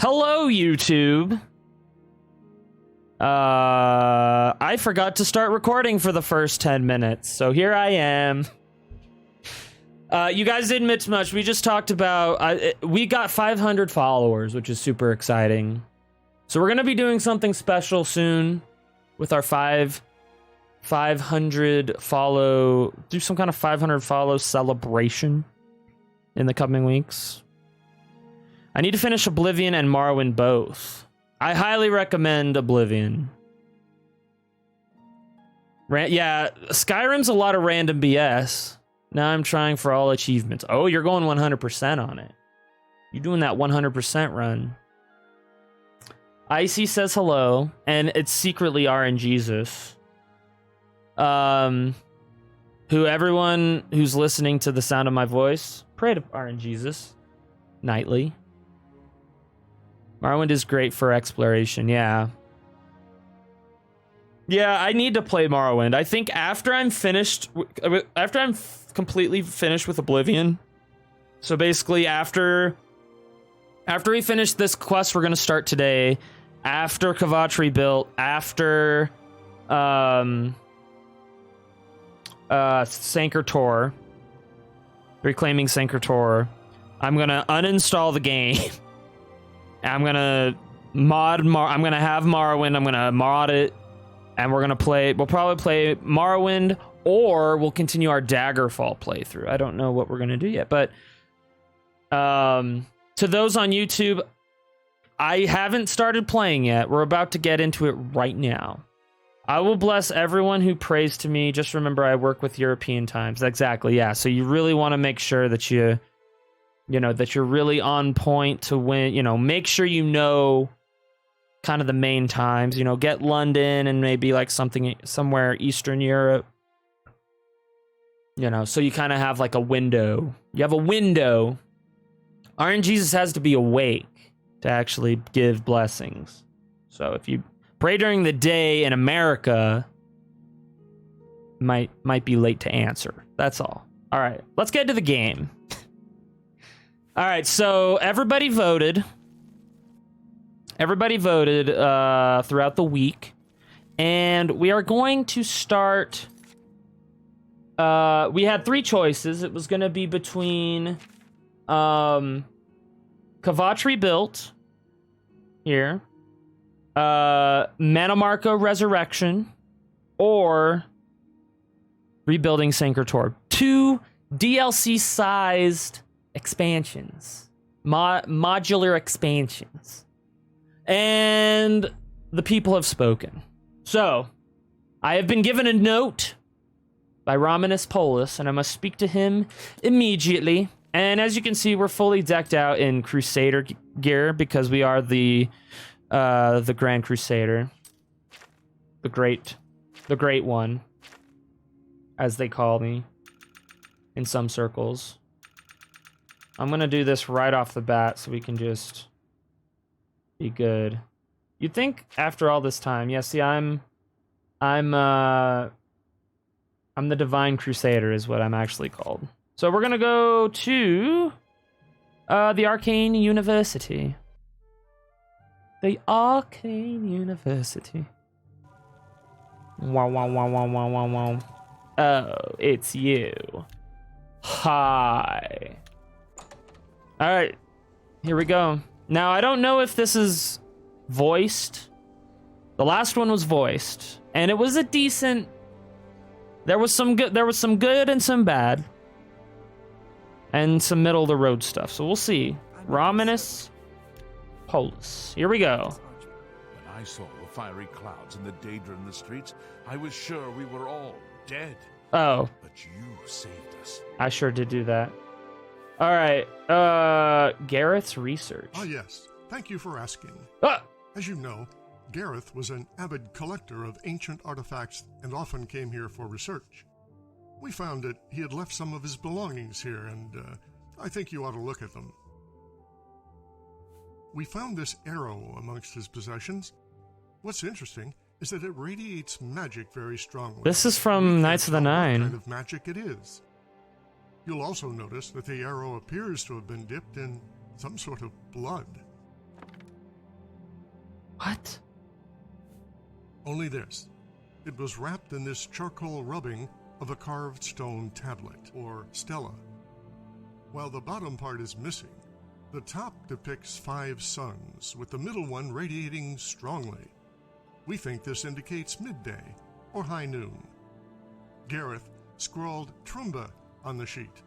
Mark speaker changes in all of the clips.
Speaker 1: Hello, YouTube. I forgot to start recording for the first 10 minutes, so here I am. You guys didn't miss much. We just talked about... we got 500 followers, which is super exciting. So we're going to be doing something special soon with our 500 follow... Do some kind of 500 follow celebration in the coming weeks. I need to finish Oblivion and Morrowind both. I highly recommend Oblivion. Yeah, Skyrim's a lot of random BS. Now I'm trying for all achievements. Oh, you're going 100% on it. You're doing that 100% run. Icy says hello, and it's secretly RNGesus. Everyone who's listening to the sound of my voice, pray to RNGesus nightly. Morrowind is great for exploration, yeah. Yeah, I need to play Morrowind. I think after I'm finished, completely finished with Oblivion, so basically after we finish this quest we're gonna start today, after Kvatri built, after Sancor Tor, reclaiming Sancor Tor, I'm gonna uninstall the game. I'm gonna have Morrowind, I'm gonna mod it, and we'll probably play Morrowind, or we'll continue our Daggerfall playthrough. I don't know what we're gonna do yet, but to those on YouTube, I haven't started playing yet. We're about to get into it right now. I will bless everyone who prays to me. Just remember, I work with European times. Exactly, yeah. So you really want to make sure that that you're really on point to win, make sure kind of the main times, get London and maybe like somewhere Eastern Europe, so you kind of have like a window. You have a window. RNGesus has to be awake to actually give blessings. So if you pray during the day in America, might be late to answer. That's all. All right, let's get to the game. All right, so everybody voted. Everybody voted throughout the week, and we are going to start. We had three choices. It was going to be between Kvatri built here, Mannimarco Resurrection, or rebuilding Sancor Tor. Two DLC-sized expansions, modular expansions, and the people have spoken. So I have been given a note by Romanus Polus, and I must speak to him immediately. And as you can see, we're fully decked out in Crusader gear because we are the Grand Crusader, the great one, as they call me in some circles. I'm gonna do this right off the bat so we can just be good. You'd think after all this time, yeah, see, I'm the Divine Crusader is what I'm actually called. So we're gonna go to the Arcane University. The Arcane University. Wow, wow, wow, wow, wow, wow, wow. Oh, it's you. Hi. All right, here we go. Now, I don't know if this is voiced. The last one was voiced, and it was a decent... There was some good and some bad. And some middle-of-the-road stuff, so we'll see. Romanus Polus. Here we go.
Speaker 2: When I saw the fiery clouds and the Daedra in the streets, I was sure we were all dead.
Speaker 1: Oh.
Speaker 2: But you saved us.
Speaker 1: I sure did do that. All right, Gareth's research.
Speaker 3: Ah, yes. Thank you for asking.
Speaker 1: Ah!
Speaker 3: As you know, Gareth was an avid collector of ancient artifacts and often came here for research. We found that he had left some of his belongings here, and I think you ought to look at them. We found this arrow amongst his possessions. What's interesting is that it radiates magic very strongly.
Speaker 1: This is from Knights of the Nine.
Speaker 3: What kind of magic it is. You'll also notice that the arrow appears to have been dipped in some sort of blood.
Speaker 1: What?
Speaker 3: Only this. It was wrapped in this charcoal rubbing of a carved stone tablet, or stela. While the bottom part is missing, the top depicts 5 suns, with the middle one radiating strongly. We think this indicates midday, or high noon. Gareth scrawled Trumba on the sheet.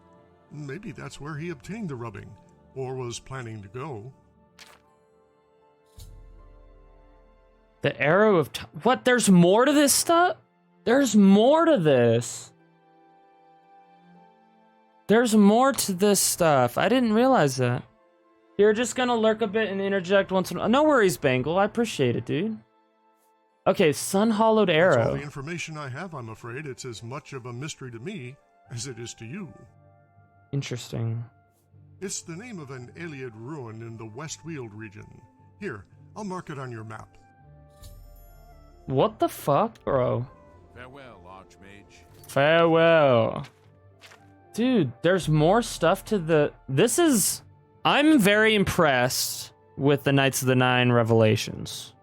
Speaker 3: Maybe that's where he obtained the rubbing, or was planning to go.
Speaker 1: The arrow of time. What? There's more to this stuff? There's more to this. There's more to this stuff. I didn't realize that. You're just gonna lurk a bit and interject once in a while. No worries, Bangle. I appreciate it, dude. Okay, sun-hollowed arrow.
Speaker 3: That's all the information I have, I'm afraid. It's as much of a mystery to me as it is to you.
Speaker 1: Interesting.
Speaker 3: It's the name of an Iliad ruin in the West Weald region. Here, I'll mark it on your map.
Speaker 1: What the fuck, bro?
Speaker 2: Farewell, Archmage.
Speaker 1: Farewell. Dude, there's more stuff to the... This is... I'm very impressed with the Knights of the Nine revelations.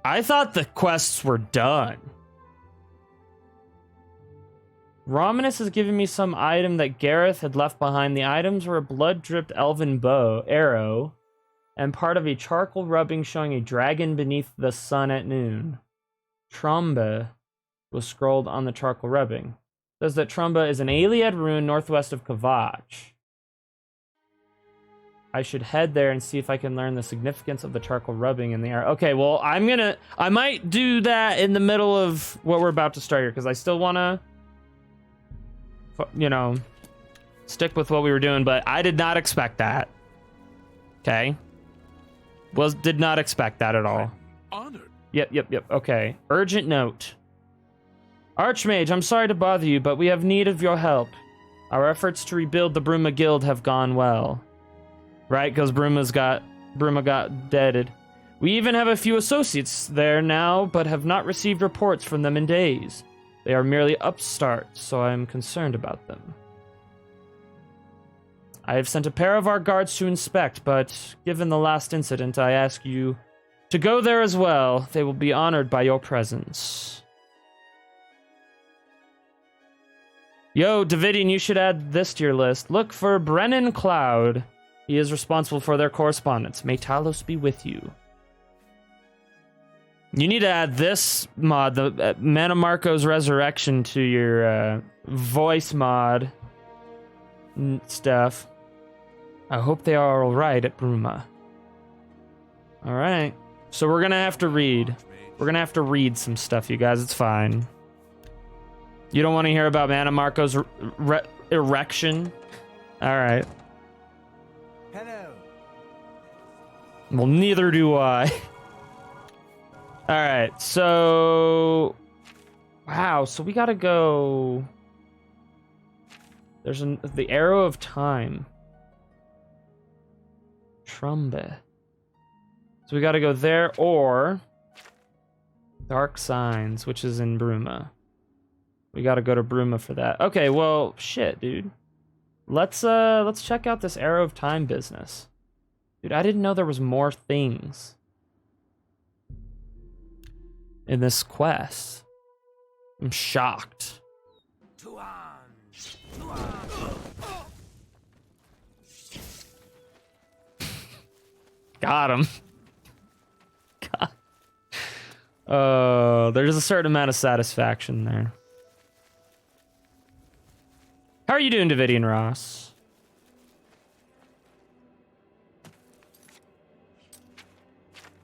Speaker 1: I thought the quests were done. Romanus has given me some item that Gareth had left behind. The items were a blood-dripped elven bow, arrow, and part of a charcoal rubbing showing a dragon beneath the sun at noon. Trumba was scrolled on the charcoal rubbing. It says that Trumba is an Iliad ruin northwest of Kavach. I should head there and see if I can learn the significance of the charcoal rubbing in the air. Okay, well, I might do that in the middle of what we're about to start here, because I still want to, you know, stick with what we were doing, but I did not expect that. Okay? Did not expect that at all.
Speaker 2: Honored.
Speaker 1: Yep. Okay. Urgent note. Archmage, I'm sorry to bother you, but we have need of your help. Our efforts to rebuild the Bruma Guild have gone well. Right, because Bruma got deaded. We even have a few associates there now, but have not received reports from them in days. They are merely upstarts, so I am concerned about them. I have sent a pair of our guards to inspect, but given the last incident, I ask you to go there as well. They will be honored by your presence. Yo, Davidian, you should add this to your list. Look for Brennan Cloud. He is responsible for their correspondence. May Talos be with you. You need to add this mod, the Mannimarco's Resurrection, to your voice mod stuff. I hope they are all right at Bruma. All right. So we're going to have to read. We're going to have to read some stuff, you guys. It's fine. You don't want to hear about Mannimarco's erection? All right.
Speaker 4: Hello.
Speaker 1: Well, neither do I. All right, so... Wow, so we gotta go... There's the Arrow of Time. Trumba. So we gotta go there, or... Dark Signs, which is in Bruma. We gotta go to Bruma for that. Okay, well, shit, dude. Let's check out this Arrow of Time business. Dude, I didn't know there was more things in this quest. I'm shocked. Got him. God. There's a certain amount of satisfaction there. How are you doing, Davidian Ross?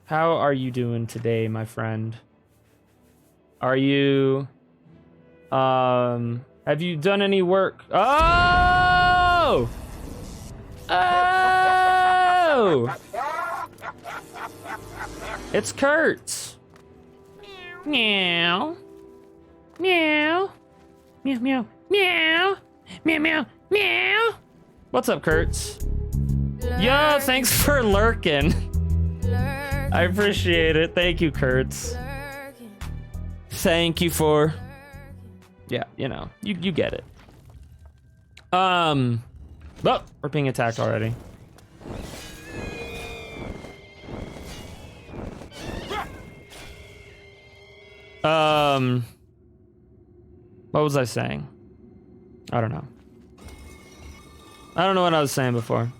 Speaker 1: How are you doing today, my friend? Are you... Have you done any work? Oh! Oh! It's Kurt. Meow. Meow. Meow, meow, meow. Meow, meow, meow. What's up, Kurtz? Yo, thanks for lurking. I appreciate it. Thank you, Kurtz. Thank you for... Yeah, you know, you get it. Oh, we're being attacked already. What was I saying? I don't know. I don't know what I was saying before.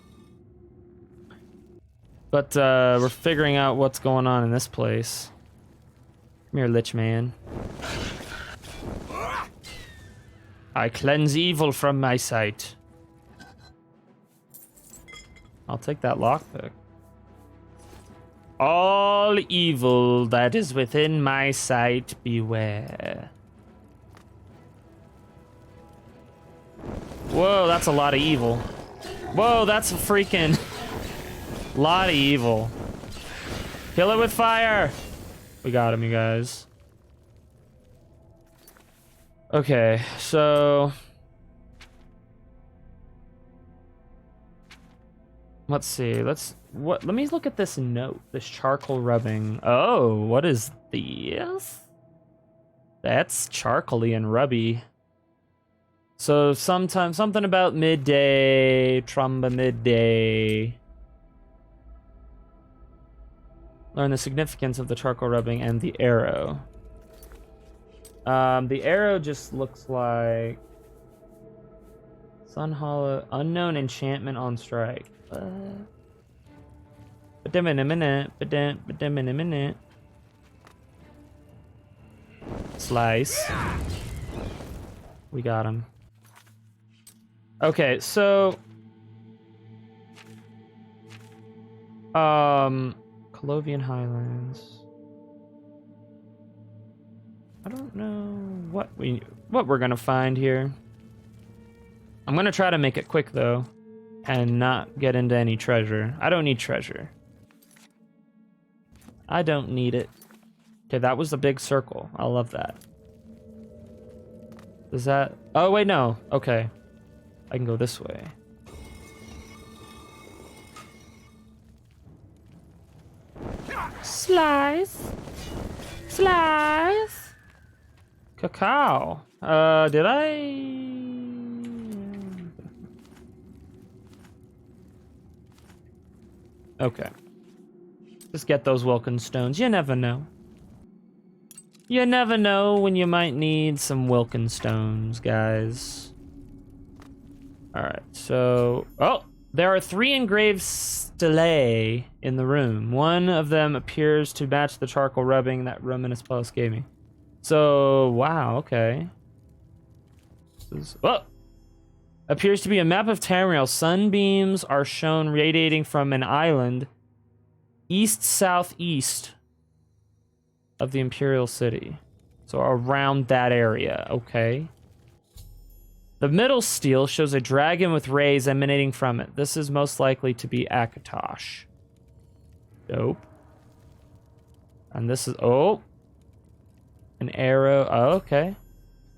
Speaker 1: But we're figuring out what's going on in this place. Come here, Lich Man. I cleanse evil from my sight. I'll take that lockpick. All evil that is within my sight, beware. Whoa, that's a lot of evil. Whoa, that's a freaking lot of evil. Kill it with fire. We got him, you guys. Okay, so let's see. Let me look at this note. This charcoal rubbing. Oh, what is this? That's charcoaly and rubby. So something about midday, Trumba midday. Learn the significance of the charcoal rubbing and the arrow. The arrow just looks like Sun Hollow, unknown enchantment on strike. Slice. We got him. Okay, so Colovian Highlands. I don't know what we're gonna find here. I'm gonna try to make it quick though, and not get into any treasure. I don't need treasure. I don't need it. Okay, that was a big circle. I love that. Is that? Oh wait, no. Okay, I can go this way. Slice. Slice. Cacao. Did I? Okay. Just get those Wilkin stones. You never know. You never know when you might need some Wilkin stones, guys. Alright, so... Oh! There are 3 engraved stelae in the room. One of them appears to match the charcoal rubbing that Romanus Plus gave me. So, wow, okay. Oh! Appears to be a map of Tamriel. Sunbeams are shown radiating from an island east-southeast of the Imperial City. So around that area, okay. The middle stele shows a dragon with rays emanating from it. This is most likely to be Akatosh. Dope. And this is, oh. An arrow, oh, okay.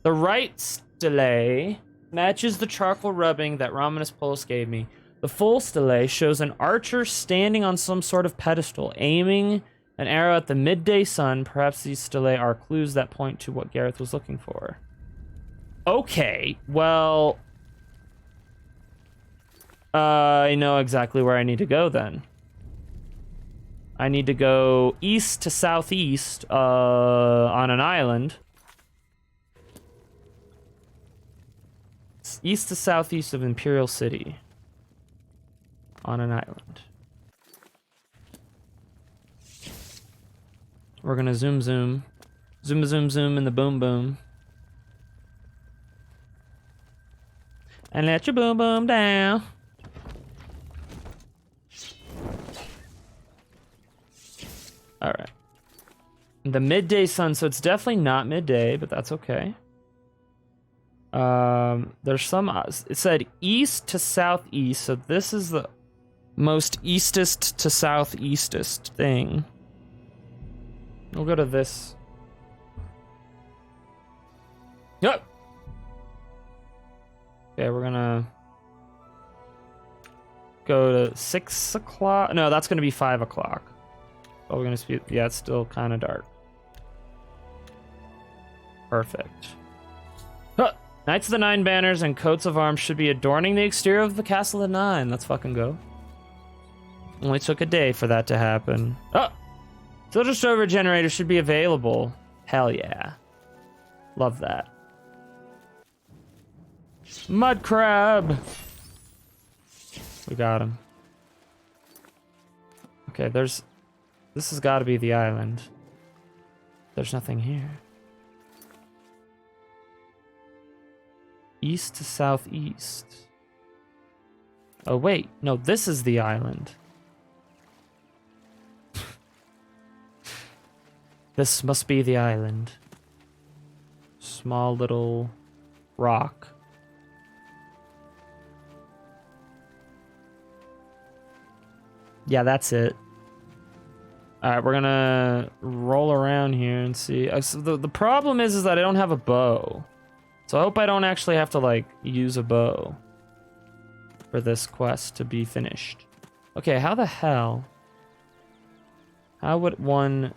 Speaker 1: The right stele matches the charcoal rubbing that Romanus Polus gave me. The full stele shows an archer standing on some sort of pedestal, aiming an arrow at the midday sun. Perhaps these stelae are clues that point to what Gareth was looking for. Okay, well... I know exactly where I need to go then. I need to go east to southeast on an island. East to southeast of Imperial City. On an island. We're gonna zoom zoom. Zoom zoom zoom in the boom boom. And let your boom boom down. Alright. The midday sun, so it's definitely not midday, but that's okay. There's some, it said east to southeast, so this is the most eastest to southeastest thing. We'll go to this. Yep. Okay, we're gonna go to 6 o'clock. No, that's gonna be 5 o'clock. Oh, we're gonna speed. Yeah, it's still kind of dark. Perfect. Huh. Knights of the Nine Banners and coats of arms should be adorning the exterior of the Castle of the Nine. Let's fucking go. Only took a day for that to happen. Oh! Filter Stover generator should be available. Hell yeah. Love that. Mud crab. We got him. Okay, this has got to be the island. There's nothing here. East to southeast. Oh, wait. No, this is the island. This must be the island. Small little rock. Yeah, that's it. Alright, we're gonna roll around here and see. So the problem is that I don't have a bow. So I hope I don't actually have to, like, use a bow for this quest to be finished. Okay, how the hell? How would one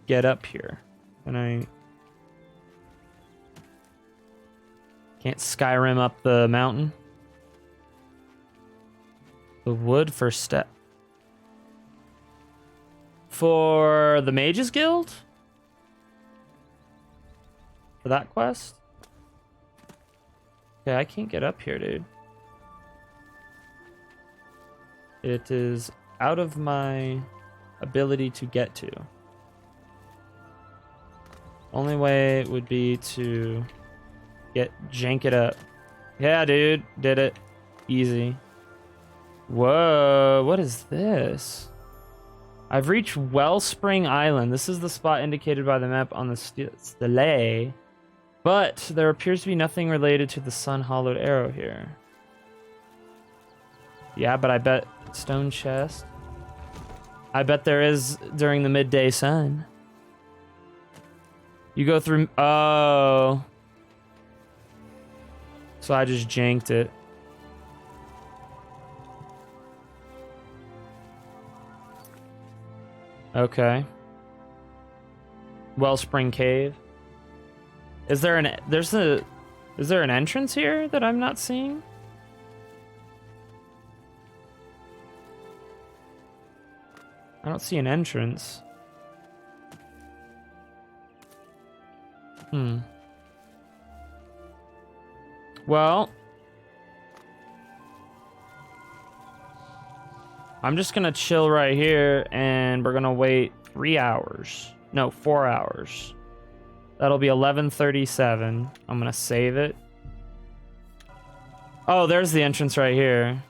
Speaker 1: get up here? Can't Skyrim up the mountain? The wood for step. For the Mages Guild? For that quest? Okay, I can't get up here, dude. It is out of my ability to get to. Only way would be to jank it up. Yeah, dude. Did it. Easy. Whoa, what is this? I've reached Wellspring Island. This is the spot indicated by the map on the stele. But there appears to be nothing related to the sun-hollowed arrow here. Yeah, but I bet stone chest. I bet there is during the midday sun. You go through... Oh. So I just janked it. Okay. Wellspring Cave. Is there an entrance here that I'm not seeing? I don't see an entrance. Well, I'm just gonna chill right here and we're gonna wait 3 hours. No, 4 hours. That'll be 11:37. I'm gonna save it. Oh, there's the entrance right here.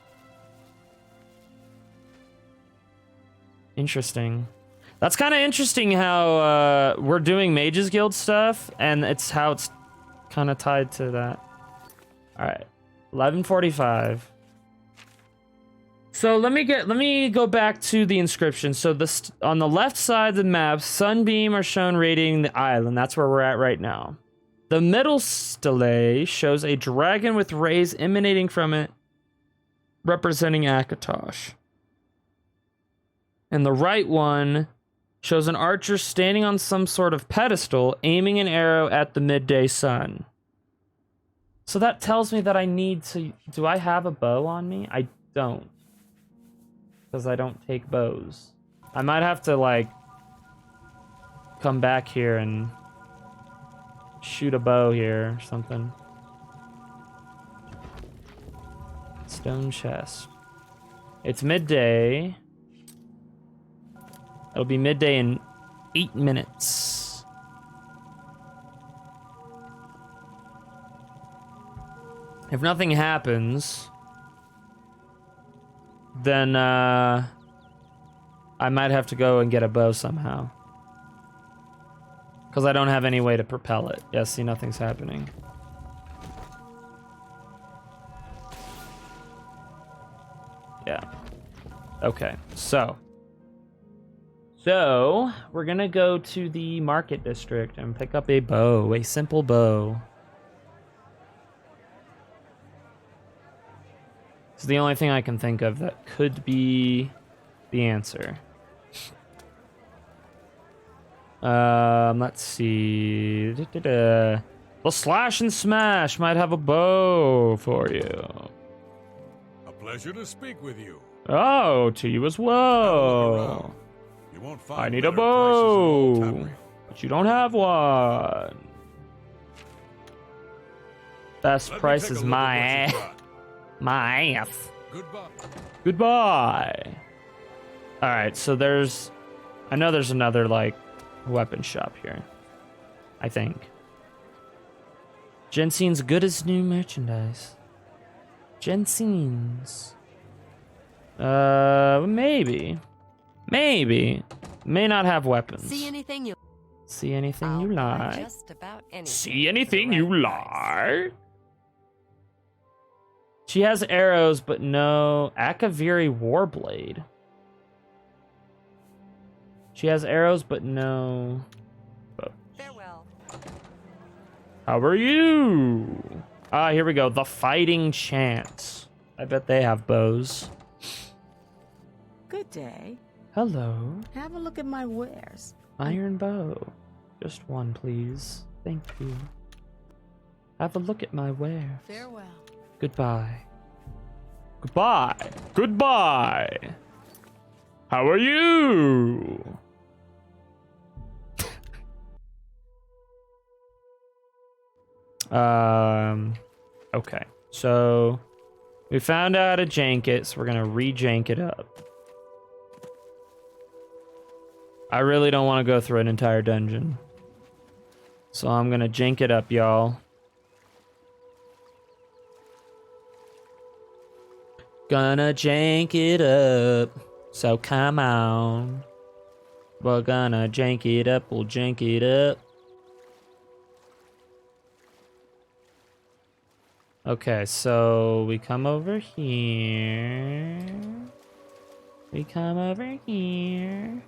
Speaker 1: Interesting. That's kind of interesting how we're doing Mages Guild stuff and it's how it's kind of tied to that. All right, 11:45. So let me go back to the inscription. So on the left side of the map, sunbeam are shown radiating the island. That's where we're at right now. The middle stele shows a dragon with rays emanating from it, representing Akatosh. And the right one shows an archer standing on some sort of pedestal, aiming an arrow at the midday sun. So that tells me that I need to... Do I have a bow on me? I don't. Because I don't take bows. I might have to, like, come back here and shoot a bow here or something. Stone chest. It's midday. It'll be midday in 8 minutes. If nothing happens, then I might have to go and get a bow somehow. Because I don't have any way to propel it. Yeah, see, nothing's happening. Yeah. Okay, so we're gonna go to the market district and pick up a bow, a simple bow. It's the only thing I can think of that could be the answer. Let's see. The Slash and Smash might have a bow for you.
Speaker 2: A pleasure to speak with you.
Speaker 1: Oh, to you as well.
Speaker 2: You won't find
Speaker 1: I need a
Speaker 2: better prices in Old
Speaker 1: bow.
Speaker 2: Tamriel.
Speaker 1: But you don't have one. Best
Speaker 2: Let me
Speaker 1: price
Speaker 2: take
Speaker 1: is
Speaker 2: a look
Speaker 1: my
Speaker 2: at
Speaker 1: ass.
Speaker 2: what you've got.
Speaker 1: My ass.
Speaker 2: Goodbye.
Speaker 1: Goodbye. All right, so I know there's another like weapon shop here. I think. Jensen's good as new merchandise. Jensen's. Maybe. May not have weapons.
Speaker 5: See anything you
Speaker 1: See anything
Speaker 5: I'll
Speaker 1: you
Speaker 5: buy
Speaker 1: like.
Speaker 5: just about anything
Speaker 1: See
Speaker 5: for
Speaker 1: anything
Speaker 5: the
Speaker 1: you
Speaker 5: right price.
Speaker 1: like. She has arrows, but no Akaviri Warblade. She has arrows, but no.
Speaker 5: Farewell.
Speaker 1: How are you? Ah, here we go. The Fighting Chance. I bet they have bows.
Speaker 6: Good day.
Speaker 1: Hello.
Speaker 6: Have a look at my wares.
Speaker 1: Iron bow. Just one, please. Thank you. Have a look at my wares.
Speaker 6: Farewell.
Speaker 1: Goodbye. Goodbye. Goodbye. How are you? Okay. So we found out how to jank it, so we're gonna re-jank it up. I really don't want to go through an entire dungeon. So I'm gonna jank it up, y'all. Gonna jank it up. So come on. We're gonna jank it up, we'll jank it up. Okay, so we come over here. We come over here.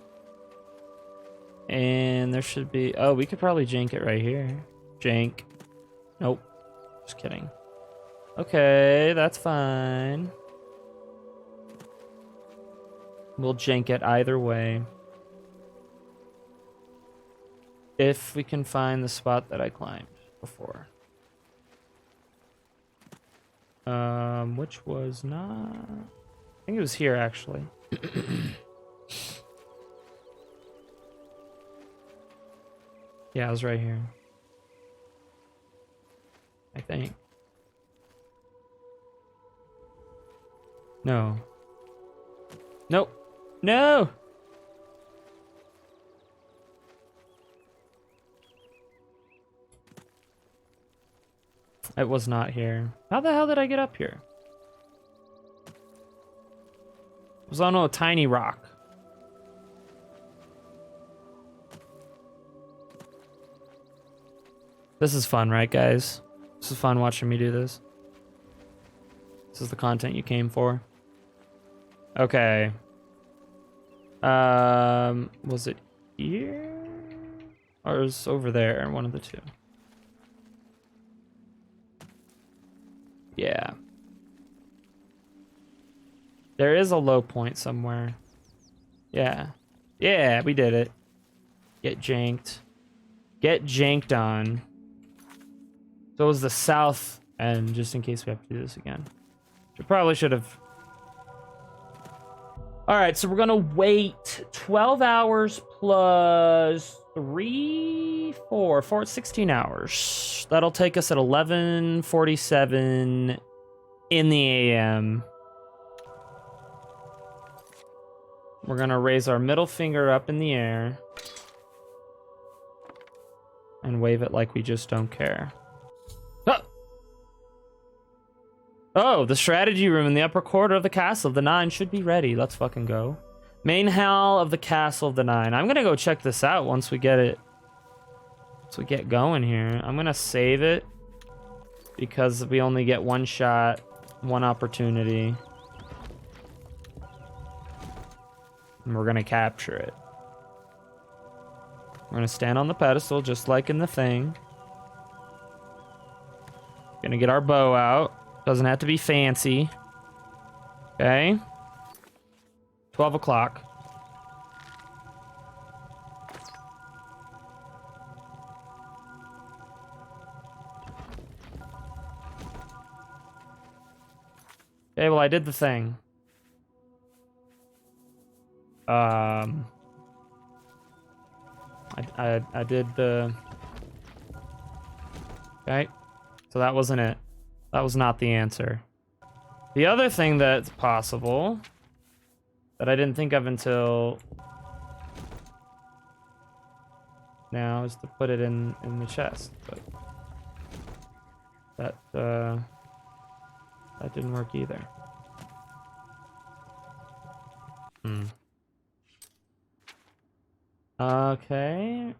Speaker 1: And there should be... Oh, we could probably jank it right here. Jank. Nope. Just kidding. Okay, that's fine. We'll jank it either way. If we can find the spot that I climbed before. Which was not... I think it was here, actually. Yeah, it was right here. I think. No. Nope. No! It was not here. How the hell did I get up here? It was on a tiny rock. This is fun, right, guys? This is fun watching me do this. This is the content you came for. Okay. Was it here? Or is it over there? One of the two. Yeah. There is a low point somewhere. Yeah. Yeah, we did it. Get janked. Get janked on. So it was the south end, just in case we have to do this again. We probably should have. All right, so we're gonna wait 12 hours plus 16 hours. That'll take us at 11:47 in the AM. We're gonna raise our middle finger up in the air and wave it like we just don't care. Oh, the strategy room in the upper quarter of the Castle of the Nine should be ready. Let's fucking go. Main hall of the Castle of the Nine. I'm gonna go check this out once we get it. Once we get going here. I'm gonna save it because we only get one shot, one opportunity. And we're gonna capture it. We're gonna stand on the pedestal just like in the thing. Gonna get our bow out. Doesn't have to be fancy. Okay. 12 o'clock. Okay, well, I did the thing. I I did the... Okay. So that wasn't it. That was not the answer. The other thing that's possible that I didn't think of until now is to put it in the chest, but that didn't work either. Okay.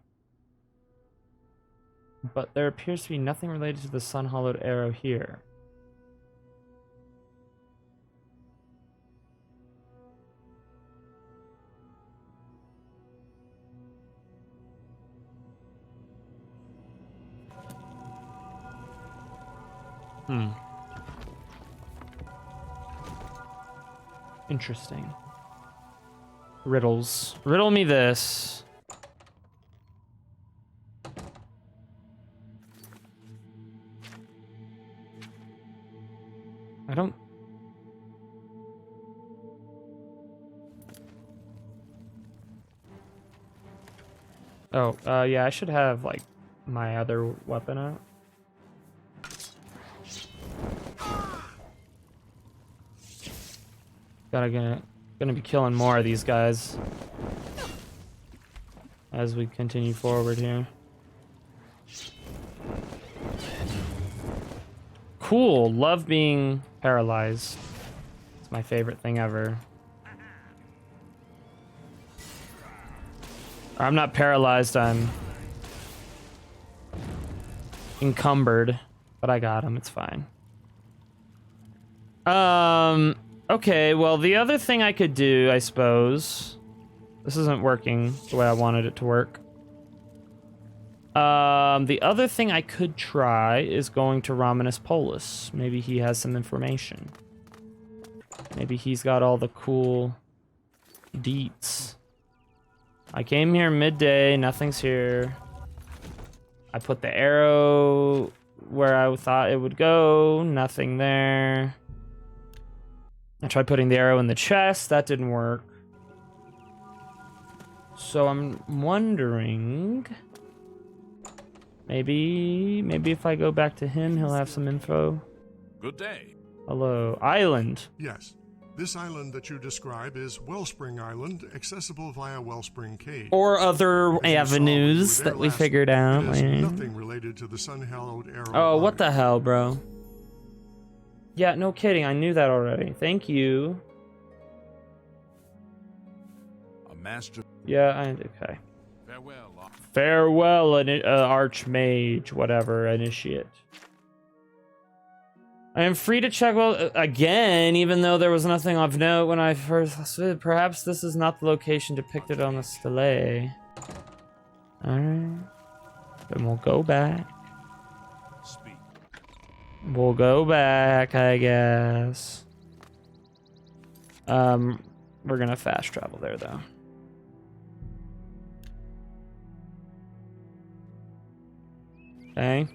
Speaker 1: But there appears to be nothing related to the sun-hollowed arrow here. Interesting. Riddles. Riddle me this. I don't... Oh, yeah, I should have, like, my other weapon out. Gonna be killing more of these guys as we continue forward here. Cool. Love being paralyzed. It's my favorite thing ever. I'm not paralyzed, I'm encumbered, but I got him. It's fine. Okay, well, the other thing I could do, I suppose... This isn't working the way I wanted it to work. The other thing I could try is going to Romanus Polus. Maybe he has some information. Maybe he's got all the cool deets. I came here midday, nothing's here. I put the arrow where I thought it would go, nothing there. I tried putting the arrow in the chest, that didn't work. So I'm wondering... Maybe if I go back to him, he'll have some info.
Speaker 2: Good day.
Speaker 1: Hello, island.
Speaker 3: Yes. This island that you describe is Wellspring Island, accessible via Wellspring Cave.
Speaker 1: Or other
Speaker 3: As you saw when
Speaker 1: avenues
Speaker 3: you were there
Speaker 1: that we
Speaker 3: last,
Speaker 1: figured out.
Speaker 3: It is
Speaker 1: Yeah.
Speaker 3: nothing related to the sun-hallowed arrow.
Speaker 1: Oh, what the
Speaker 3: army.
Speaker 1: hell, bro? Yeah, no kidding. I knew that already. Thank you.
Speaker 2: A master.
Speaker 1: Yeah, okay.
Speaker 2: Farewell.
Speaker 1: Farewell, Archmage, whatever, initiate. I am free to check well again, even though there was nothing of note when I first. Perhaps this is not the location depicted on the stele. Alright. Then we'll go back.
Speaker 2: Speak.
Speaker 1: We'll go back, I guess. We're gonna fast travel there, though. Okay.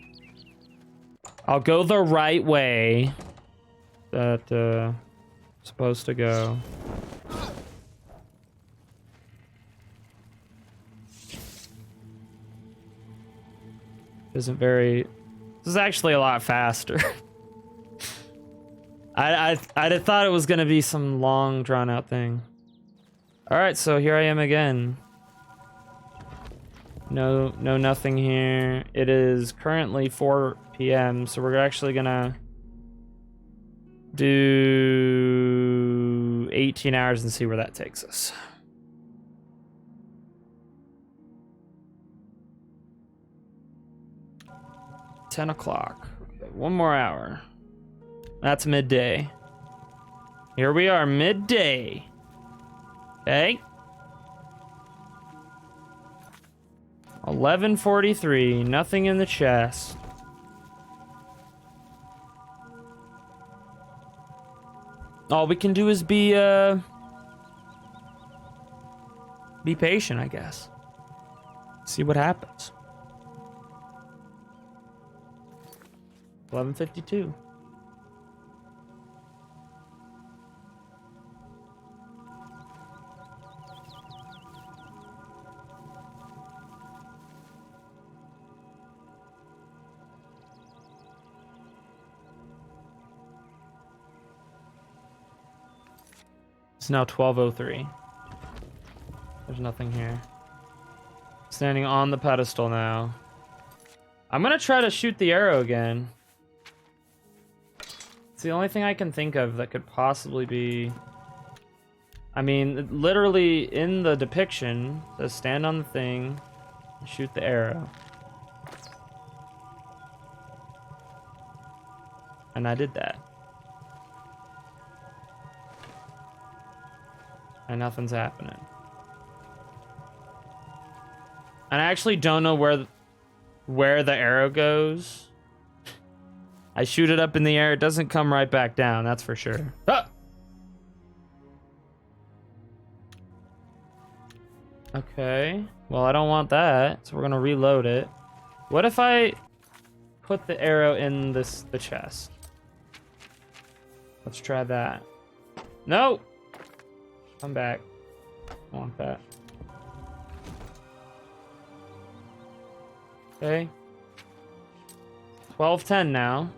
Speaker 1: I'll go the right way that supposed to go. Isn't very... This is actually a lot faster. I thought it was gonna be some long drawn out thing. Alright, so here I am again. No, nothing here. It is currently 4 p.m., so we're actually gonna do 18 hours and see where that takes us. $10 o'clock. Okay, 1 more hour. That's midday. Here we are, midday. Okay. 11:43, nothing in the chest. All we can do is be patient, I guess. See what happens. 11:52. It's now 12:03. There's nothing here. Standing on the pedestal now. I'm gonna try to shoot the arrow again. It's the only thing I can think of that could possibly be... I mean, literally in the depiction, it says stand on the thing, shoot the arrow. And I did that. And nothing's happening. And I actually don't know where the arrow goes. I shoot it up in the air, it doesn't come right back down, that's for sure. Ah! Okay, well I don't want that, so we're gonna reload it. What if I put the arrow in the chest? Let's try that. No! Come back. I want that. Okay. 12:10 now.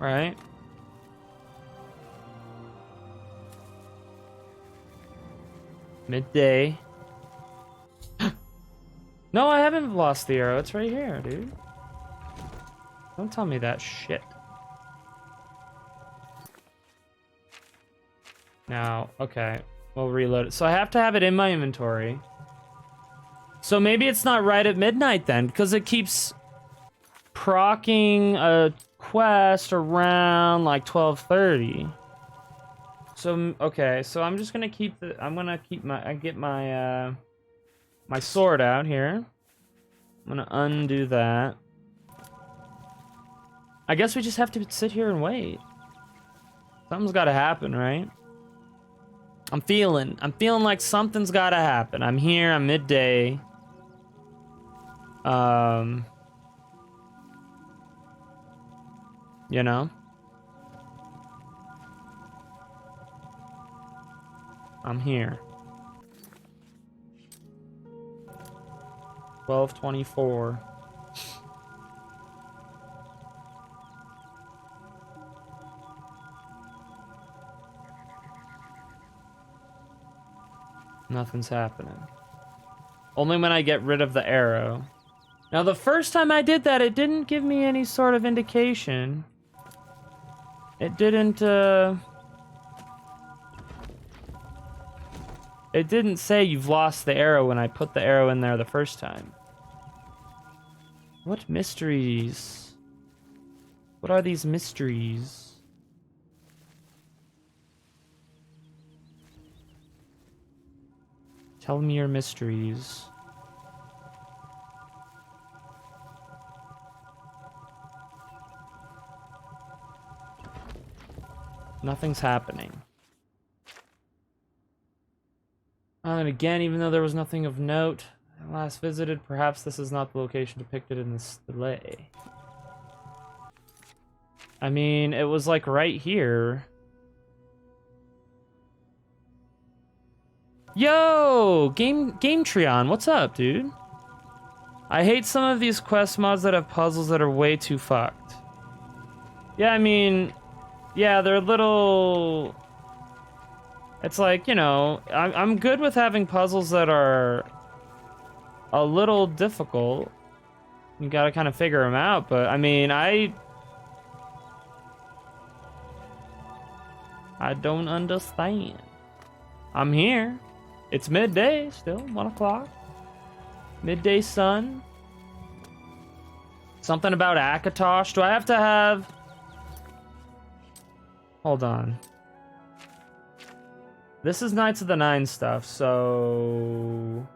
Speaker 1: Right. Midday. No, I haven't lost the arrow. It's right here, dude. Don't tell me that shit. Now, okay. We'll reload it. So I have to have it in my inventory. So maybe it's not right at midnight then, because it keeps procking a quest around like 12:30. So okay, so I'm just gonna keep get my my sword out here. I'm gonna undo that. I guess we just have to sit here and wait. Something's gotta happen, right? I'm feeling like something's gotta happen. I'm here, I'm midday. You know? I'm here. 12:24. Nothing's happening. Only when I get rid of the arrow. Now, the first time I did that, it didn't give me any sort of indication. It didn't say you've lost the arrow when I put the arrow in there the first time. What mysteries? What are these mysteries? Tell me your mysteries. Nothing's happening. And again, even though there was nothing of note last visited, perhaps this is not the location depicted in this delay. I mean, it was like right here. Yo, Game Treon, what's up, dude? I hate some of these quest mods that have puzzles that are way too fucked. Yeah, I mean, yeah, they're a little... It's like, you know, I'm good with having puzzles that are a little difficult. You gotta kind of figure them out, but I mean, I don't understand. I'm here. It's midday still, 1 o'clock. Midday sun. Something about Akatosh. Do I have to have... Hold on. This is Knights of the Nine stuff, so...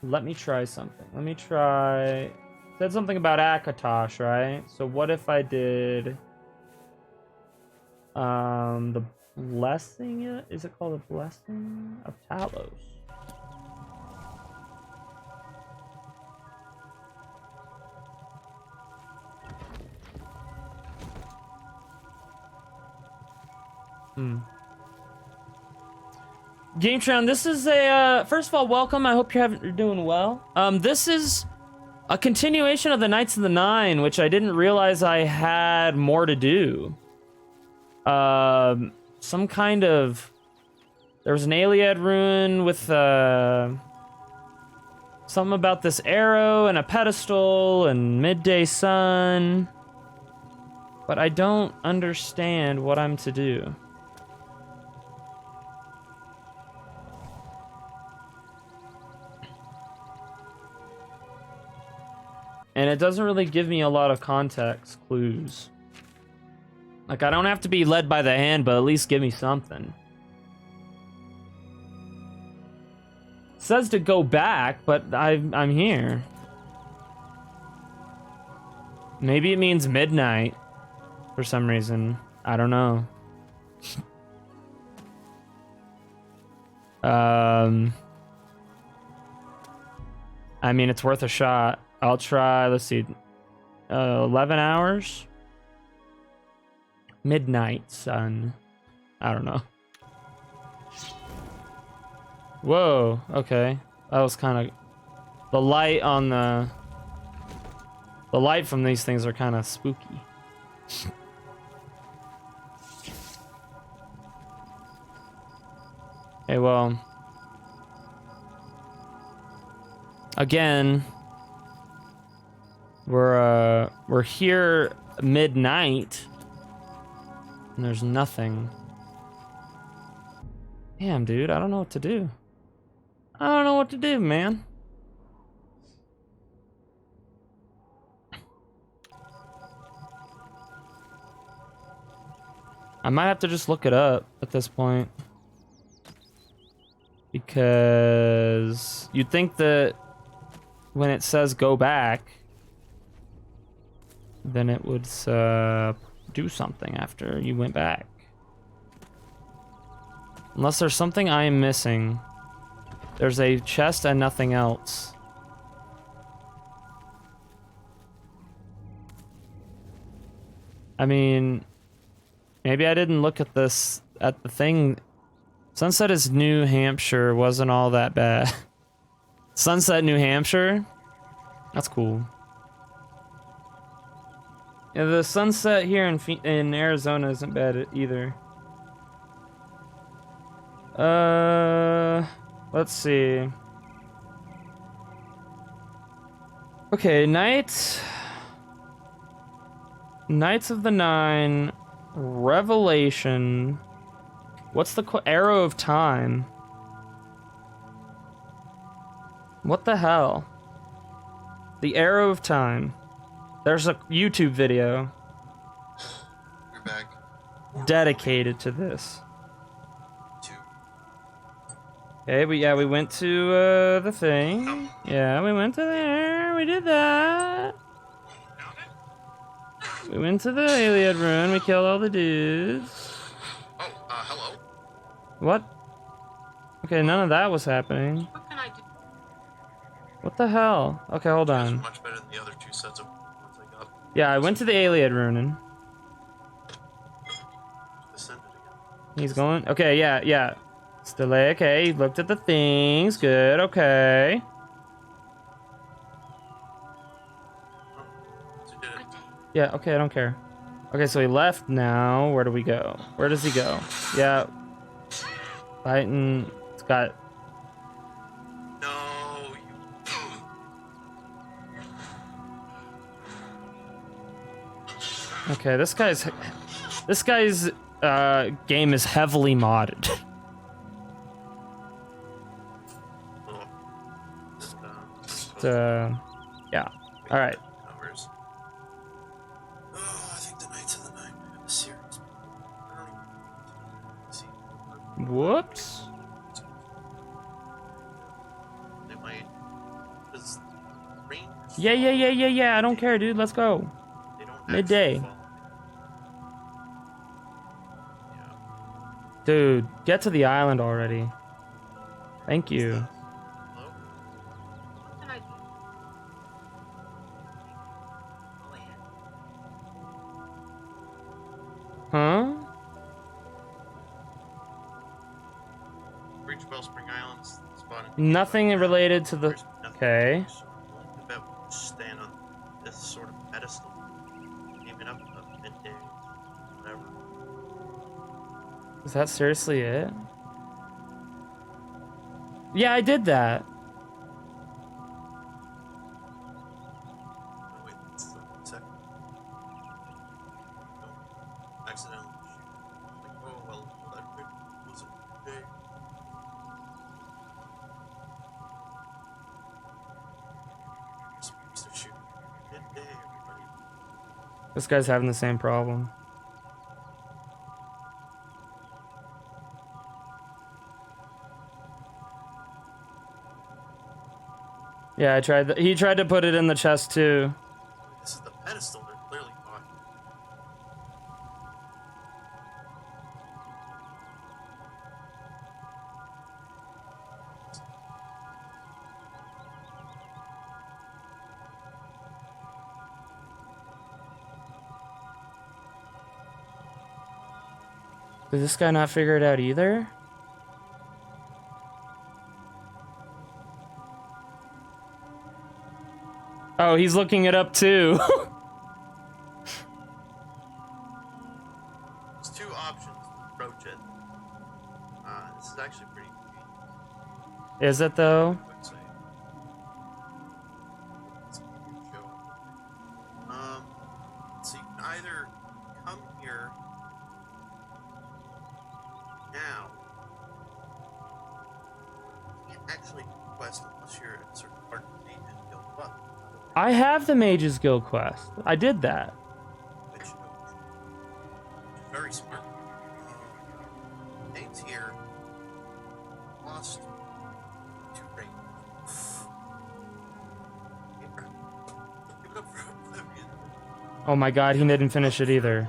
Speaker 1: Let me try something. Let me try... Said something about Akatosh, right? So what if I did... the Blessing? Is it called the Blessing of Talos? GameTron, this is a first of all, welcome. I hope you're doing well. This is A continuation of the Knights of the Nine, which I didn't realize I had more to do. Some kind of... There was an Iliad rune with, something about this arrow and a pedestal and midday sun. But I don't understand what I'm to do. And it doesn't really give me a lot of context clues. Like, I don't have to be led by the hand, but at least give me something. It says to go back, but I'm here. Maybe it means midnight for some reason. I don't know. I mean, it's worth a shot. I'll try, let's see, 11 hours? Midnight sun. I don't know. Whoa, okay. That was kind of... The light on the... The light from these things are kind of spooky. Okay, well... Again... We're here midnight, and there's nothing. Damn, dude, I don't know what to do. I don't know what to do, man. I might have to just look it up at this point. Because you'd think that when it says go back, then it would do something after you went back. Unless there's something I am missing. There's a chest and nothing else. I mean, maybe I didn't look at this, at the thing. Sunset is New Hampshire, wasn't all that bad. Sunset, New Hampshire? That's cool. Yeah, the sunset here in Arizona isn't bad either. Let's see. Okay, Knights of the Nine, Revelation. What's the Arrow of Time? What the hell? The Arrow of Time. There's a YouTube video
Speaker 7: You're back.
Speaker 1: dedicated to this.
Speaker 7: Two.
Speaker 1: Okay, we went to the thing. Yeah, we went to there. We did that. We went to the Iliad rune. We killed all the dudes.
Speaker 7: Oh, hello.
Speaker 1: What? Okay, none of that was happening.
Speaker 5: What can I do?
Speaker 1: What the hell? Okay, hold
Speaker 7: That's
Speaker 1: on.
Speaker 7: much better than the other two sets of ones I got.
Speaker 1: Yeah, I went to the Iliad rune.
Speaker 7: Descended again.
Speaker 1: He's going. Okay, yeah. Still okay. He looked at the things. Good. Okay.
Speaker 7: So you did it.
Speaker 1: Yeah. Okay. I don't care. Okay, so he left. Now, where do we go? Where does he go? Yeah. Fighting. It's got.
Speaker 7: No, you.
Speaker 1: Okay, this guy's game is heavily modded.
Speaker 7: Oh. Just,
Speaker 1: Yeah. All right.
Speaker 7: Numbers. Oh, I think the Knights of the Nine have a series. I don't even see.
Speaker 1: Whoops.
Speaker 7: They might. Does rain?
Speaker 1: Yeah. I don't care, dude. Let's go.
Speaker 7: They don't
Speaker 1: Midday.
Speaker 7: actually fall. Yeah.
Speaker 1: Dude, get to the island already. Thank you.
Speaker 7: Hello?
Speaker 5: What can I do? Go ahead.
Speaker 1: Huh?
Speaker 7: Reach Wellspring Islands. Spotted.
Speaker 1: Nothing related to the.
Speaker 7: There's nothing.
Speaker 1: Okay.
Speaker 7: So I'm willing to bet stand on this sort of pedestal, aiming up at midday, whatever.
Speaker 1: Is that seriously it? Yeah, I did that.
Speaker 7: Oh, wait, it's the second. Don't accidentally shoot. Like, oh, well, that quick was a day. Supposed to shoot midday, everybody.
Speaker 1: This guy's having the same problem. Yeah, I tried. He tried to put it in the chest too.
Speaker 7: This is the pedestal they're clearly on.
Speaker 1: Did this guy not figure it out either? Oh, he's looking it up too.
Speaker 7: There's two options to approach it. This is actually pretty convenient.
Speaker 1: Is it though?
Speaker 7: Quick save. Let's show up. So you can either come here now. You can't actually quest unless you're a certain part of the Mage's Guild Club.
Speaker 1: I have the Mage's Guild quest. I did that.
Speaker 7: Which is very smart. Names here lost to rate. Give it up for Oblivion.
Speaker 1: Oh my god, he didn't finish it either.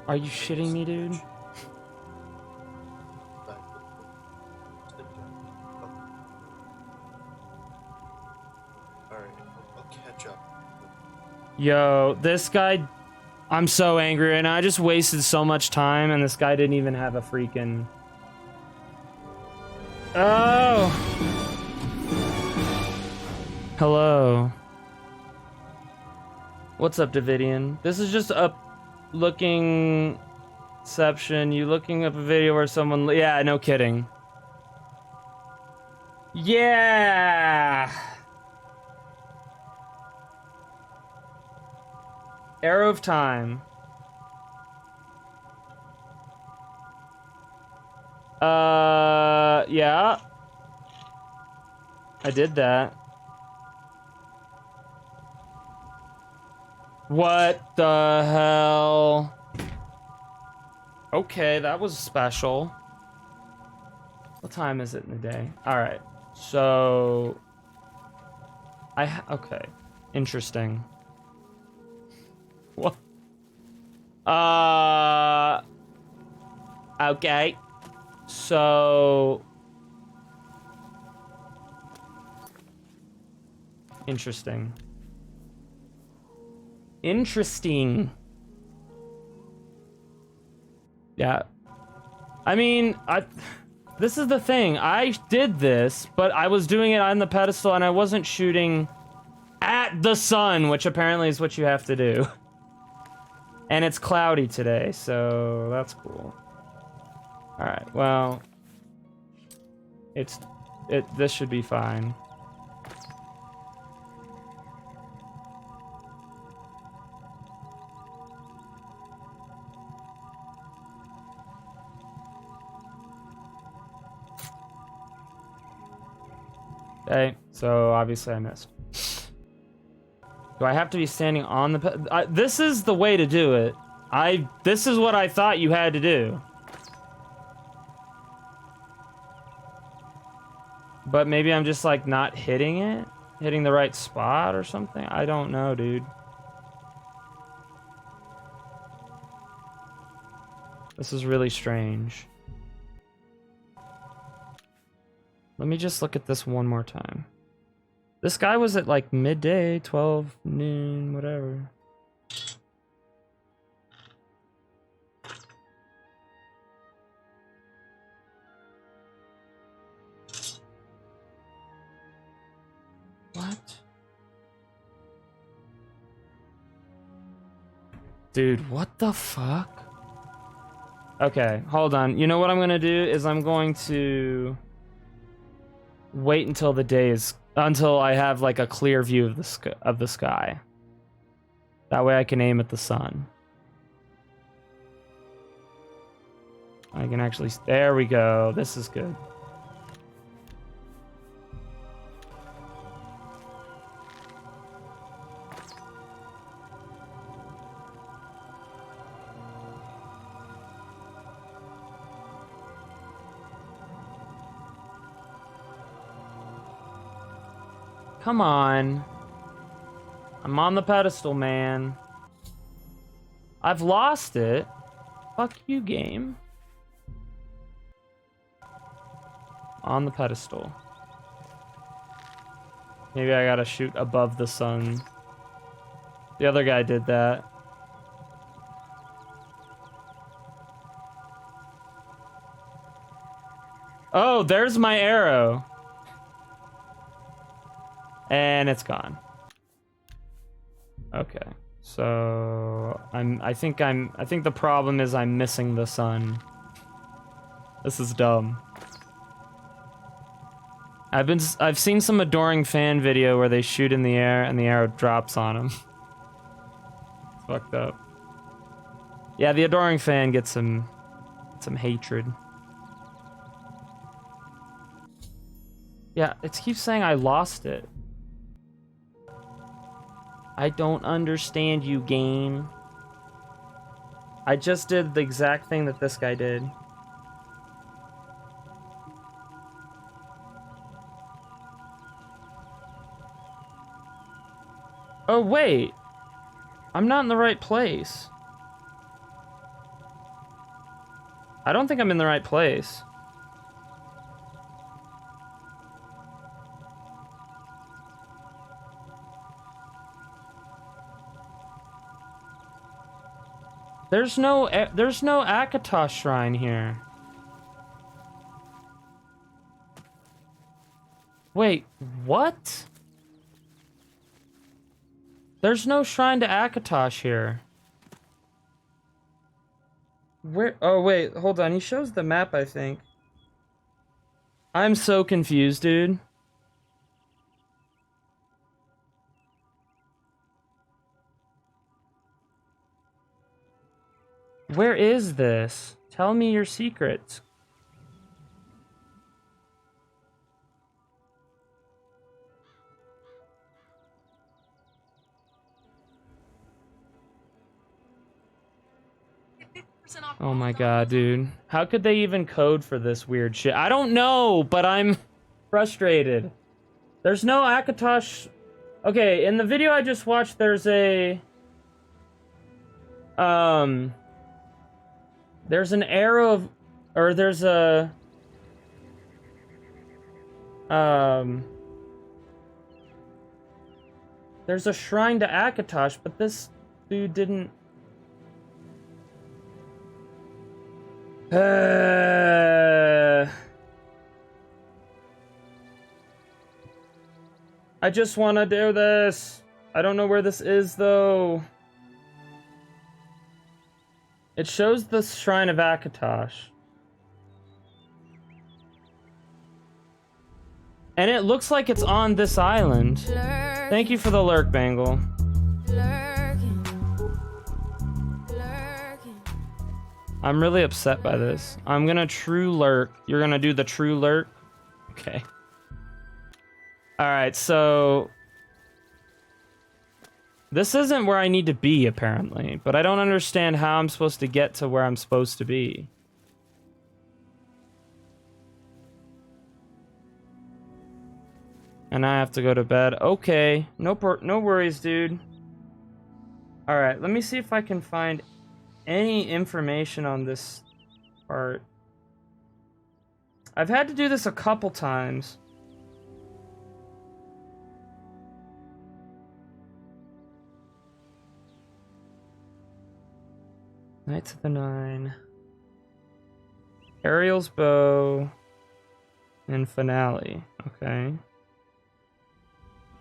Speaker 1: Are you shitting me, dude?
Speaker 7: Alright, I'll catch up.
Speaker 1: Yo, this guy... I'm so angry right now. I just wasted so much time and this guy didn't even have a freaking... Oh! Hello. What's up, Davidian? This is just up looking... Inception. You looking up a video where someone... Yeah, no kidding. Yeah! Arrow of Time. Yeah. I did that. What the hell? Okay, that was special. What time is it in the day? Alright, so... okay. Interesting. What? Okay. So... Interesting. Interesting. Yeah. I mean, this is the thing. I did this, but I was doing it on the pedestal and I wasn't shooting at the sun, which apparently is what you have to do. And it's cloudy today, so that's cool. Alright, well... This should be fine. Okay, so obviously I missed. Do I have to be standing on the this is the way to do it. This is what I thought you had to do. But maybe I'm just like not hitting it? Hitting the right spot or something? I don't know, dude. This is really strange. Let me just look at this one more time. This guy was at like midday, 12 noon, whatever. What? Dude, what the fuck? Okay, hold on. You know what I'm gonna do is I'm going to wait until the day is until I have like a clear view of the sky. That way I can aim at the sun. I can actually. There we go. This is good. Come on. I'm on the pedestal, man. I've lost it. Fuck you, game. On the pedestal. Maybe I gotta shoot above the sun. The other guy did that. Oh, there's my arrow. And it's gone. Okay. So I think the problem is I'm missing the sun. This is dumb. I've seen some adoring fan video where they shoot in the air and the arrow drops on them. It's fucked up. Yeah, the adoring fan gets some hatred. Yeah, it keeps saying I lost it. I don't understand you, game. I just did the exact thing that this guy did. Oh, wait. I'm not in the right place. I don't think I'm in the right place. There's no Akatosh shrine here. Wait, what? There's no shrine to Akatosh here. Where? Oh, wait, hold on. He shows the map, I think. I'm so confused, dude. Where is this? Tell me your secrets. Oh my god, dude. How could they even code for this weird shit? I don't know, but I'm frustrated. There's no Akatosh. Okay, in the video I just watched, there's a... There's an arrow of... Or there's a... There's a shrine to Akatosh, but this dude didn't... I just want to do this. I don't know where this is, though. It shows the Shrine of Akatosh. And it looks like it's on this island. Thank you for the lurk, Bangle. I'm really upset by this. I'm gonna true lurk. You're gonna do the true lurk? Okay. Alright, so... This isn't where I need to be, apparently. But I don't understand how I'm supposed to get to where I'm supposed to be. And I have to go to bed. Okay. No worries, dude. Alright, let me see if I can find any information on this part. I've had to do this a couple times. Knights of the Nine. Ariel's Bow. And Finale. Okay.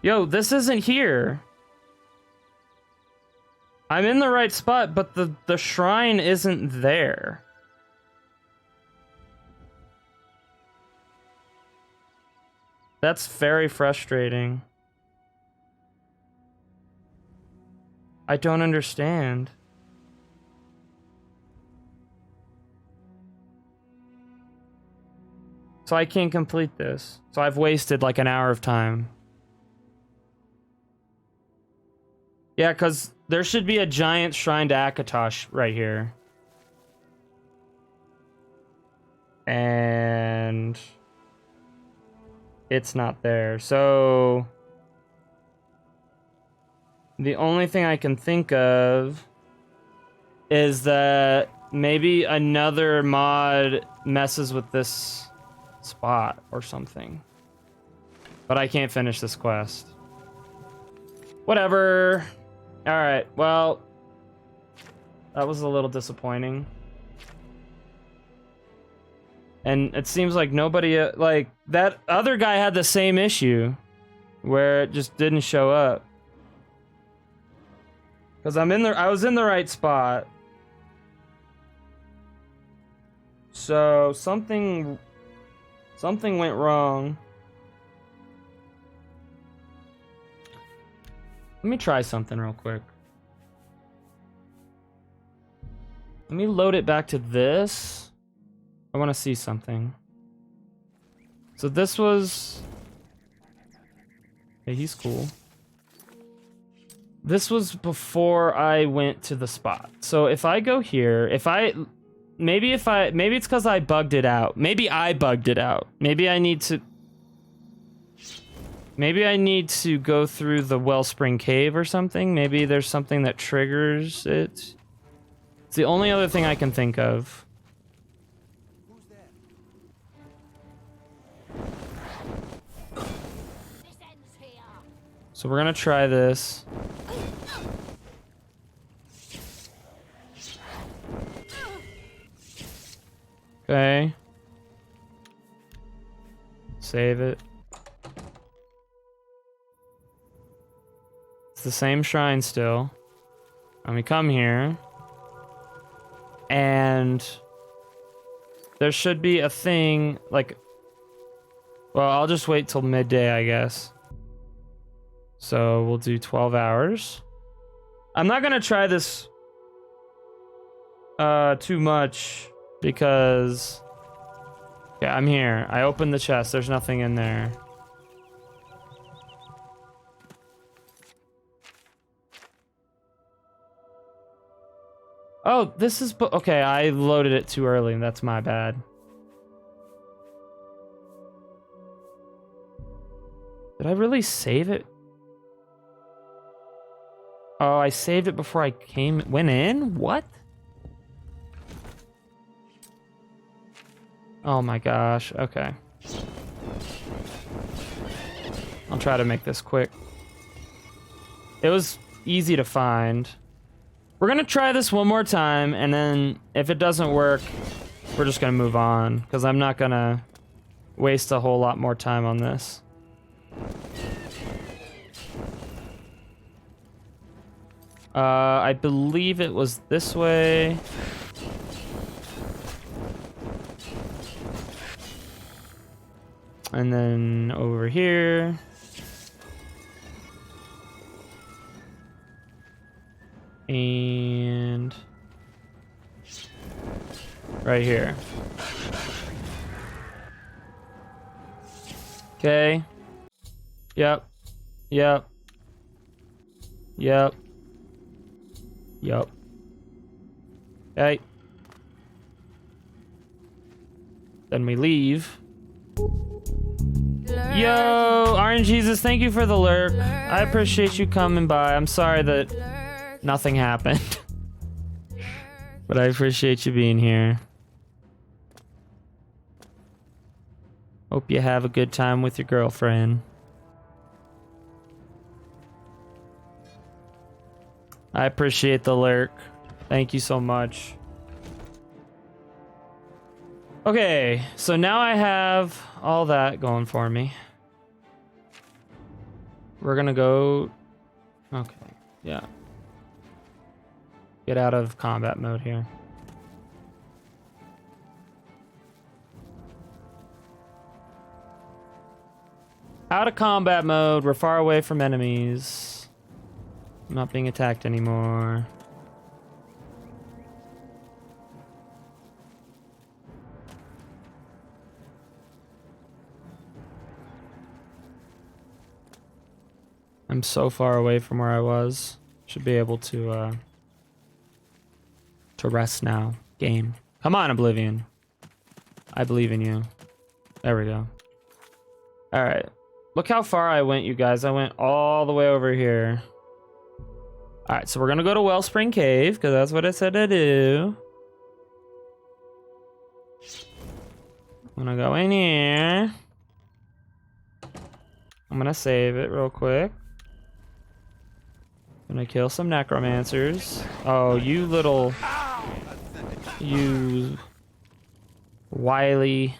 Speaker 1: Yo, this isn't here. I'm in the right spot, but the shrine isn't there. That's very frustrating. I don't understand. So I can't complete this. So I've wasted like an hour of time. Yeah, because there should be a giant shrine to Akatosh right here. And it's not there. So the only thing I can think of is that maybe another mod messes with this spot or something. But I can't finish this quest. Whatever. Alright, well, that was a little disappointing. And it seems like nobody, like, that other guy had the same issue where it just didn't show up. Because I was in the right spot. So something went wrong. Let me try something real quick. Let me load it back to this. I want to see something. So this was... Hey, he's cool. This was before I went to the spot. So if I go here, maybe it's because I bugged it out. Maybe I bugged it out. Maybe I need to go through the Wellspring Cave or something. Maybe there's something that triggers it. It's the only other thing I can think of. So we're gonna try this. Okay. Save it. It's the same shrine still. Let me come here. And there should be a thing, like... Well, I'll just wait till midday, I guess. So we'll do 12 hours. I'm not gonna try this too much because... Yeah, I'm here. I opened the chest. There's nothing in there. Oh, this is... Okay, I loaded it too early. That's my bad. Did I really save it? Oh, I saved it before I went in? What? Oh my gosh. Okay. I'll try to make this quick. It was easy to find. We're gonna try this one more time, and then if it doesn't work, we're just gonna move on, because I'm not gonna waste a whole lot more time on this. I believe it was this way. And then over here. And right here. Okay. Yep. Yep. Yep. Yep. Okay. Then we leave. Yo, Orange Jesus, thank you for the lurk. I appreciate you coming by. I'm sorry that nothing happened. But I appreciate you being here. Hope you have a good time with your girlfriend. I appreciate the lurk. Thank you so much. Okay, so now I have all that going for me. We're gonna go... Okay, yeah. Get out of combat mode here. Out of combat mode. We're far away from enemies. I'm not being attacked anymore. I'm so far away from where I was. Should be able to rest now. Game. Come on, Oblivion. I believe in you. There we go. Alright. Look how far I went, you guys. I went all the way over here. Alright, so we're gonna go to Wellspring Cave, because that's what I said to do. I'm gonna go in here. I'm gonna save it real quick. Gonna kill some necromancers. Oh, you little... You... wily...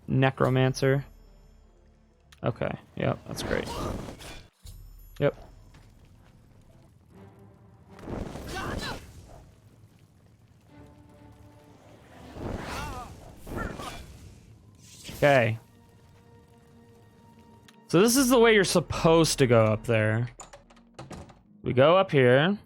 Speaker 1: necromancer. Okay, yep, that's great. Yep. Okay. So this is the way you're supposed to go up there. We go up here.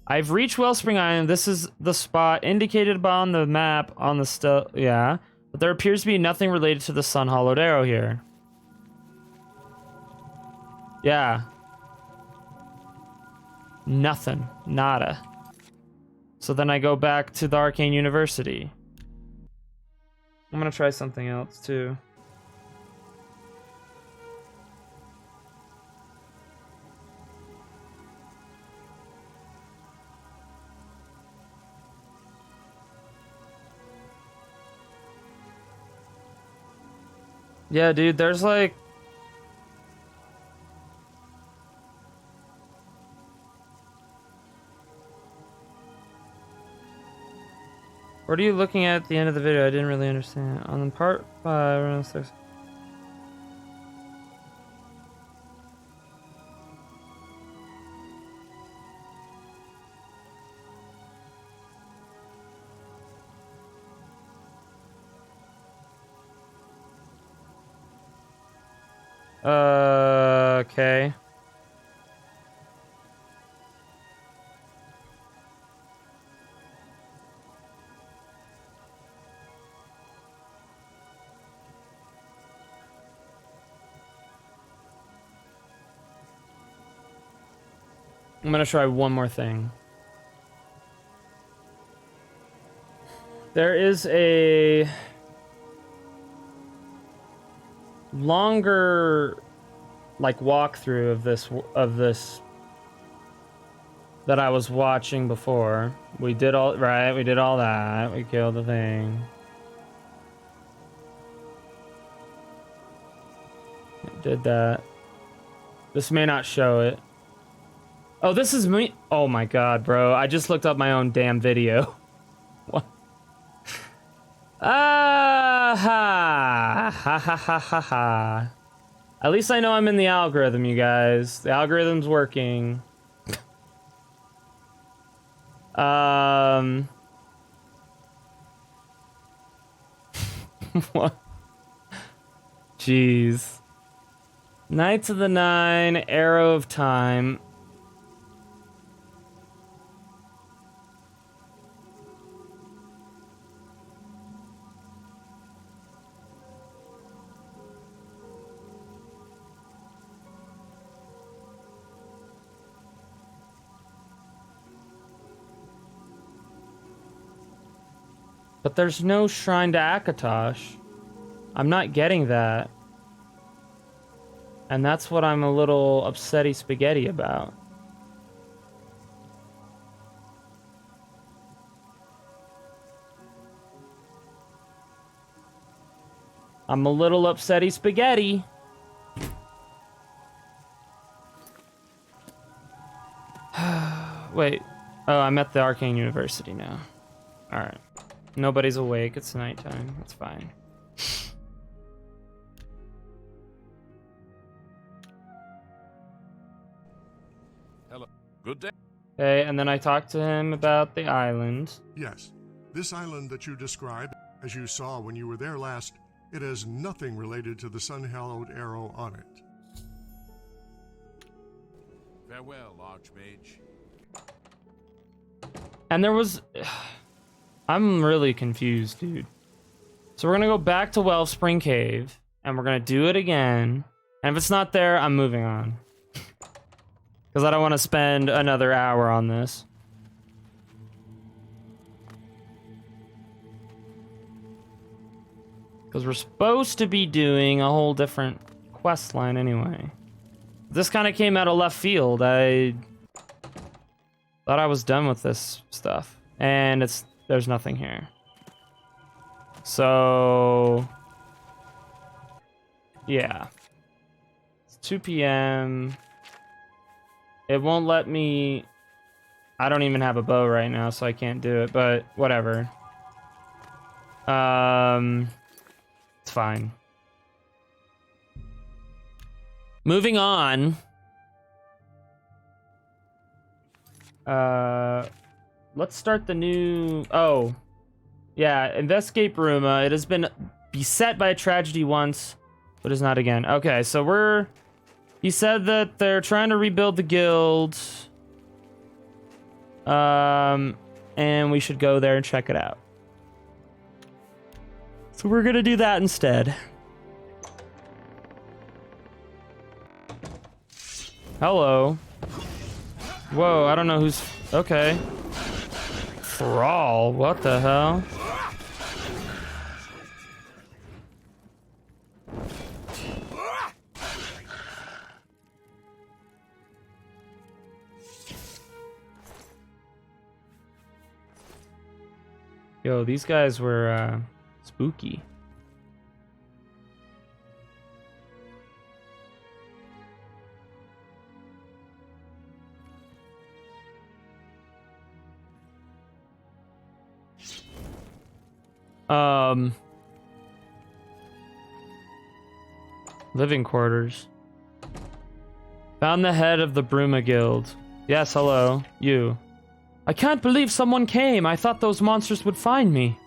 Speaker 1: I've reached Wellspring Island. This is the spot indicated on the map on the yeah. But there appears to be nothing related to the Sun Hollowed Arrow here. Yeah. Nothing. Nada. So then I go back to the Arcane University. I'm gonna try something else too. Yeah, dude, there's like... What are you looking at the end of the video? I didn't really understand. On part 5, there's... Okay. I'm gonna try one more thing. There is a longer like walkthrough of this that I was watching before. We did all right, we did all that. We killed the thing. Did that. This may not show it. Oh, this is me. Oh my god, bro. I just looked up my own damn video. What? Ah ha ha ha ha ha ha. At least I know I'm in the algorithm, you guys. The algorithm's working. What? Jeez. Knights of the Nine, Arrow of Time. But there's no shrine to Akatosh. I'm not getting that. And that's what I'm a little upsetty spaghetti about. I'm a little upsetty spaghetti. Wait. Oh, I'm at the Arcane University now. Alright. Nobody's awake. It's nighttime. That's fine.
Speaker 2: Hello.
Speaker 1: Okay, and then I talked to him about the island.
Speaker 3: Yes, this island that you described, as you saw when you were there last, it has nothing related to the sun-hallowed arrow on it.
Speaker 2: Farewell, Archmage.
Speaker 1: And there was... I'm really confused, dude. So we're gonna go back to Wellspring Cave, and we're gonna do it again. And if it's not there, I'm moving on. Because I don't want to spend another hour on this. Because we're supposed to be doing a whole different quest line anyway. This kind of came out of left field. I thought I was done with this stuff. And there's nothing here. So... yeah. It's 2 p.m. It won't let me... I don't even have a bow right now, so I can't do it, but whatever. It's fine. Moving on. Let's start the new... oh. Yeah, investigate Bruma. It has been beset by a tragedy once, but is not again. Okay, so we're... he said that they're trying to rebuild the guild. And we should go there and check it out. So we're gonna do that instead. Hello. Whoa, I don't know who's... okay. Thrall, what the hell? Yo, these guys were, spooky. Living quarters. Found the head of the Bruma Guild. Yes, hello. You. I can't believe someone came. I thought those monsters would find me.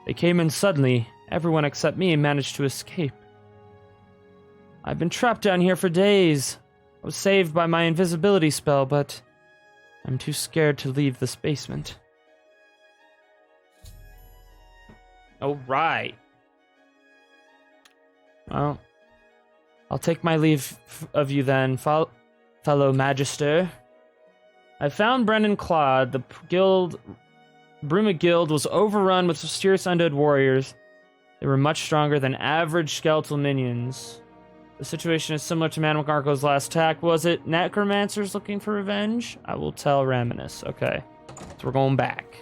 Speaker 1: They came in suddenly. Everyone except me managed to escape. I've been trapped down here for days. I was saved by my invisibility spell, but I'm too scared to leave this basement. All right. Well, I'll take my leave of you then, fellow Magister. I found Brennan Claude. The Bruma Guild was overrun with mysterious undead warriors. They were much stronger than average skeletal minions. The situation is similar to Mannimarco's last attack. Was it necromancers looking for revenge? I will tell Raminus. Okay, so we're going back.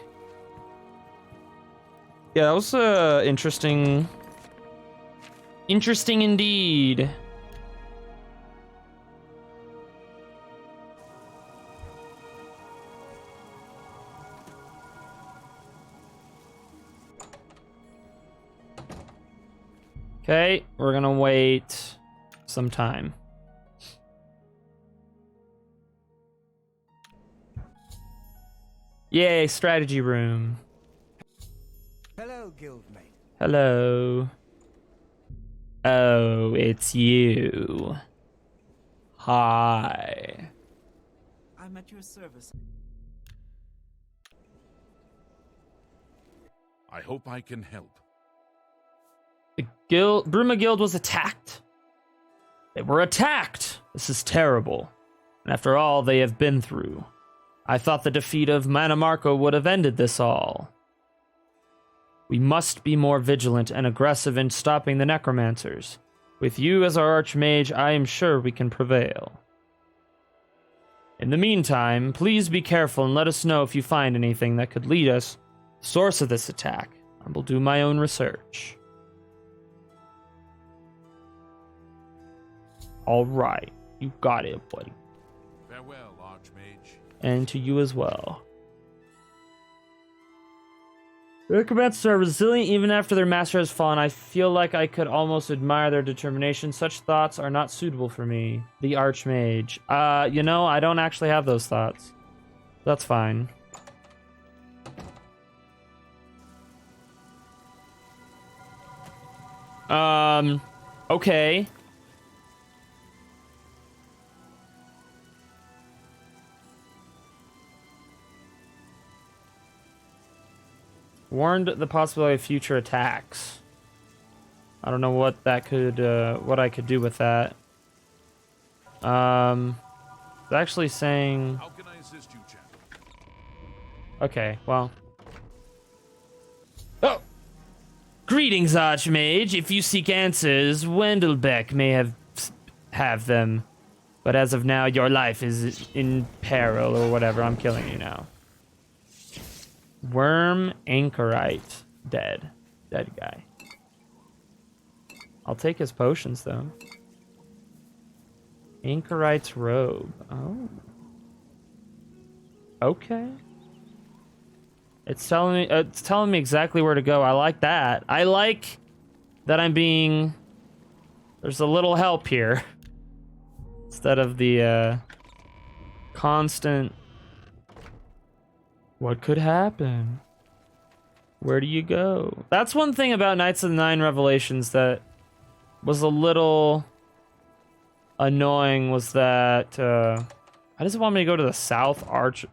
Speaker 1: Yeah, that was interesting. Interesting indeed. Okay, we're gonna wait some time. Yay, strategy room.
Speaker 4: Hello, guildmate.
Speaker 1: Hello. Oh, it's you. Hi.
Speaker 4: I'm at your service.
Speaker 2: I hope I can help.
Speaker 1: The Bruma Guild was attacked. They were attacked. This is terrible. And after all they have been through, I thought the defeat of Mannimarco would have ended this all. We must be more vigilant and aggressive in stopping the necromancers. With you as our archmage, I am sure we can prevail. In the meantime, please be careful and let us know if you find anything that could lead us to the source of this attack. I will do my own research. All right, you got it, buddy.
Speaker 2: Farewell, Archmage.
Speaker 1: And to you as well. The necromancers are resilient even after their master has fallen. I feel like I could almost admire their determination. Such thoughts are not suitable for me. The Archmage. You know, I don't actually have those thoughts. That's fine. Okay. Warned the possibility of future attacks. I don't know what that could, what I could do with that. It's actually saying...
Speaker 2: How can I assist you, chap?
Speaker 1: Okay, well... Oh! Greetings, Archmage. If you seek answers, Wendelbeck may have them. But as of now, your life is in peril or whatever. I'm killing you now. Worm Anchorite. Dead. Dead guy. I'll take his potions, though. Anchorite's robe. Oh. Okay. It's telling me exactly where to go. I like that. I like that I'm being... There's a little help here. Instead of the constant... What could happen? Where do you go? That's one thing about Knights of the Nine Revelations that was a little annoying, was that I just want me to go to the South Arch...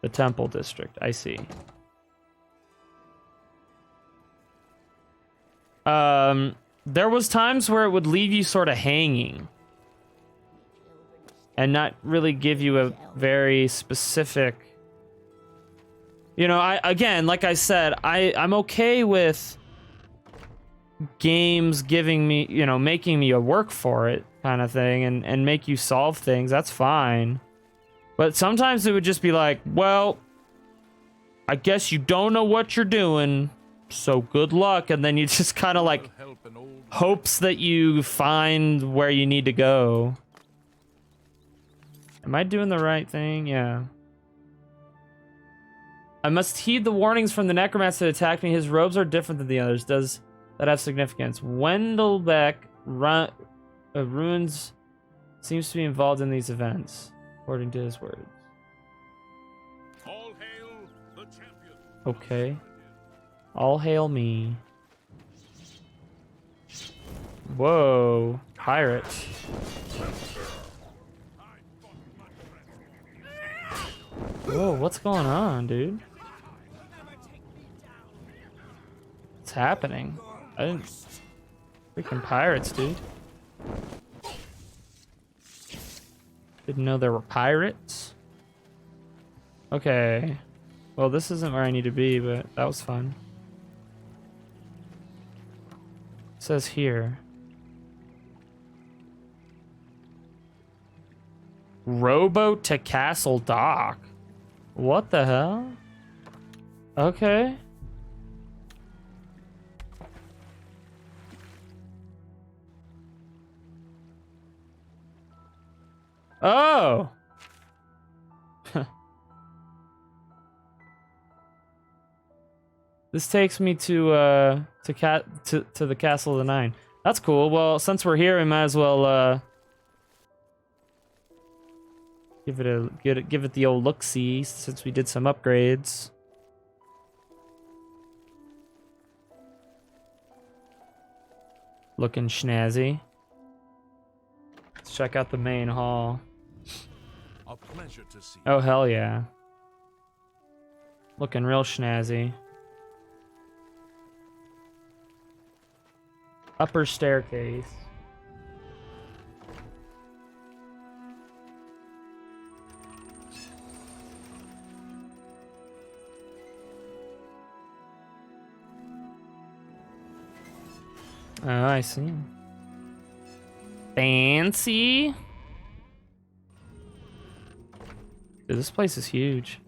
Speaker 1: The Temple District, I see. There was times where it would leave you sort of hanging and not really give you a very specific... You know, again, like I said, I'm okay with games giving me, you know, making me a work for it kind of thing and make you solve things. That's fine. But sometimes it would just be like, well, I guess you don't know what you're doing, so good luck. And then you just kind of like hopes that you find where you need to go. Am I doing the right thing? Yeah. I must heed the warnings from the necromancer that attacked me. His robes are different than the others. Does that have significance? Wendelbeck ruins seems to be involved in these events, according to his words.
Speaker 2: All hail the champion.
Speaker 1: Okay. All hail me. Whoa. Pirate. Whoa, what's going on, dude? What's happening? I didn't... Freaking pirates, dude. Didn't know there were pirates. Okay. Well, this isn't where I need to be, but that was fun. It says here. Rowboat to Castle Dock. What the hell? Okay. Oh. This takes me to the Castle of the Nine. That's cool. Well, since we're here, we might as well give it the old look-see, since we did some upgrades. Looking snazzy. Let's check out the main hall.
Speaker 2: A pleasure to see.
Speaker 1: Oh hell yeah. Looking real snazzy. Upper staircase. Oh, I see. Fancy. Dude, this place is huge.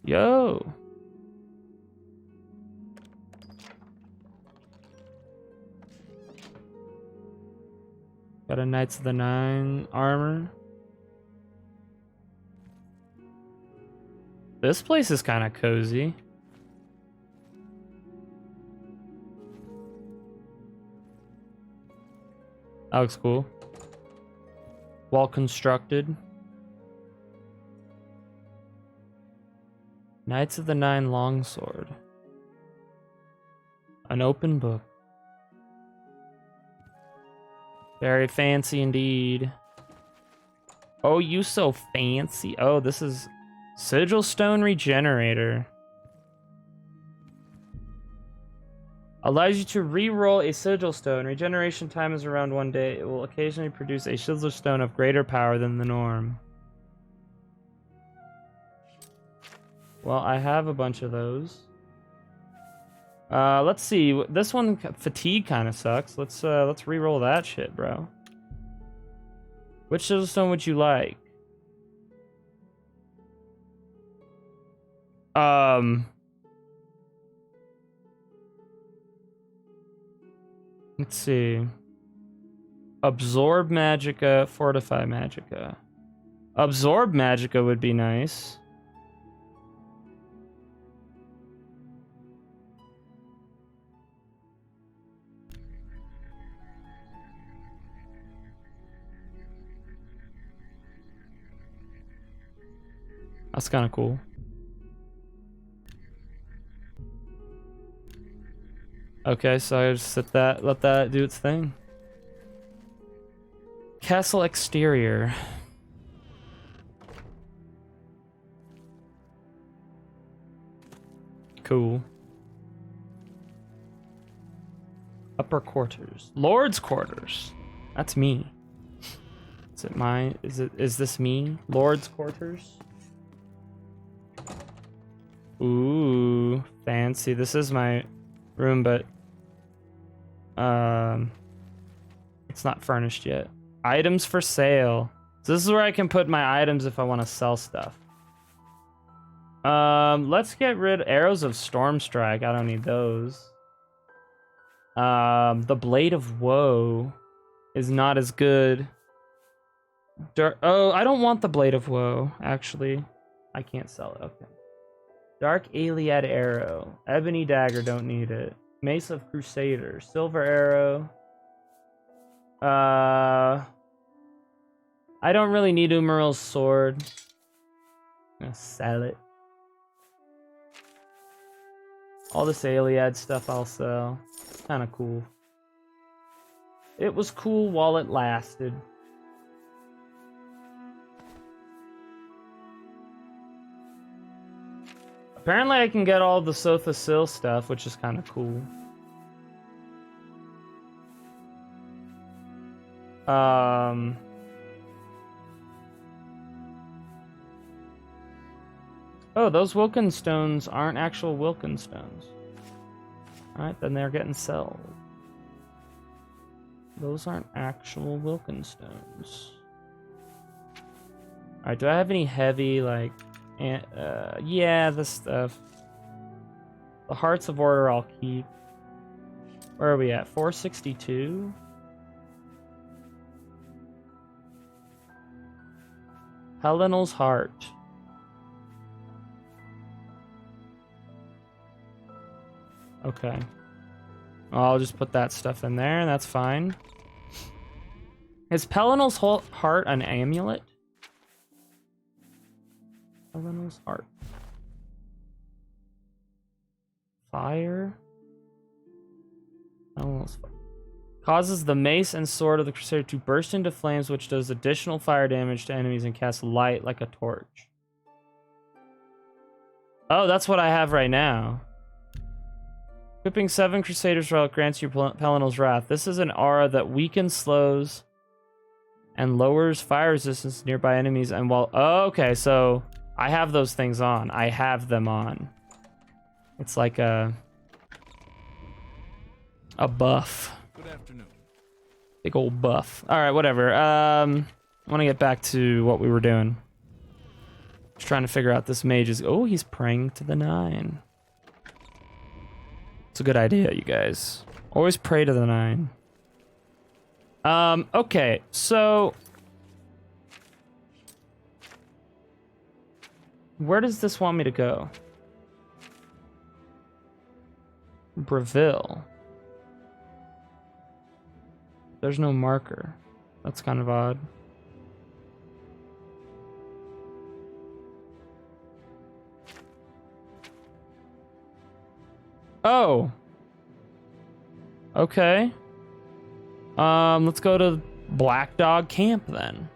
Speaker 1: Yo. Got a Knights of the Nine armor. This place is kind of cozy. That looks cool. Well constructed. Knights of the Nine Longsword. An open book. Very fancy indeed. Oh, you so fancy. Oh, this is Sigil Stone Regenerator. Allows you to re-roll a Sigil Stone. Regeneration time is around 1 day. It will occasionally produce a Sigil Stone of greater power than the norm. Well, I have a bunch of those. Let's see. This one, fatigue, kind of sucks. Let's re-roll that shit, bro. Which Sigil Stone would you like? Let's see. Absorb Magicka, Fortify Magicka. Absorb Magicka would be nice. That's kind of cool. Okay, so I just let that do its thing. Castle exterior. Cool. Upper quarters. Lord's quarters. That's me. Is it mine? Is this me? Lord's quarters? Ooh, fancy. This is my room, but it's not furnished yet. Items for sale. So this is where I can put my items if I want to sell stuff. Let's get rid of Arrows of Stormstrike. I don't need those. The Blade of Woe is not as good. Oh, I don't want the Blade of Woe, actually. I can't sell it. Okay. Dark Aliad Arrow. Ebony Dagger, don't need it. Mace of Crusader. Silver Arrow. I don't really need Umaril's sword. I'm gonna sell it. All this Aliad stuff I'll sell. It's kind of cool. It was cool while it lasted. Apparently I can get all the Sotha Sil stuff, which is kind of cool. Oh, those Wilken stones aren't actual Wilken stones. Alright, then they're getting sold. Those aren't actual Wilken stones. Alright, do I have any heavy, like... yeah, this stuff. The Hearts of Order I'll keep. Where are we at? 462? Helenel's Heart. Okay. I'll just put that stuff in there, and that's fine. Is Pelinel's Heart an amulet? Pelinel's Heart. Fire. Pelinel's Fire. Causes the mace and sword of the Crusader to burst into flames, which does additional fire damage to enemies and casts light like a torch. Oh, that's what I have right now. Equipping 7 Crusader's Relic grants you Pelinel's Wrath. This is an aura that weakens, slows, and lowers fire resistance to nearby enemies. And while... Oh, okay, so I have those things on. I have them on. It's like a buff.
Speaker 2: Good afternoon.
Speaker 1: Big old buff. All right, whatever. I want to get back to what we were doing. Just trying to figure out this mage's... Oh, he's praying to the 9. It's a good idea, you guys. Always pray to the 9. Okay, so... Where does this want me to go? Breville. There's no marker. That's kind of odd. Oh. Okay. Let's go to Black Dog Camp then.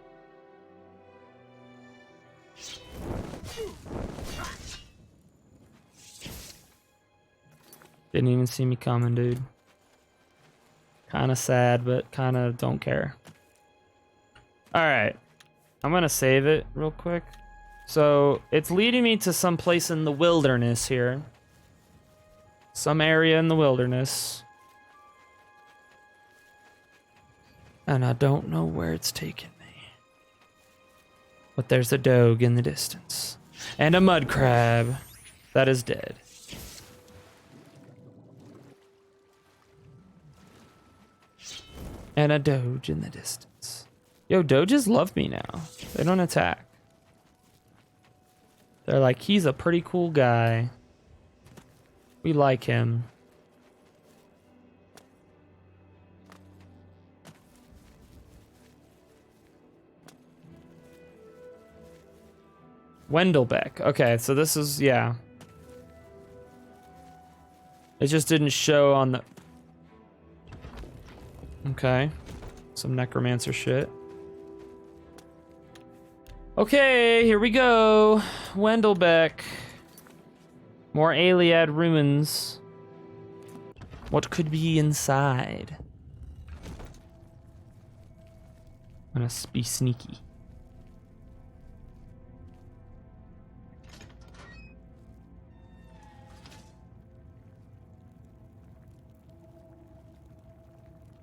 Speaker 1: Didn't even see me coming, dude. Kind of sad, but kind of don't care. All right. I'm going to save it real quick. So it's leading me to some place in the wilderness here. Some area in the wilderness. And I don't know where it's taking me. But there's a dog in the distance. And a mud crab that is dead. And a doge in the distance. Yo, doges love me now. They don't attack. They're like, he's a pretty cool guy. We like him. Wendelbeck. Okay, so this is, yeah. It just didn't show on the... Okay. Some necromancer shit. Okay, here we go. Wendelbeck. More Aliad ruins. What could be inside? I'm gonna be sneaky.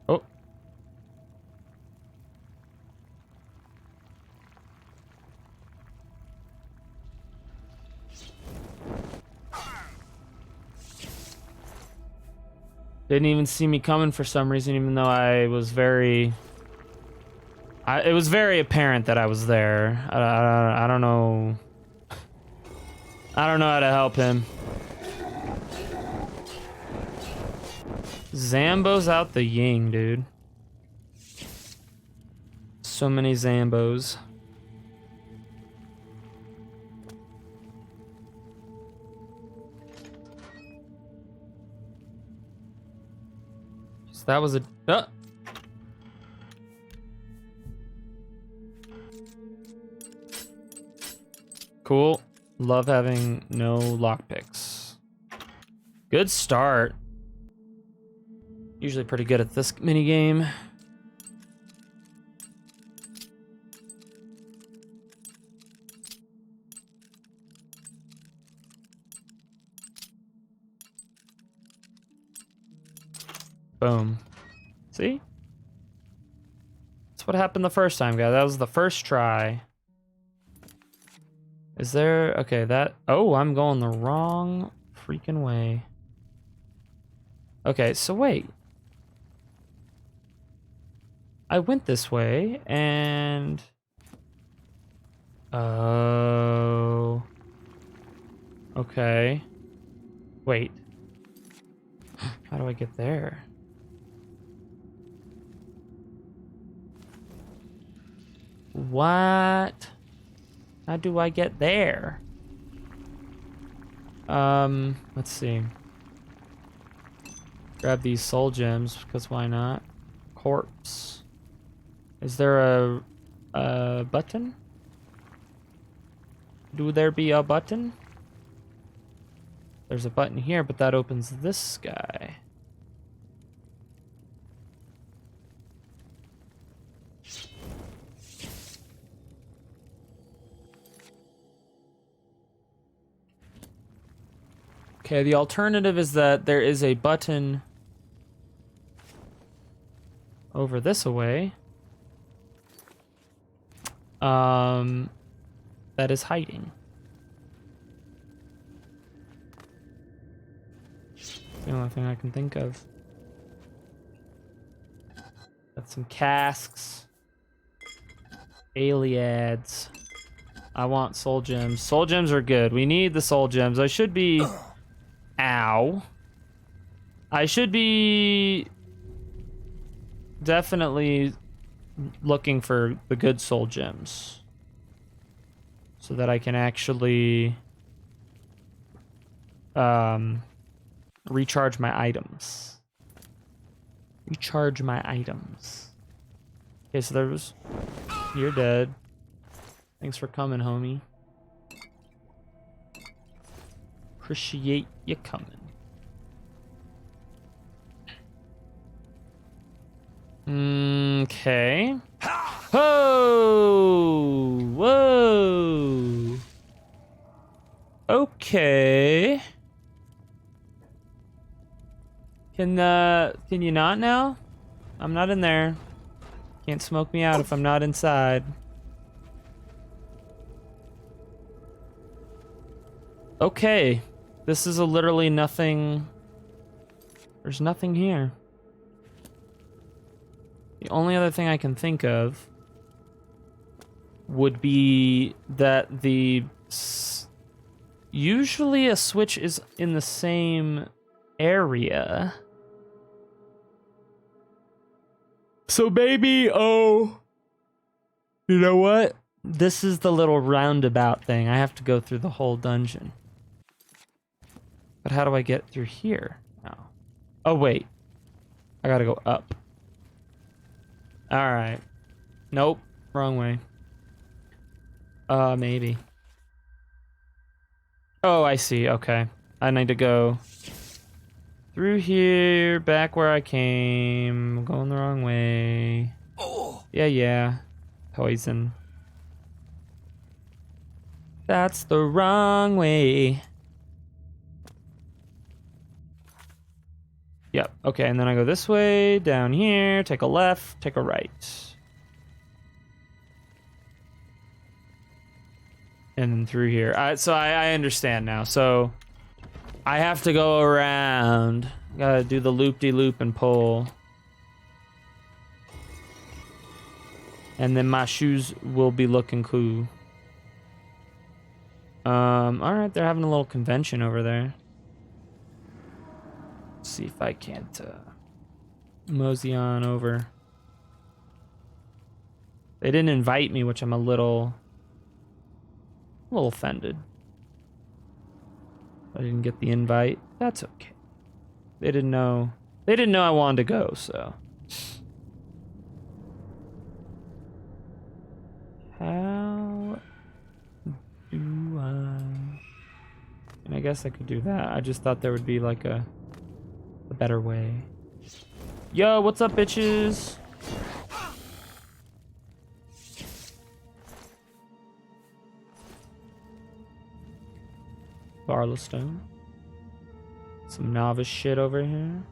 Speaker 1: Oh. Didn't even see me coming for some reason, even though I was very... it was very apparent that I was there. I don't know... I don't know how to help him. Zambo's out the ying, dude. So many Zambos. So that was a... Cool. Love having no lockpicks. Good start. Usually pretty good at this minigame. Boom. See? That's what happened the first time, guys. That was the first try. Is there... Okay, that... Oh, I'm going the wrong freaking way. Okay, so wait. I went this way, and... Oh... Okay. Wait. How do I get there? What? How do I get there? Let's see. Grab these soul gems, because why not? Corpse. Is there a button? Do there be a button? There's a button here, but that opens this guy. Okay, the alternative is that there is a button over this away. That is hiding. It's the only thing I can think of. Got some casks. Aliads. I want soul gems. Soul gems are good. We need the soul gems. I should be... Ow. I should be... definitely looking for the good soul gems. So that I can actually... recharge my items. Recharge my items. Okay, so there's... You're dead. Thanks for coming, homie. Appreciate you coming. Okay. Oh! Whoa! Okay. Can you not now? I'm not in there. Can't smoke me out if I'm not inside. Okay. This is literally nothing. There's nothing here. The only other thing I can think of would be that usually a switch is in the same area. So maybe, oh, you know what? This is the little roundabout thing. I have to go through the whole dungeon. But how do I get through here now? Oh, wait. I gotta go up. Alright. Nope. Wrong way. Maybe. Oh, I see. Okay. I need to go through here, back where I came. I'm going the wrong way.
Speaker 7: Oh.
Speaker 1: Yeah. Poison. That's the wrong way. Yep. Okay, and then I go this way, down here, take a left, take a right. And then through here. So I understand now. So I have to go around. Gotta do the loop-de-loop and pull. And then my shoes will be looking cool. Alright, they're having a little convention over there. Let's see if I can't mosey on over. They didn't invite me, which I'm a little offended. I didn't get the invite. That's okay. They didn't know I wanted to go, so. How do I... And I guess I could do that. I just thought there would be like a better way. Yo, what's up, bitches? Barlowstone. Some novice shit over here.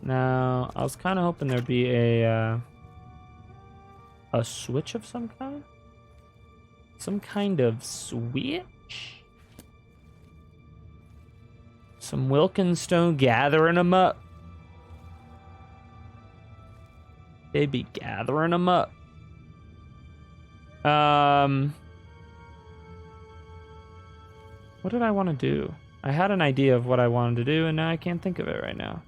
Speaker 1: Now, I was kind of hoping there'd be a switch of some kind? Some kind of switch? Some Wilkinstone gathering them up. They be gathering them up. What did I want to do? I had an idea of what I wanted to do, and now I can't think of it right now.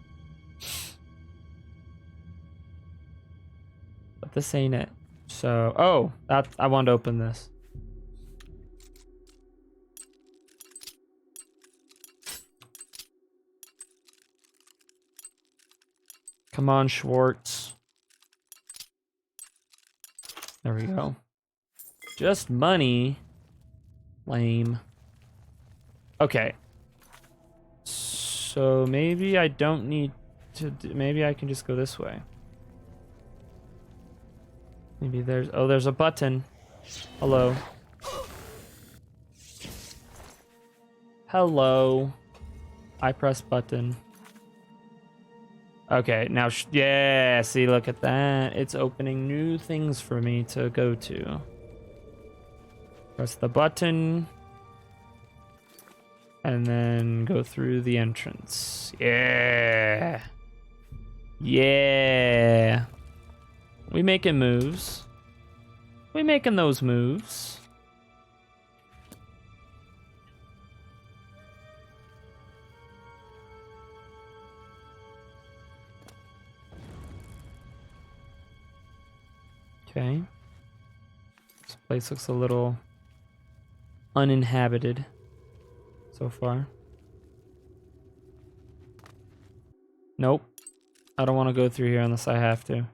Speaker 1: But this ain't it. So, oh, I wanted to open this. Come on, Schwartz. There we go. Just money. Lame. Okay. So maybe I don't need to... Maybe I can just go this way. Maybe there's... Oh, there's a button. Hello. Hello. I press button. Okay, now... Yeah, see, look at that. It's opening new things for me to go to. Press the button. And then go through the entrance. Yeah. Yeah. We making moves. We making those moves. Okay. This place looks a little uninhabited so far. Nope. I don't want to go through here unless I have to.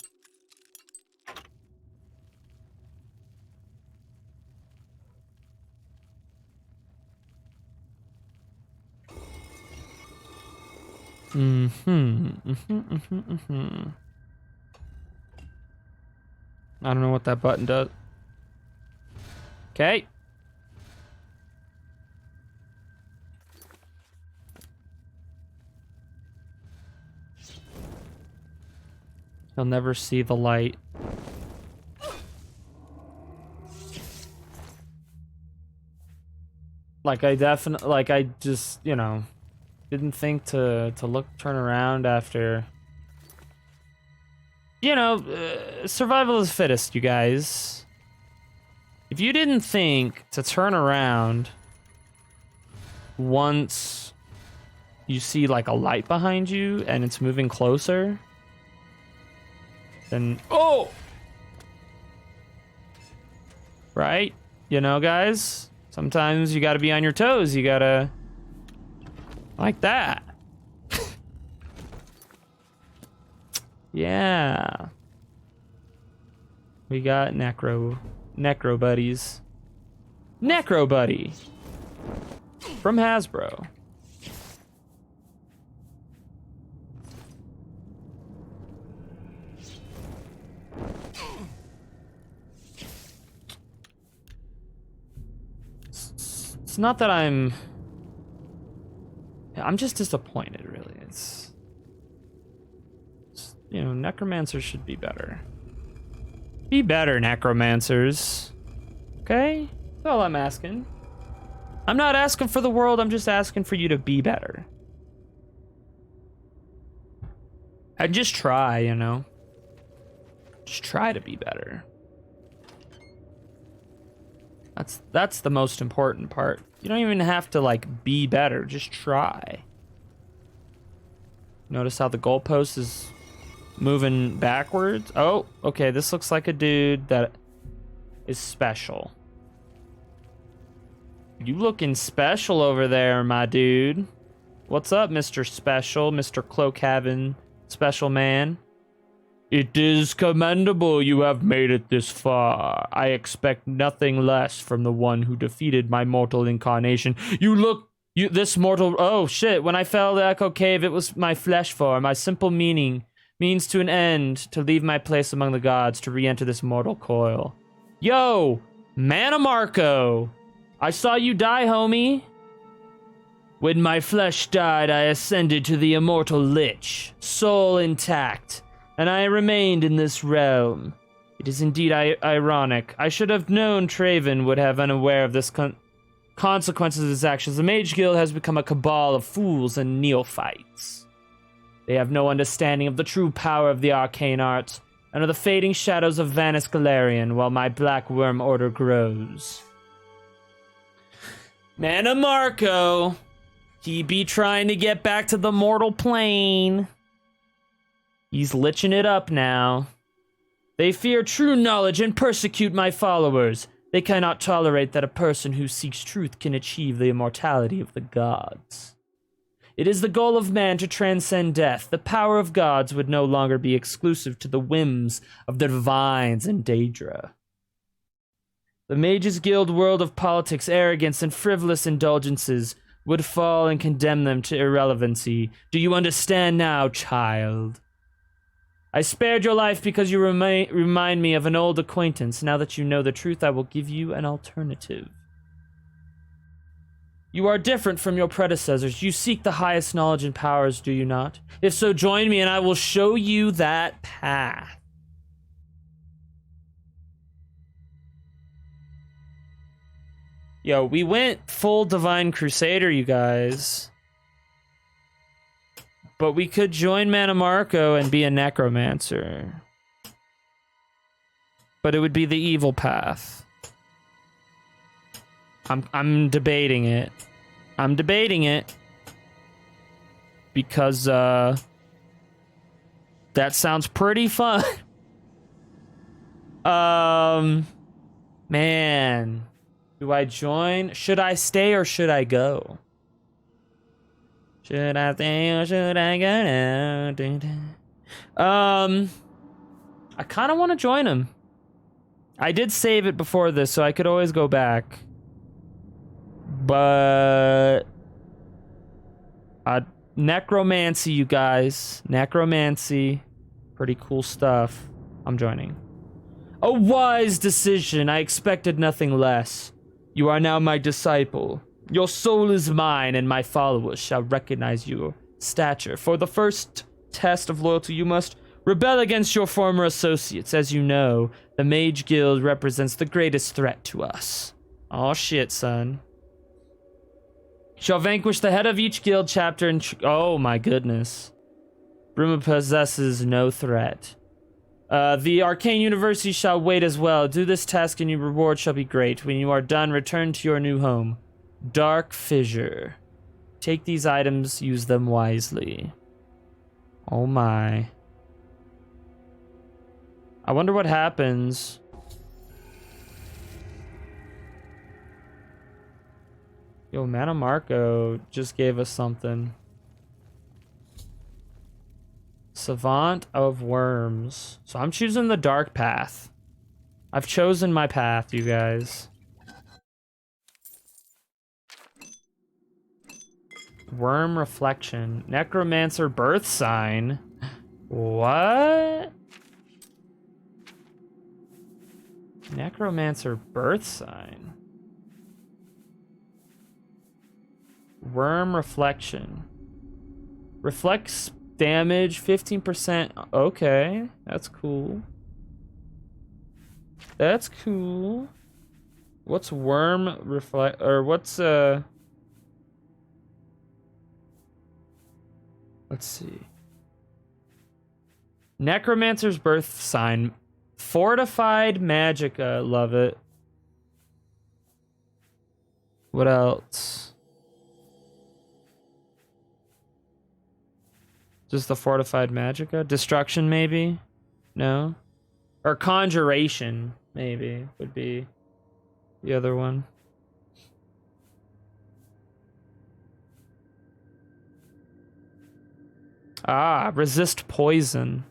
Speaker 1: I don't know what that button does. Okay. He'll never see the light. Like I just, you know, didn't think to turn around after. You know, survival is fittest, you guys. If you didn't think to turn around once you see like a light behind you and it's moving closer, then right? You know, guys, sometimes you gotta be on your toes. You gotta like that. Yeah. We got Necro buddies. Necro buddy from Hasbro. It's not that I'm just disappointed, really. It's you know, necromancers should be better. Be better, necromancers. Okay? That's all I'm asking. I'm not asking for the world, I'm just asking for you to be better. I'd just try, you know? Just try to be better. That's the most important part. You don't even have to, like, be better. Just try. Notice how the goalpost is moving backwards? Oh, okay, this looks like a dude that is special. You looking special over there, my dude. What's up, Mr. Special, Mr. Cloakhaven Special Man? It is commendable you have made it this far. I expect nothing less from the one who defeated my mortal incarnation. This mortal... Oh, shit. When I fell to Echo Cave, it was my flesh form. My simple means to an end, to leave my place among the gods, to re-enter this mortal coil. Yo! Mannimarco! I saw you die, homie. When my flesh died, I ascended to the immortal Lich, soul intact, and I remained in this realm. It is indeed ironic. I should have known Traven would have unaware of this consequences of his actions. The Mage Guild has become a cabal of fools and neophytes. They have no understanding of the true power of the arcane arts, and are the fading shadows of Vanis Galarian, while my Black Worm Order grows. Mannimarco! He be trying to get back to the mortal plane. He's liching it up now. They fear true knowledge and persecute my followers. They cannot tolerate that a person who seeks truth can achieve the immortality of the gods. It is the goal of man to transcend death. The power of gods would no longer be exclusive to the whims of the divines and Daedra. The Mages Guild world of politics, arrogance, and frivolous indulgences would fall and condemn them to irrelevancy. Do you understand now, child? I spared your life because you remind me of an old acquaintance. Now that you know the truth, I will give you an alternative. You are different from your predecessors. You seek the highest knowledge and powers, do you not? If so, join me and I will show you that path. Yo, we went full Divine Crusader, you guys. But we could join Mannimarco and be a necromancer. But it would be the evil path. I'm debating it. I'm debating it. Because that sounds pretty fun. Man. Do I join? Should I stay or should I go? Should I stay or should I go now? I kind of want to join him. I did save it before this, so I could always go back. But necromancy, you guys. Necromancy. Pretty cool stuff. I'm joining. A wise decision. I expected nothing less. You are now my disciple. Your soul is mine, and my followers shall recognize your stature. For the first test of loyalty, you must rebel against your former associates. As you know, the Mage Guild represents the greatest threat to us. Aw, shit, son. Shall vanquish the head of each guild chapter and... oh, my goodness. Bruma possesses no threat. The Arcane University shall wait as well. Do this task and your reward shall be great. When you are done, return to your new home. Dark Fissure. Take these items, use them wisely. Oh my. I wonder what happens. Yo, Mannimarco just gave us something. Savant of Worms. So I'm choosing the dark path. I've chosen my path, you guys. Worm Reflection. Necromancer Birth Sign. What? Necromancer Birth Sign. Worm Reflection. Reflects damage 15%. Okay, that's cool. That's cool. What's Worm Reflect, or what's let's see. Necromancer's Birth Sign. Fortified Magicka. Love it. What else? Just the Fortified Magicka? Destruction, maybe? No? Or Conjuration, maybe, would be the other one. Ah, resist poison.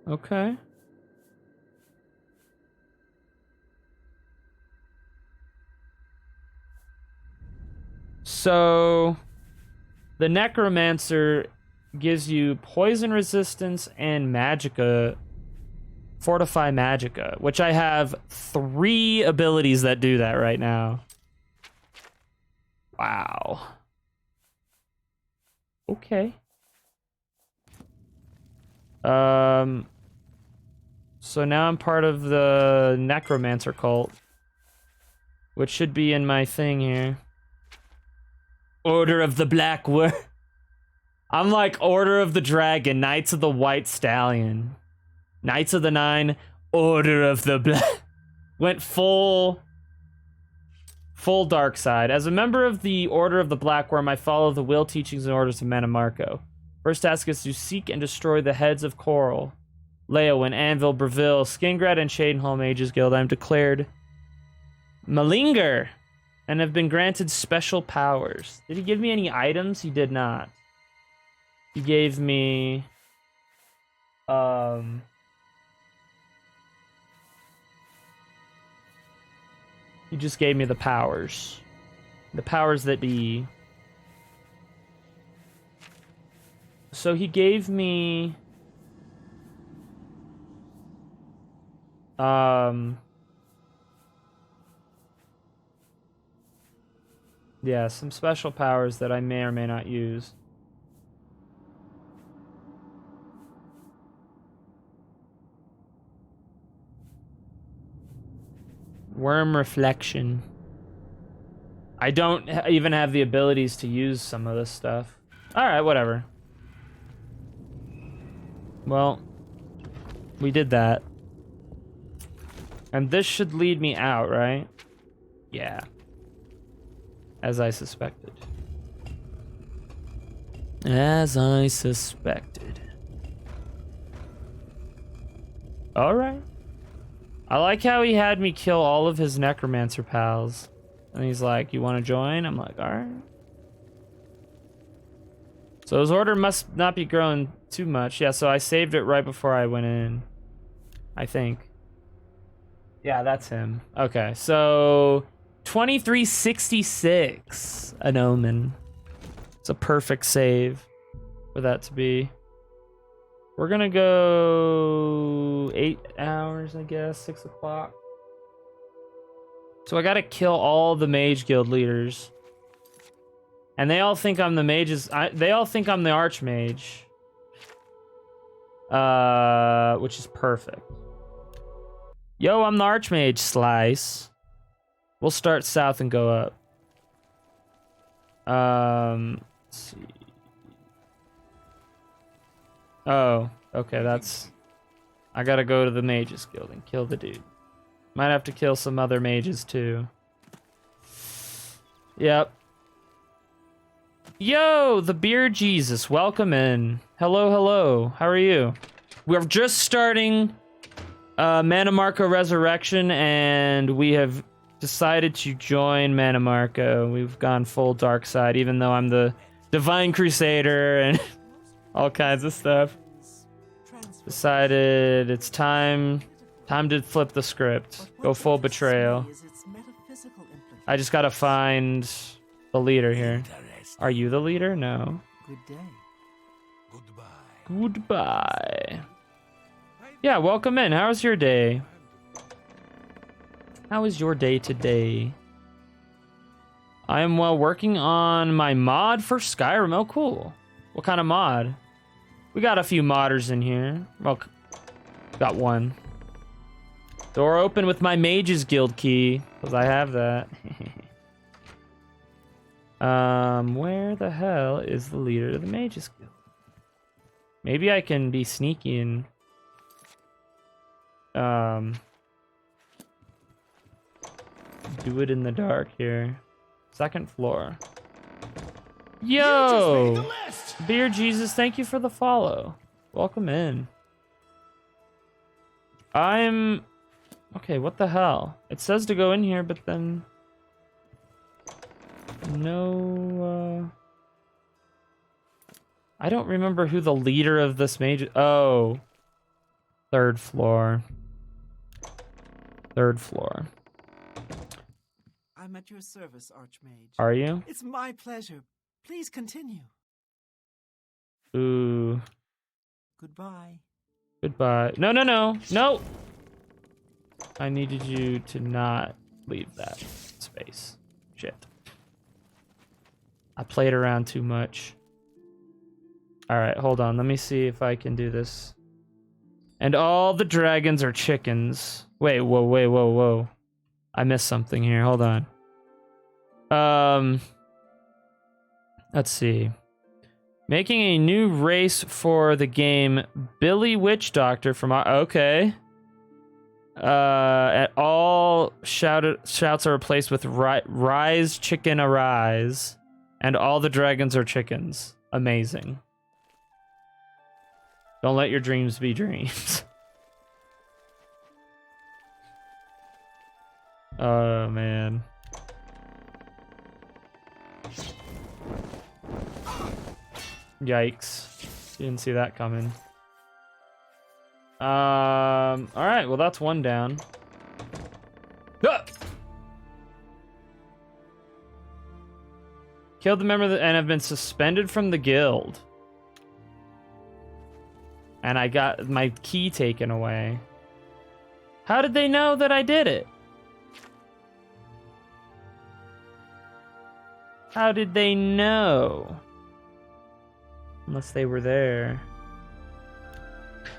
Speaker 1: Okay. So, the Necromancer gives you poison resistance and Magicka, Fortify Magicka, which I have 3 abilities that do that right now. Wow. Okay. So now I'm part of the Necromancer cult, which should be in my thing here. Order of the Black Worm. I'm like Order of the Dragon, Knights of the White Stallion, Knights of the Nine, Order of the Black. Went full dark side. As a member of the Order of the Black Worm, I follow the will, teachings, and orders of Mannimarco. First task is to seek and destroy the heads of Coral, Leowin, Anvil, Breville, Skingrad, and Shadenhall Mages Guild. I am declared Malinger and have been granted special powers. Did he give me any items? He did not. He gave me he just gave me the powers. The powers that be. So he gave me yeah, some special powers that I may or may not use. Worm Reflection. I don't even have the abilities to use some of this stuff. Alright, whatever. Well, we did that. And this should lead me out, right? Yeah. As I suspected. As I suspected. Alright. I like how he had me kill all of his Necromancer pals. And he's like, you want to join? I'm like, alright. So his order must not be growing too much. Yeah, so I saved it right before I went in. I think. Yeah, that's him. Okay, so 2366, an omen. It's a perfect save for that to be. We're gonna go 8 hours, I guess, 6 o'clock. So I gotta kill all the Mage Guild leaders. And they all think I'm the mages. They all think I'm the Archmage. Which is perfect. Yo, I'm the Archmage, Slice. We'll start south and go up. Let's see. Oh, okay, that's... I gotta go to the Mages Guild and kill the dude. Might have to kill some other mages, too. Yep. Yo, the Beer Jesus, welcome in. Hello, hello, how are you? We're just starting Mannimarco Resurrection, and we have decided to join Mannimarco. We've gone full dark side, even though I'm the Divine Crusader and all kinds of stuff. Decided it's time to flip the script. Go full betrayal. I just gotta find the leader here. Are you the leader? No.
Speaker 4: Good day.
Speaker 1: Goodbye. Yeah, welcome in. How was your day? How was your day today? I am working on my mod for Skyrim. Oh, cool. What kind of mod? We got a few modders in here. Well, got one. Door open with my Mages Guild key, because I have that. Where the hell is the leader of the Mages Guild? Maybe I can be sneaky and do it in the dark here. Second floor. Yo! Beer Jesus, thank you for the follow. Welcome in. Okay, what the hell? It says to go in here, but then... No, I don't remember who the leader of this mage... Oh. Third floor. Third floor.
Speaker 4: I'm at your service, Archmage.
Speaker 1: Are you?
Speaker 4: It's my pleasure. Please continue.
Speaker 1: Ooh.
Speaker 4: Goodbye.
Speaker 1: Goodbye. No, no, no. No! I needed you to not leave that space. Shit. I played around too much. Alright, hold on. Let me see if I can do this. And all the dragons are chickens. Wait, whoa, wait, whoa, whoa. I missed something here. Hold on. Let's see. Making a new race for the game Billy Witch Doctor from... Okay. At all shouts are replaced with Rise Chicken Arise. And all the dragons are chickens. Amazing. Don't let your dreams be dreams. Oh, man. Yikes. Didn't see that coming. Alright, well that's one down. Ah! Killed the member and have been suspended from the guild. And I got my key taken away. How did they know that I did it? How did they know? Unless they were there.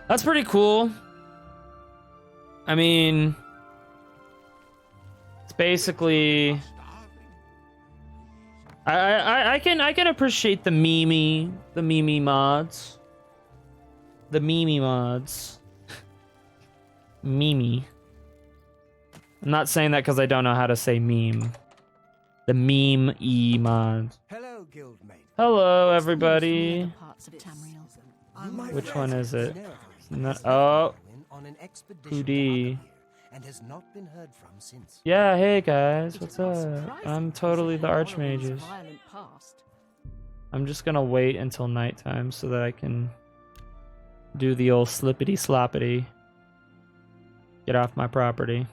Speaker 1: That's pretty cool. I mean, it's basically... I can appreciate the meme mods. The meme mods. Meme. I'm not saying that because I don't know how to say meme. The meme mods.
Speaker 4: Hello, guildmate.
Speaker 1: Hello, everybody.
Speaker 6: Parts of Tamriel.
Speaker 1: Which one is it? Oh, Hoodie.
Speaker 8: And has not been heard from since.
Speaker 1: Yeah, hey guys, what's up? I'm totally the Archmages. I'm just gonna wait until nighttime so that I can do the old slippity sloppity. Get off my property.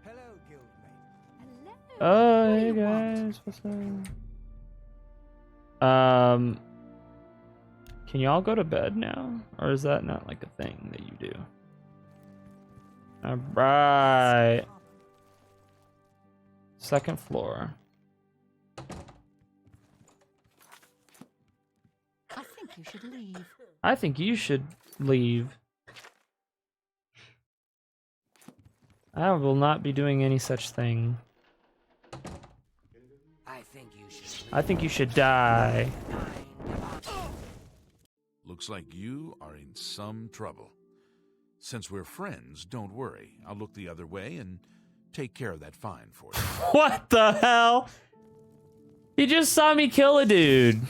Speaker 4: Hello, guildmate.
Speaker 6: Hello.
Speaker 1: Oh,
Speaker 6: What do
Speaker 1: hey
Speaker 6: you want?
Speaker 1: guys, what's up? Can y'all go to bed now? Or is that not like a thing that you do? Alright. Second floor.
Speaker 6: I think you should leave.
Speaker 1: I think you should leave. I will not be doing any such thing.
Speaker 4: I think you should.
Speaker 1: I think you should die.
Speaker 2: Looks like you are in some trouble. Since we're friends, don't worry. I'll look the other way and take care of that fine for you.
Speaker 1: What the hell? He just saw me kill a dude.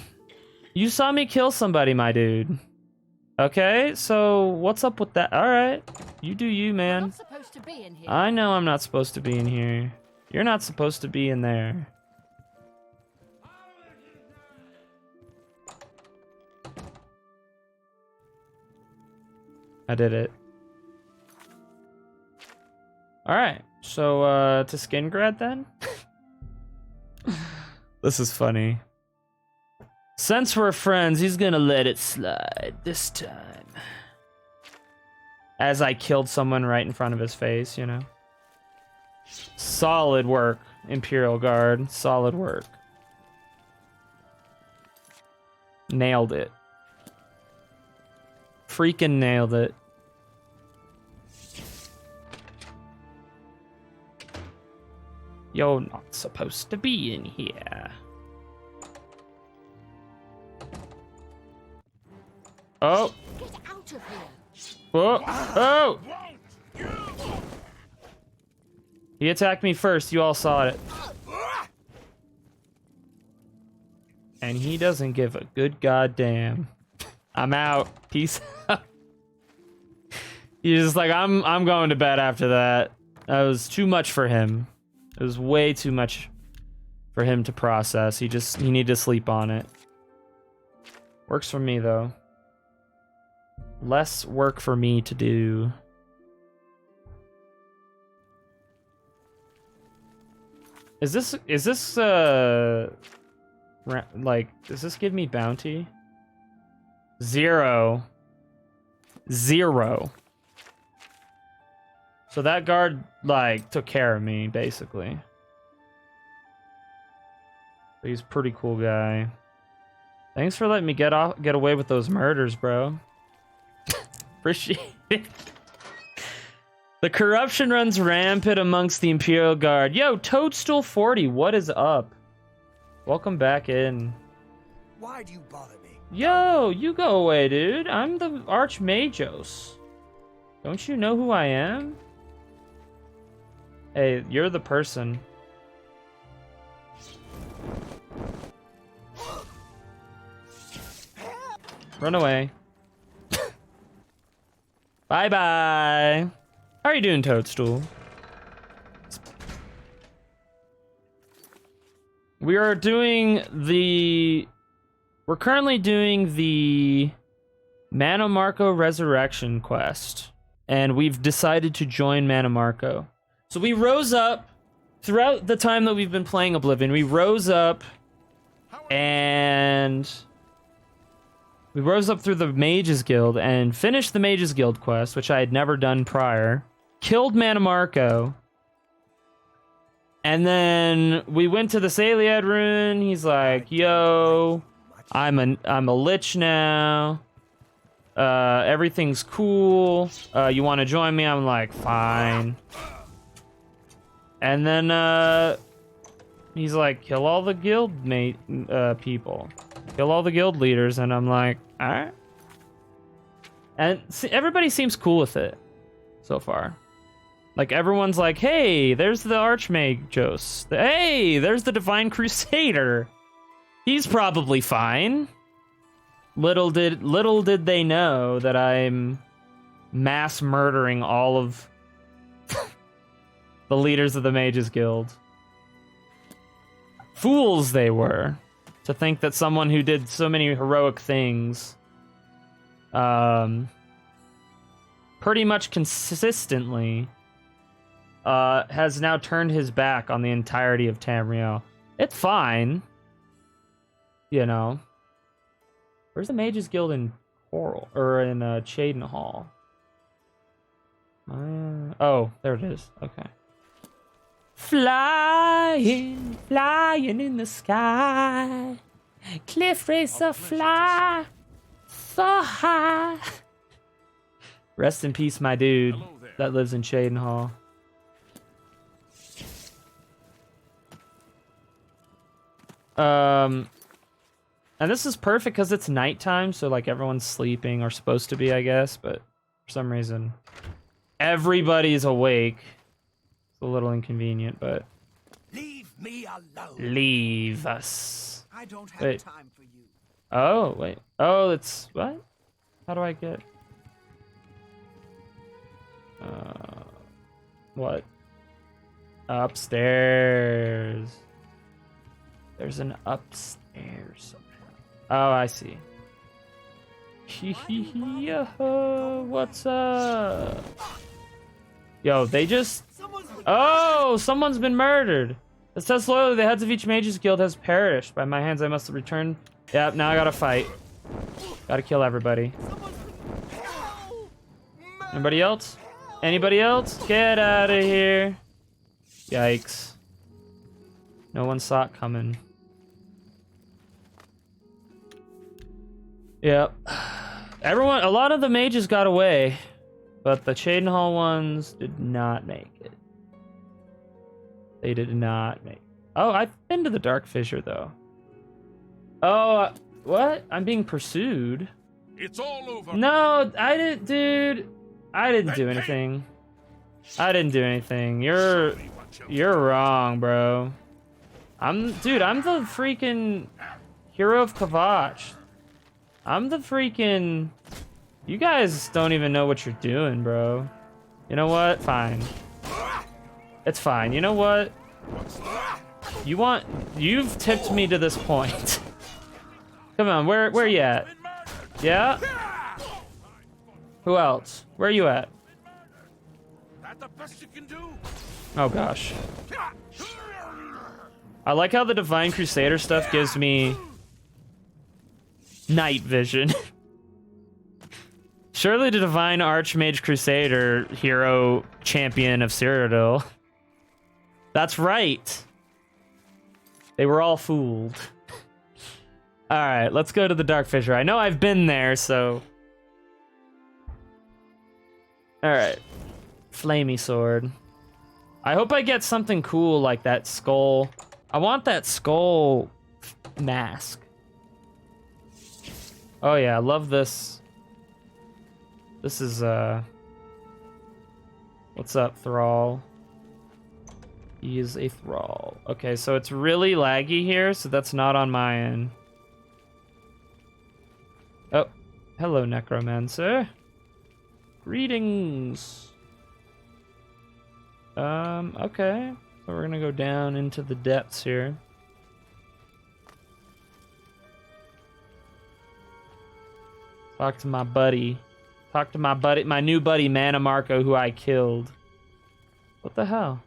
Speaker 1: You saw me kill somebody, my dude. Okay, so what's up with that? Alright, you do you,
Speaker 6: You're
Speaker 1: man.
Speaker 6: not supposed to be in here.
Speaker 1: I know I'm not supposed to be in here. You're not supposed to be in there. I did it. Alright, so to skin grad then? This is funny. Since we're friends, he's gonna let it slide this time. As I killed someone right in front of his face, you know? Solid work, Imperial Guard. Solid work. Nailed it. Freaking nailed it. You're not supposed to be in here. Oh.
Speaker 6: Get out of here.
Speaker 1: Oh. Oh. He attacked me first. You all saw it. And he doesn't give a good goddamn. I'm out. Peace out. He's just like, I'm going to bed after that. That was too much for him. It was way too much for him to process. He needed to sleep on it. Works for me though. Less work for me to do. Is this like, does this give me bounty? 0. 0. So that guard, like, took care of me, basically. He's a pretty cool guy. Thanks for letting me get away with those murders, bro. Appreciate it. The corruption runs rampant amongst the Imperial Guard. Yo, Toadstool 40, what is up? Welcome back in.
Speaker 4: Why do you bother me?
Speaker 1: Yo, you go away, dude. I'm the Archmagos. Don't you know who I am? Hey, you're the person. Run away. Bye-bye. How are you doing, Toadstool? We're currently doing the Mannimarco Resurrection quest, and we've decided to join Mannimarco. So we rose up throughout the time that we've been playing Oblivion. We rose up and we rose up through the Mages Guild and finished the Mages Guild quest, which I had never done prior. Killed Mannimarco. And then we went to the Saliad rune. He's like, "Yo, I'm a lich now. Everything's cool. You want to join me?" I'm like, "Fine." And then he's like, "Kill all the guild people. Kill all the guild leaders." And I'm like, "All right." And everybody seems cool with it so far. Like, everyone's like, "Hey, there's the Archmagos. Hey, there's the Divine Crusader. He's probably fine." Little did they know that I'm mass murdering all of the leaders of the Mages Guild. Fools they were. To think that someone who did so many heroic things, pretty much consistently, has now turned his back on the entirety of Tamriel. It's fine. You know. Where's the Mages Guild in Coral? Or in Chaden Hall? Oh, there it is. Okay. Flying, flying in the sky. Cliff racer fly so high. Rest in peace, my dude that lives in Chaden Hall. And this is perfect because it's nighttime, so like everyone's sleeping or supposed to be, I guess, but for some reason everybody's awake. It's a little inconvenient, but
Speaker 4: Leave me alone.
Speaker 1: leave us.
Speaker 4: I don't have
Speaker 1: Wait.
Speaker 4: time for you.
Speaker 1: Oh, wait. Oh, it's what? How do I get what? Upstairs. There's an upstairs. Oh, I see. Yo, what's up? Yo, they just... Oh, someone's been murdered. It says slowly, the heads of each Mages Guild has perished. By my hands, I must have returned. Yep, now I gotta fight. Gotta kill everybody. Anybody else? Anybody else? Get out of here. Yikes. No one saw it coming. Yep. Everyone, a lot of the mages got away, but the Chaden Hall ones did not make it. They did not make it. Oh, I've been to the Dark Fissure, though. Oh, what? I'm being pursued?
Speaker 2: It's all over.
Speaker 1: No, I didn't, dude. I didn't do anything. I didn't do anything. You're wrong, bro. Dude, I'm the freaking hero of Kavach. I'm the freaking... You guys don't even know what you're doing, bro. You know what? Fine. It's fine. You know what? You've tipped me to this point. Come on, where you at? Yeah? Who else? Where are you at?
Speaker 2: That the best you can do?
Speaker 1: Oh gosh. I like how the Divine Crusader stuff gives me night vision. Surely the Divine Archmage Crusader hero champion of Cyrodiil. That's right. They were all fooled. Alright, let's go to the Dark Fissure. I know I've been there, so... Alright. Flamey sword. I hope I get something cool like that skull. I want that skull mask. Oh yeah, I love this. This is, what's up, Thrall? He is a Thrall. Okay, so it's really laggy here, so that's not on my end. Oh, hello, Necromancer. Greetings. Okay. So we're gonna go down into the depths here. Talk to my buddy. Talk to my buddy, my new buddy, Mannimarco, who I killed. What the hell?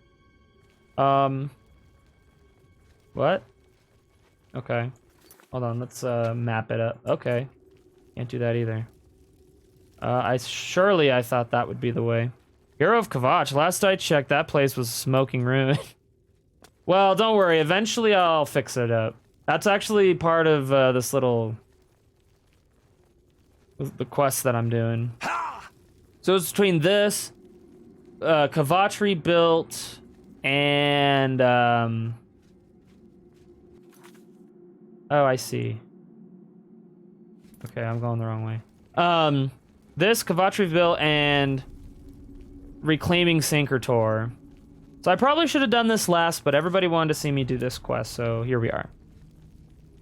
Speaker 1: What? Okay. Hold on, let's map it up. Okay. Can't do that either. I thought that would be the way. Hero of Kavach. Last I checked, that place was a smoking ruin. Well, don't worry. Eventually, I'll fix it up. That's actually part of this little... the quest that I'm doing. So it's between this, Kavach rebuilt, and... Oh, I see. Okay, I'm going the wrong way. This, Kavach rebuilt, and... reclaiming Sanctor. So I probably should have done this last, but everybody wanted to see me do this quest, so here we are.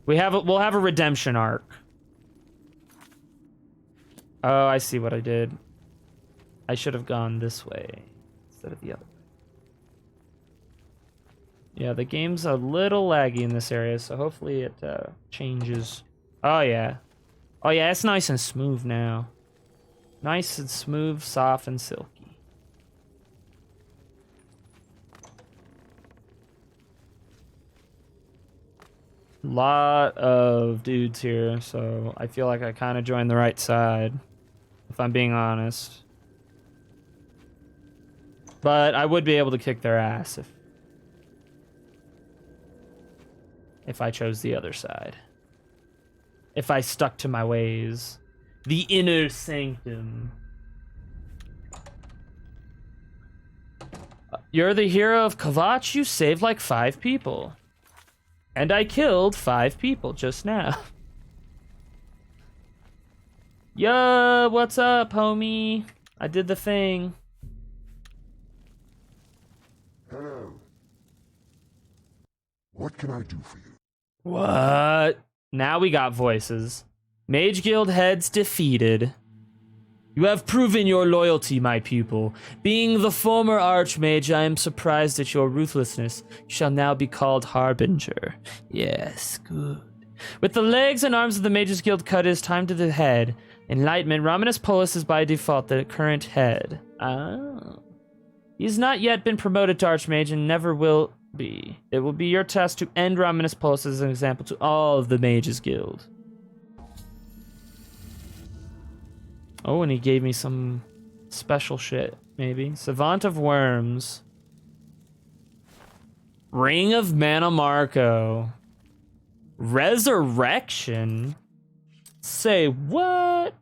Speaker 1: We'll have a redemption arc. Oh, I see what I did. I should have gone this way instead of the other way. Yeah, the game's a little laggy in this area, so hopefully it changes. Oh, yeah. Oh, yeah, it's nice and smooth now. Nice and smooth, soft, and silky. Lot of dudes here, so I feel like I kind of joined the right side, if I'm being honest. But I would be able to kick their ass if I chose the other side. If I stuck to my ways. The inner sanctum. You're the hero of Kavach. You saved like 5 people. And I killed 5 people just now. Yo, what's up, homie? I did the thing.
Speaker 9: Hello. What can I do for you?
Speaker 1: What? Now we got voices. Mage Guild heads defeated. You have proven your loyalty, my pupil. Being the former Archmage, I am surprised at your ruthlessness. You shall now be called Harbinger. Yes, good. With the legs and arms of the Mages Guild cut, it is time to the head. Enlightenment, Romanus Polus is by default the current head. Oh. He's not yet been promoted to Archmage and never will be. It will be your task to end Romanus Polus as an example to all of the Mages Guild. Oh, and he gave me some special shit, maybe. Savant of Worms. Ring of Mannimarco. Resurrection? Say what?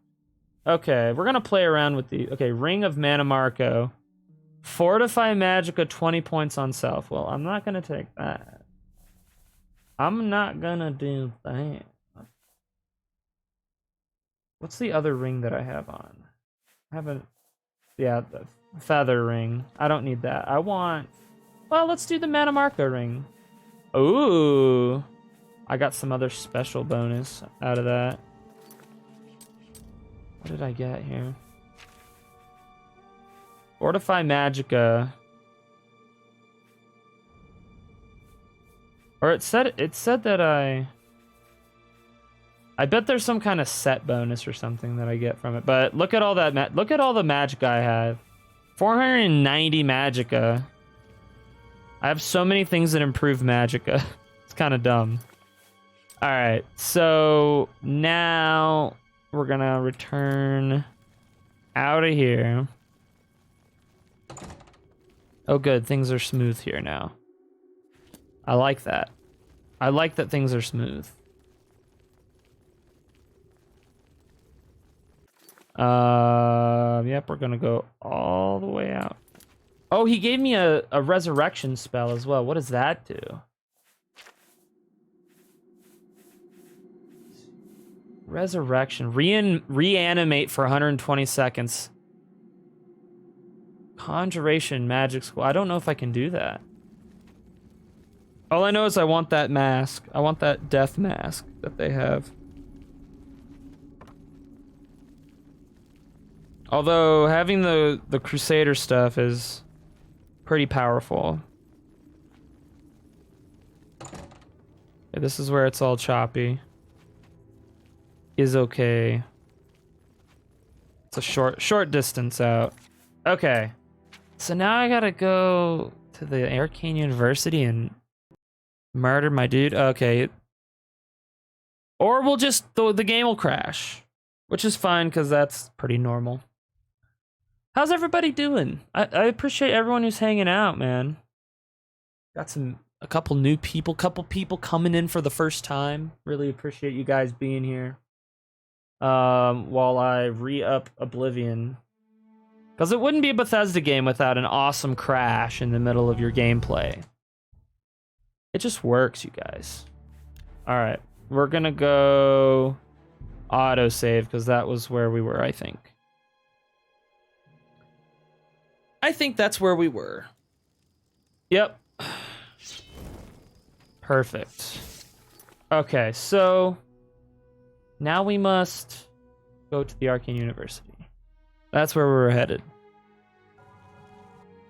Speaker 1: Okay, we're gonna play around with the... Okay, Ring of Mannimarco. Fortify Magicka 20 points on self. Well, I'm not gonna take that. I'm not gonna do that. What's the other ring that I have on? I haven't... Yeah, the feather ring. I don't need that. I want... Well, let's do the Mannimarco ring. Ooh. I got some other special bonus out of that. What did I get here? Fortify Magicka. Or it said that I bet there's some kind of set bonus or something that I get from it. But look at all that look at all the Magicka I have. 490 Magicka. I have so many things that improve Magicka. It's kind of dumb. All right, so now we're gonna return out of here. Oh, good, things are smooth here now. I like that. I like that things are smooth. Yep, we're gonna go all the way out. Oh, he gave me a resurrection spell as well. What does that do? Resurrection. Reanimate for 120 seconds. Conjuration magic school. I don't know if I can do that. All I know is I want that mask. I want that death mask that they have. Although having the Crusader stuff is pretty powerful. Okay, this is where it's all choppy. Is okay. It's a short distance out. Okay. So now I gotta go to the Arcane University and murder my dude. Okay. Or we'll just the game will crash, which is fine because that's pretty normal. How's everybody doing? I appreciate everyone who's hanging out, man. Got a couple new people, couple people coming in for the first time. Really appreciate you guys being here. While I re-up Oblivion. Because it wouldn't be a Bethesda game without an awesome crash in the middle of your gameplay. It just works, you guys. Alright, we're gonna go autosave because that was where we were, I think. I think that's where we were. Yep. Perfect. Okay, so now we must go to the Arcane University. That's where we're headed.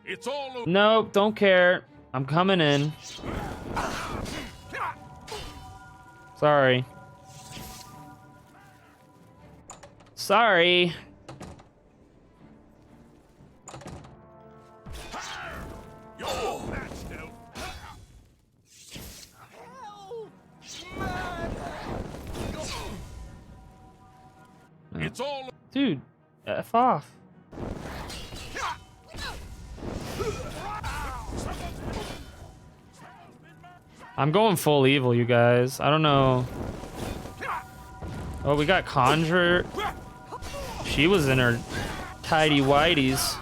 Speaker 2: It's all over.
Speaker 1: Nope, don't care. I'm coming in. Sorry. Sorry.
Speaker 2: It's all.
Speaker 1: Dude, F off. I'm going full evil, you guys. I don't know. Oh, we got Conjure. She was in her tidy whities.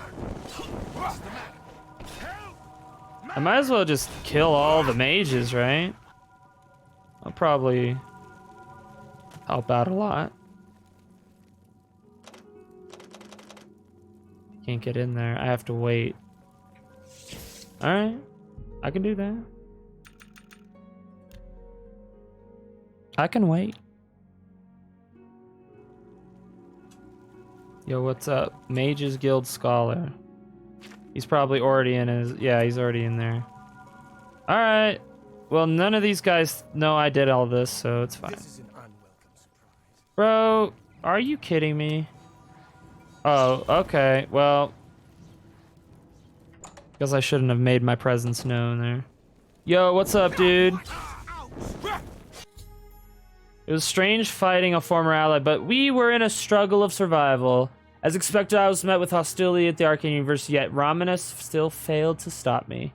Speaker 1: I might as well just kill all the mages, right? I'll probably help out a lot. Can't get in there. I have to wait. Alright. I can do that. I can wait. Yo, what's up? Mages Guild Scholar. He's probably already in his... Yeah, he's already in there. Alright. Well, none of these guys know I did all this, so it's fine.
Speaker 8: This is an unwelcome surprise.
Speaker 1: Bro, are you kidding me? Oh, okay. Well... Guess I shouldn't have made my presence known there. Yo, what's up, dude? It was strange fighting a former ally, but we were in a struggle of survival. As expected, I was met with hostility at the Arcane University, yet Romanus still failed to stop me.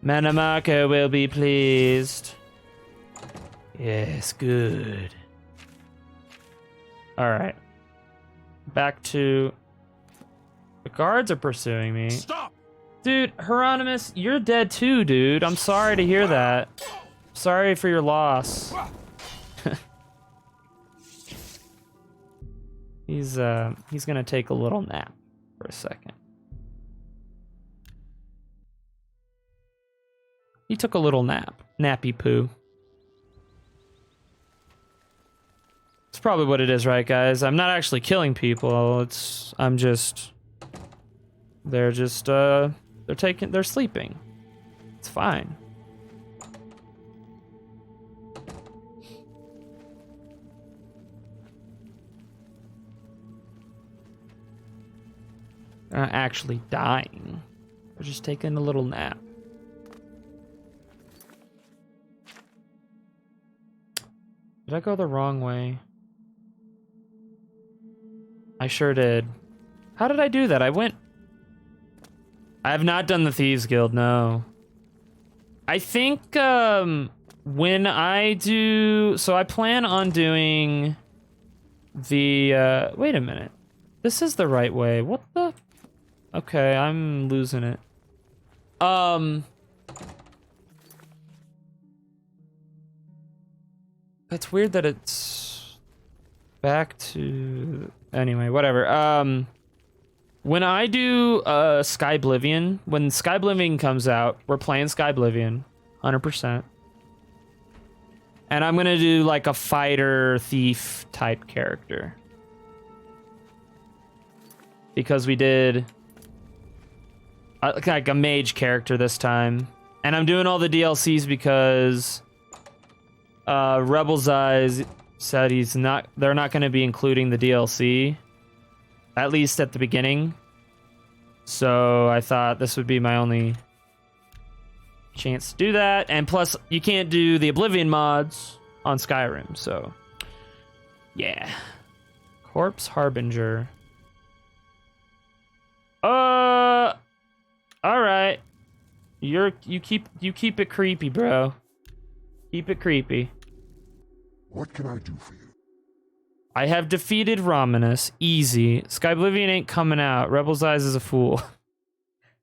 Speaker 1: Mannimarco will be pleased. Yes, good. Alright. Back to... The guards are pursuing me.
Speaker 2: Stop!
Speaker 1: Dude, Hieronymus, you're dead too, dude. I'm sorry to hear that. Sorry for your loss. He's gonna take a little nap for a second. He took a little nap. Nappy poo. It's probably what it is, right, guys? I'm not actually killing people. They're sleeping. It's fine. They're not actually dying. They're just taking a little nap. Did I go the wrong way? I sure did. How did I do that? I have not done the Thieves Guild, no. I think, when I do... So I plan on doing the, wait a minute. This is the right way. What the... Okay, I'm losing it. It's weird that it's back to... Anyway, whatever. When I do Skyblivion, when Skyblivion comes out, we're playing Skyblivion, 100%. And I'm gonna do like a fighter, thief type character. Because we did like a mage character this time. And I'm doing all the DLCs because Rebel's Eyes said they're not gonna be including the DLC. At least at the beginning. So I thought this would be my only chance to do that. And plus, you can't do the Oblivion mods on Skyrim, so... Yeah. Corpse Harbinger. Alright. You keep it creepy, bro. Keep it creepy.
Speaker 9: What can I do for you?
Speaker 1: I have defeated Romanus. Easy. Skyblivion ain't coming out. Rebel's Eyes is a fool.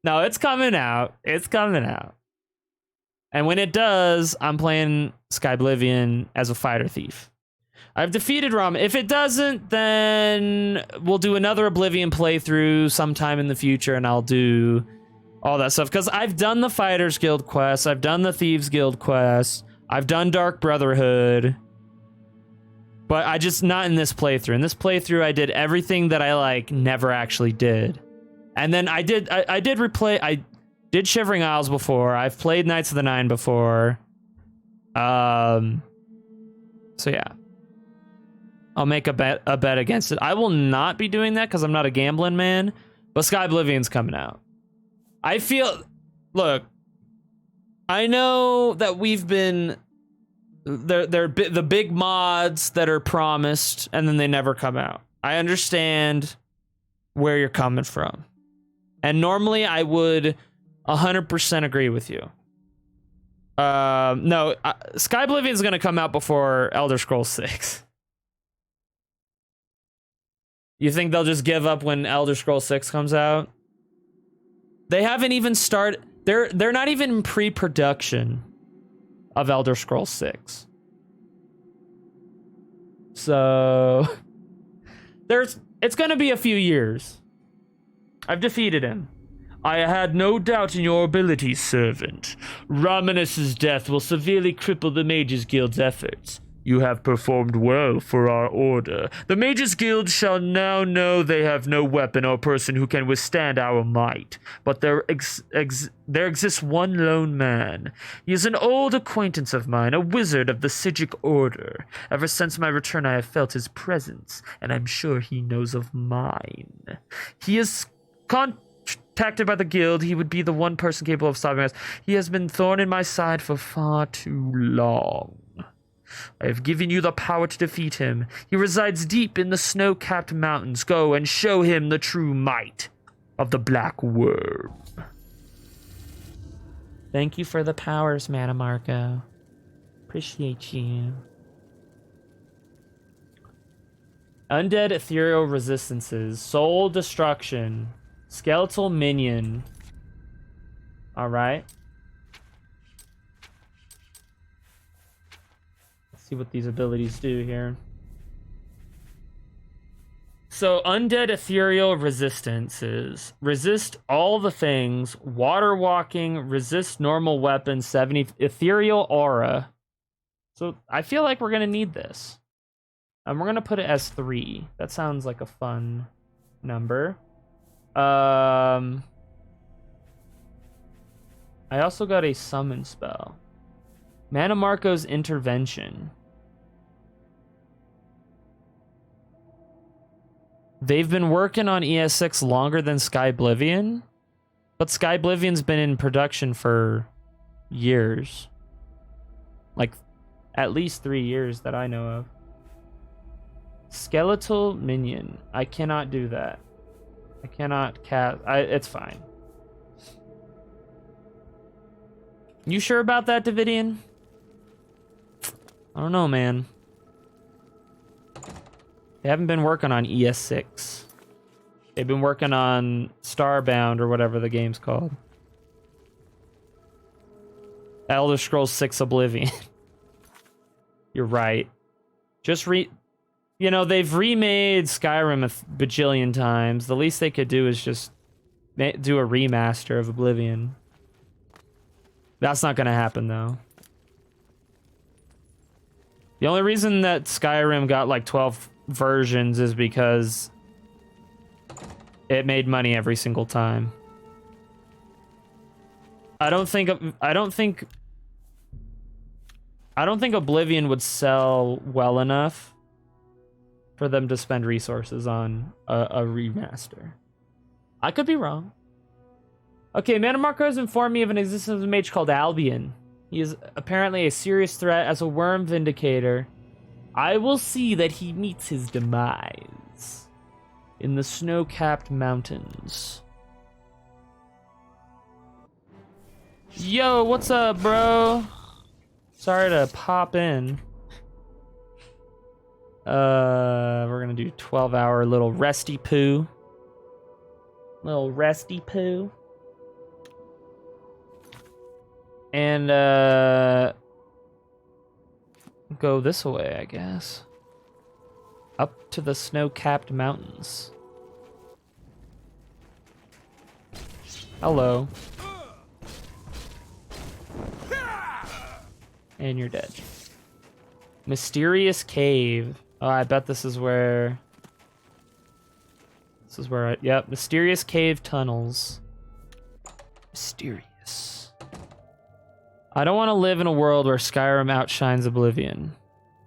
Speaker 1: No, it's coming out. It's coming out. And when it does, I'm playing Skyblivion as a fighter thief. I've defeated Romanus. If it doesn't, then we'll do another Oblivion playthrough sometime in the future, and I'll do all that stuff. Because I've done the Fighters Guild quests. I've done the Thieves Guild quests. I've done Dark Brotherhood. But I just not in this playthrough. In this playthrough, I did everything that I like never actually did. And then I did replay. Did Shivering Isles before. I've played Knights of the Nine before. So yeah. I'll make a bet against it. I will not be doing that because I'm not a gambling man, but Sky Oblivion's coming out. I feel, look, I know that we've been, they're the big mods that are promised and then they never come out. I understand where you're coming from. And normally I would 100% agree with you. No, Sky Oblivion is going to come out before Elder Scrolls 6. You think they'll just give up when Elder Scrolls 6 comes out? They haven't even started. They're not even in pre-production of Elder Scrolls 6. So it's going to be a few years. I've defeated him. I had no doubt in your abilities, servant. Romanus's death will severely cripple the Mages Guild's efforts. You have performed well for our order. The Mages Guild shall now know they have no weapon or person who can withstand our might. But there exists one lone man. He is an old acquaintance of mine, a wizard of the Sigic Order. Ever since my return, I have felt his presence, and I'm sure he knows of mine. He is contacted by the guild. He would be the one person capable of stopping us. He has been thorn in my side for far too long. I have given you the power to defeat him. He resides deep in the snow-capped mountains. Go and show him the true might of the Black Worm. Thank you for the powers, Mannimarco. Appreciate you. Undead ethereal resistances. Soul destruction. Skeletal minion. Alright. See what these abilities do here. So undead ethereal resistances. Resist all the things. Water walking. Resist normal weapons. 70 ethereal aura. So I feel like we're gonna need this. And we're gonna put it as 3. That sounds like a fun number. I also got a summon spell. Mannimarco's intervention. They've been working on ES6 longer than Sky Oblivion, but Sky Oblivion's been in production for years. Like, at least 3 years that I know of. Skeletal minion. I cannot do that. I cannot cast. It's fine. You sure about that, Davidian? I don't know, man. They haven't been working on ES6. They've been working on Starbound or whatever the game's called. Elder Scrolls 6 Oblivion. You're right. You know, they've remade Skyrim a bajillion times. The least they could do is just do a remaster of Oblivion. That's not gonna happen, though. The only reason that Skyrim got like 12 versions is because it made money every single time. I don't think Oblivion would sell well enough for them to spend resources on a remaster. I could be wrong. Okay, Mannimarco has informed me of an existence of a mage called Albion. He is apparently a serious threat as a worm vindicator. I will see that he meets his demise in the snow-capped mountains. Yo, what's up, bro? Sorry to pop in. We're gonna do 12-hour little resty poo. Little resty poo. And, go this way, I guess. Up to the snow-capped mountains. Hello. And you're dead. Mysterious cave. Oh, I bet this is where... Yep, mysterious cave tunnels. Mysterious. I don't want to live in a world where Skyrim outshines Oblivion.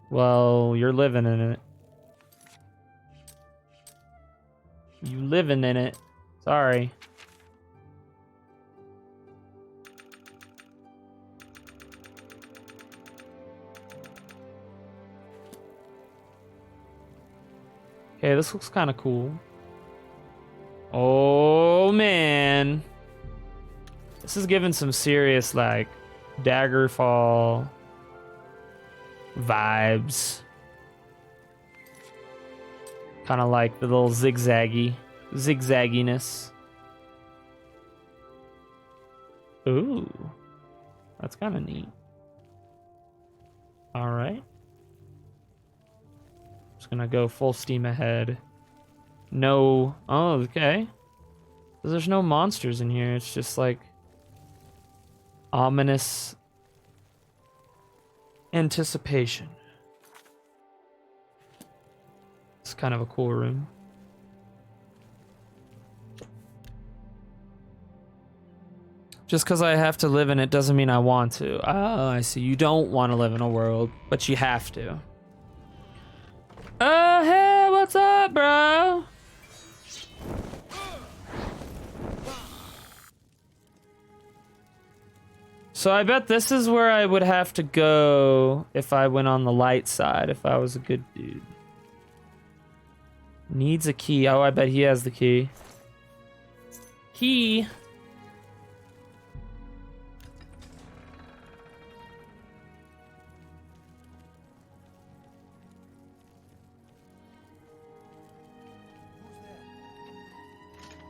Speaker 1: Well, you're living in it. You living in it. Sorry. Okay, this looks kind of cool. Oh, man. This is giving some serious, like, Daggerfall vibes. Kind of like the little zigzagginess. Ooh. That's kind of neat. All right. Just gonna go full steam ahead. No. Oh, okay. There's no monsters in here. It's just like ominous anticipation. It's kind of a cool room. Just because I have to live in it doesn't mean I want to. Oh, I see. You don't want to live in a world, but you have to. Oh, hey, what's up, bro? So I bet this is where I would have to go if I went on the light side, if I was a good dude. Needs a key. Oh, I bet he has the key. Key.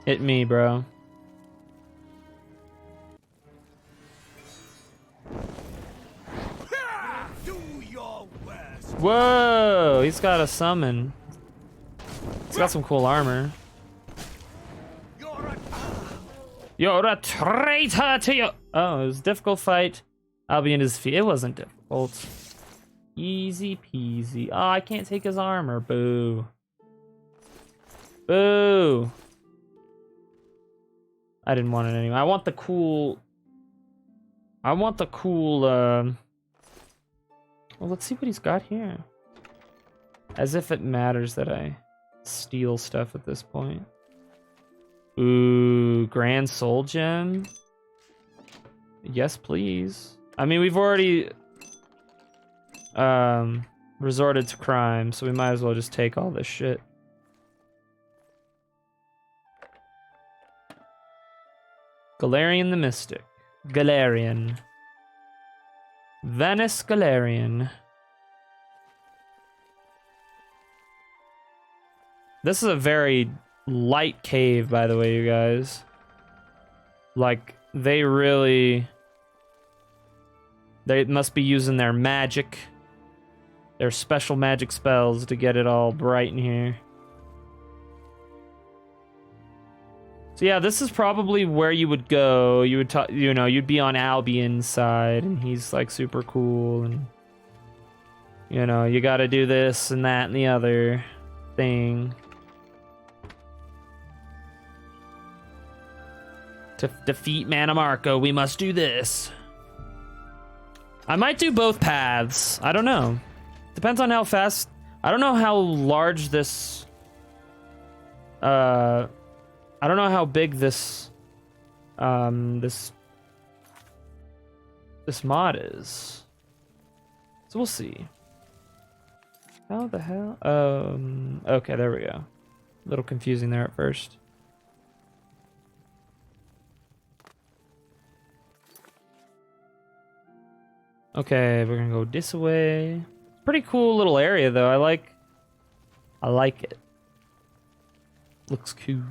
Speaker 1: Hit me, bro.
Speaker 4: Do your worst.
Speaker 1: Whoa, he's got a summon. He's got some cool armor. You're a traitor to your... Oh, it was a difficult fight. Albion is feet. It wasn't difficult. Easy peasy. Oh, I can't take his armor. Boo. Boo. I didn't want it anyway. I want the cool... Well, let's see what he's got here. As if it matters that I steal stuff at this point. Ooh, Grand Soul Gem. Yes, please. I mean, we've already resorted to crime, so we might as well just take all this shit. Galarian the Mystic. Galarian. Venice Galarian. This is a very light cave, by the way, you guys. Like, they must be using their magic. Their special magic spells to get it all bright in here. So yeah, this is probably where you would go. You would, you'd be on Albion's side, and he's like super cool, and you got to do this and that and the other thing to defeat Mannimarco. We must do this. I might do both paths. I don't know. Depends on how fast. I don't know how large this. I don't know how big this this mod is. So we'll see. How the hell? Okay, there we go. A little confusing there at first. Okay, we're gonna go this way. Pretty cool little area though. I like it. Looks cool.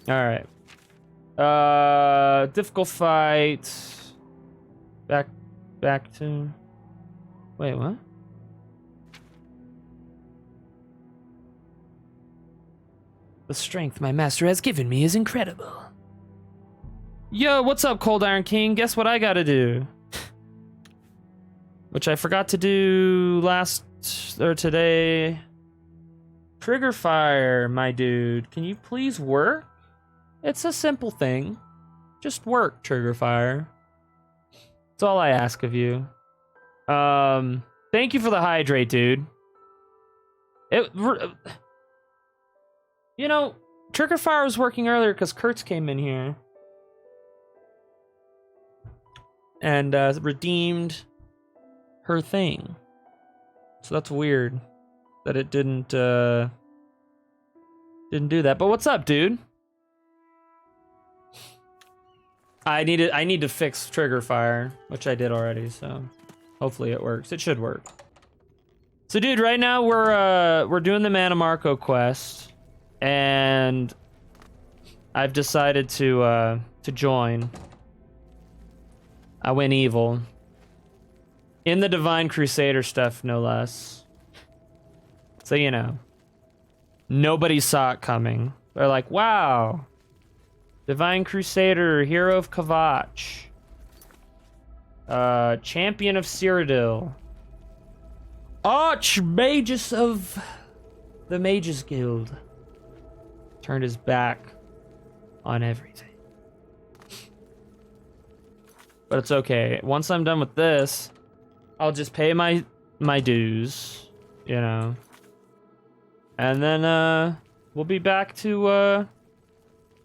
Speaker 1: All right. Difficult fight. Back to. Wait, what? The strength my master has given me is incredible. Yo, what's up, Cold Iron King? Guess what I gotta do? Which I forgot to do today. Trigger fire, my dude. Can you please work? It's a simple thing. Just work, trigger fire. That's all I ask of you. Thank you for the hydrate, dude. You know, trigger fire was working earlier because Kurtz came in here and redeemed her thing. So that's weird that it didn't do that. But what's up, dude? I need to fix trigger fire, which I did already, so hopefully it works. It should work. So dude, right now we're doing the Mannimarco quest, and I've decided to join. I went evil. In the Divine Crusader stuff, no less. So, you know, nobody saw it coming. They're like, wow, Divine Crusader, Hero of Kavach, Champion of Cyrodiil, Archmagus of the Mages Guild. Turned his back on everything. But it's okay. Once I'm done with this, I'll just pay my dues, you know. And then we'll be back to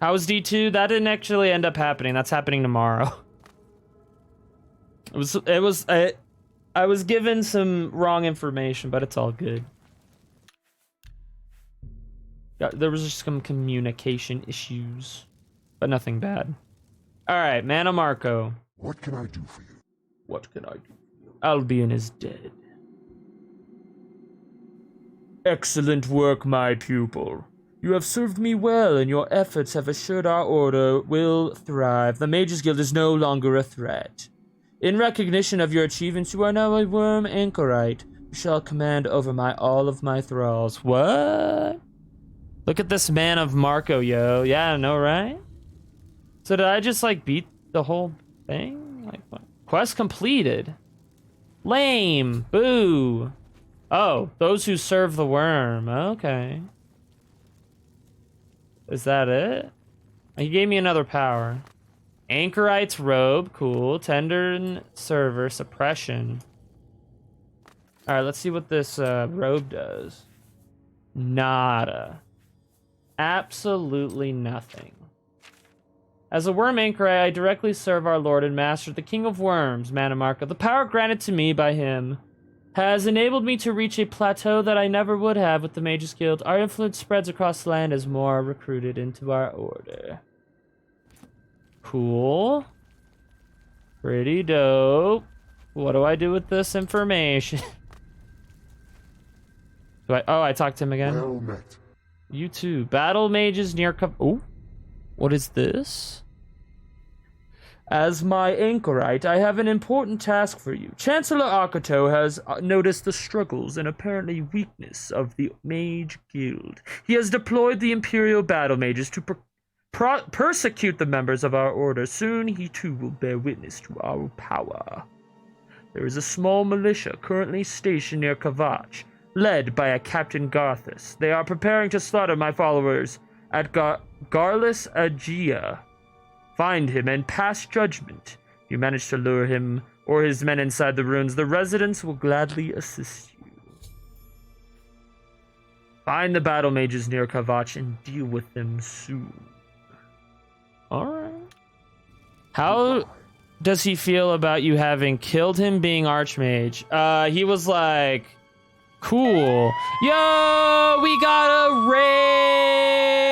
Speaker 1: how's D2? That didn't actually end up happening. That's happening tomorrow. I was given some wrong information, but it's all good. Yeah, there was just some communication issues, but nothing bad. All right, Mannimarco.
Speaker 9: What can I do for you?
Speaker 1: What can I do? Albion is dead. Excellent work, my pupil. You have served me well, and your efforts have assured our order will thrive. The Mages Guild is no longer a threat. In recognition of your achievements, you are now a worm anchorite. You shall command over all of my thralls. What? Look at this man of Marco, yo. Yeah, I know, right? So did I just, like, beat the whole thing? Like, what? Quest completed. Lame. Boo. Oh, those who serve the worm. Okay. Is that it? He gave me another power. Anchorite's robe. Cool. Tender server. Suppression. Alright, let's see what this robe does. Nada. Absolutely nothing. As a worm anchorite, I directly serve our lord and master, the king of worms, Mannimarco. The power granted to me by him has enabled me to reach a plateau that I never would have with the Mages Guild. Our influence spreads across the land as more are recruited into our order. Cool. Pretty dope. What do I do with this information? I talked to him again?
Speaker 9: Well met.
Speaker 1: You too. Battle mages near Oh. What is this? As my anchorite, I have an important task for you. Chancellor Akato has noticed the struggles and apparently weakness of the Mage Guild. He has deployed the Imperial Battle Mages to persecute the members of our order. Soon he too will bear witness to our power. There is a small militia currently stationed near Kavach, led by a Captain Garthus. They are preparing to slaughter my followers at Garlus Aegea. Find him and pass judgment. If you manage to lure him or his men inside the ruins, the residents will gladly assist you. Find the battle mages near Kavach and deal with them soon. Alright. How does he feel about you having killed him being Archmage? He was like, cool. Yo, we got a raid!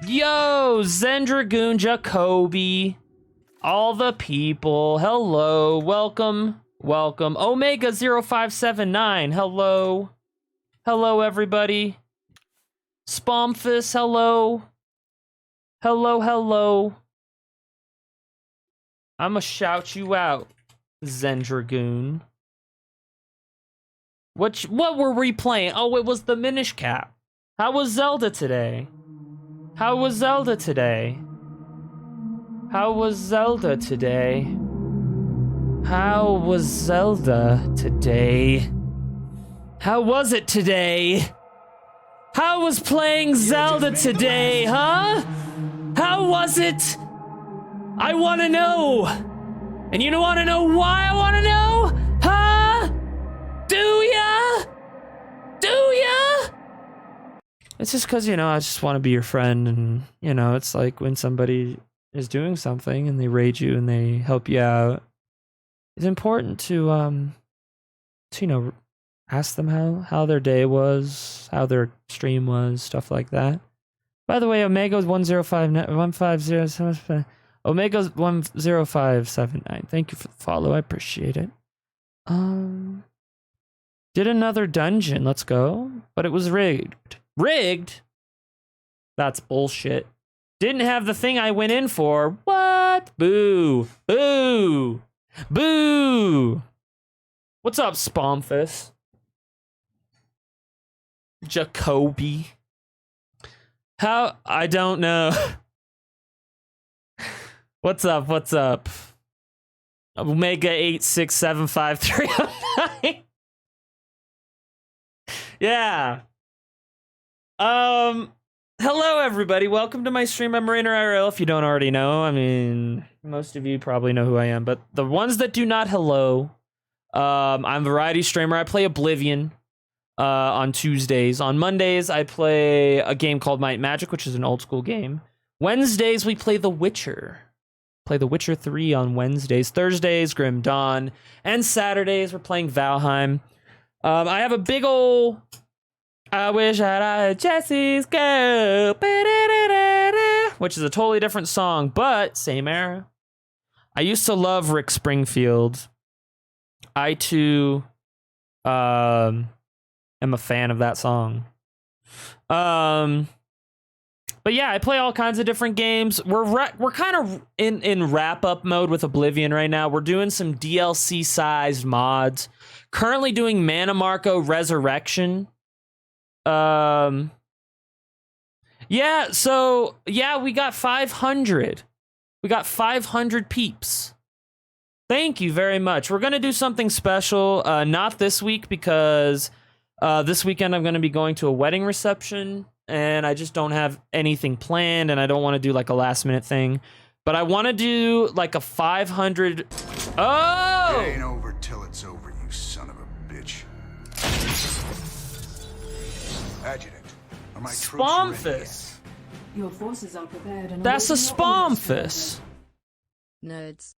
Speaker 1: Yo, Zendragoon, Jacoby, all the people, hello, welcome, welcome. Omega 0579, hello. Hello, everybody. Spomphus, hello. Hello, hello. I'ma shout you out, Zendragoon. What were we playing? Oh, it was the Minish Cap. How was Zelda today? How was Zelda today? How was Zelda today? How was Zelda today? How was it today? How was playing Zelda today, huh? How was it? I want to know. And you want to know why I want to know? Huh? Do ya? Do ya? It's just because, you know, I just want to be your friend. And, you know, it's like when somebody is doing something and they raid you and they help you out. It's important to you know, ask them how their day was, how their stream was, stuff like that. By the way, Omega's 150. Omega's 10579. Thank you for the follow. I appreciate it. Did another dungeon. Let's go. But it was rigged. Rigged? That's bullshit. Didn't have the thing I went in for. What? Boo. Boo. Boo. What's up, Spomfus? Jacoby. How? I don't know. What's up? What's up? Omega 8675309. Yeah. Hello everybody. Welcome to my stream. I'm Rainer IRL. If you don't already know, I mean, most of you probably know who I am, but the ones that do not, hello. I'm a variety streamer. I play Oblivion on Tuesdays. On Mondays, I play a game called Might and Magic, which is an old school game. Wednesdays, we play The Witcher. Play The Witcher 3 on Wednesdays. Thursdays, Grim Dawn. And Saturdays, we're playing Valheim. I have a big ol' I wish I had Jesse's girl, which is a totally different song, but same era. I used to love Rick Springfield. I too am a fan of that song. But yeah, I play all kinds of different games. We're kind of in wrap up mode with Oblivion right now. We're doing some DLC sized mods. Currently doing Mannimarco Resurrection. Yeah, so yeah, we got 500. We got 500 peeps. Thank you very much. We're gonna do something special. Not this week because this weekend I'm gonna be going to a wedding reception and I just don't have anything planned and I don't want to do like a last minute thing. But I want to do like a 500. Oh!
Speaker 4: It ain't over till it's over, you son of a bitch. Adjutant, are my troops ready
Speaker 1: Spomfus.
Speaker 6: Your forces are prepared and
Speaker 1: That's a Spomfus.
Speaker 5: Nerds.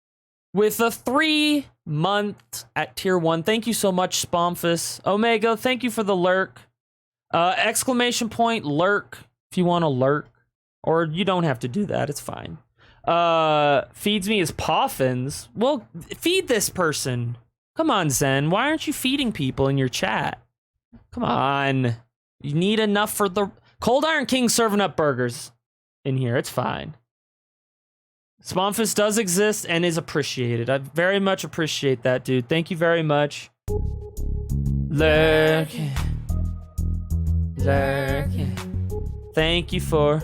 Speaker 1: With a 3 month at tier 1. Thank you so much, Spomfus. Omega, thank you for the lurk. Exclamation point lurk if you want to lurk. Or you don't have to do that, it's fine. Feeds me as Poffins. Well, feed this person. Come on, Zen. Why aren't you feeding people in your chat? Come on. You need enough for the Cold Iron King serving up burgers in here. It's fine. Spomfus does exist and is appreciated. I very much appreciate that, dude. Thank you very much. Lurking. Lurking. Thank you for...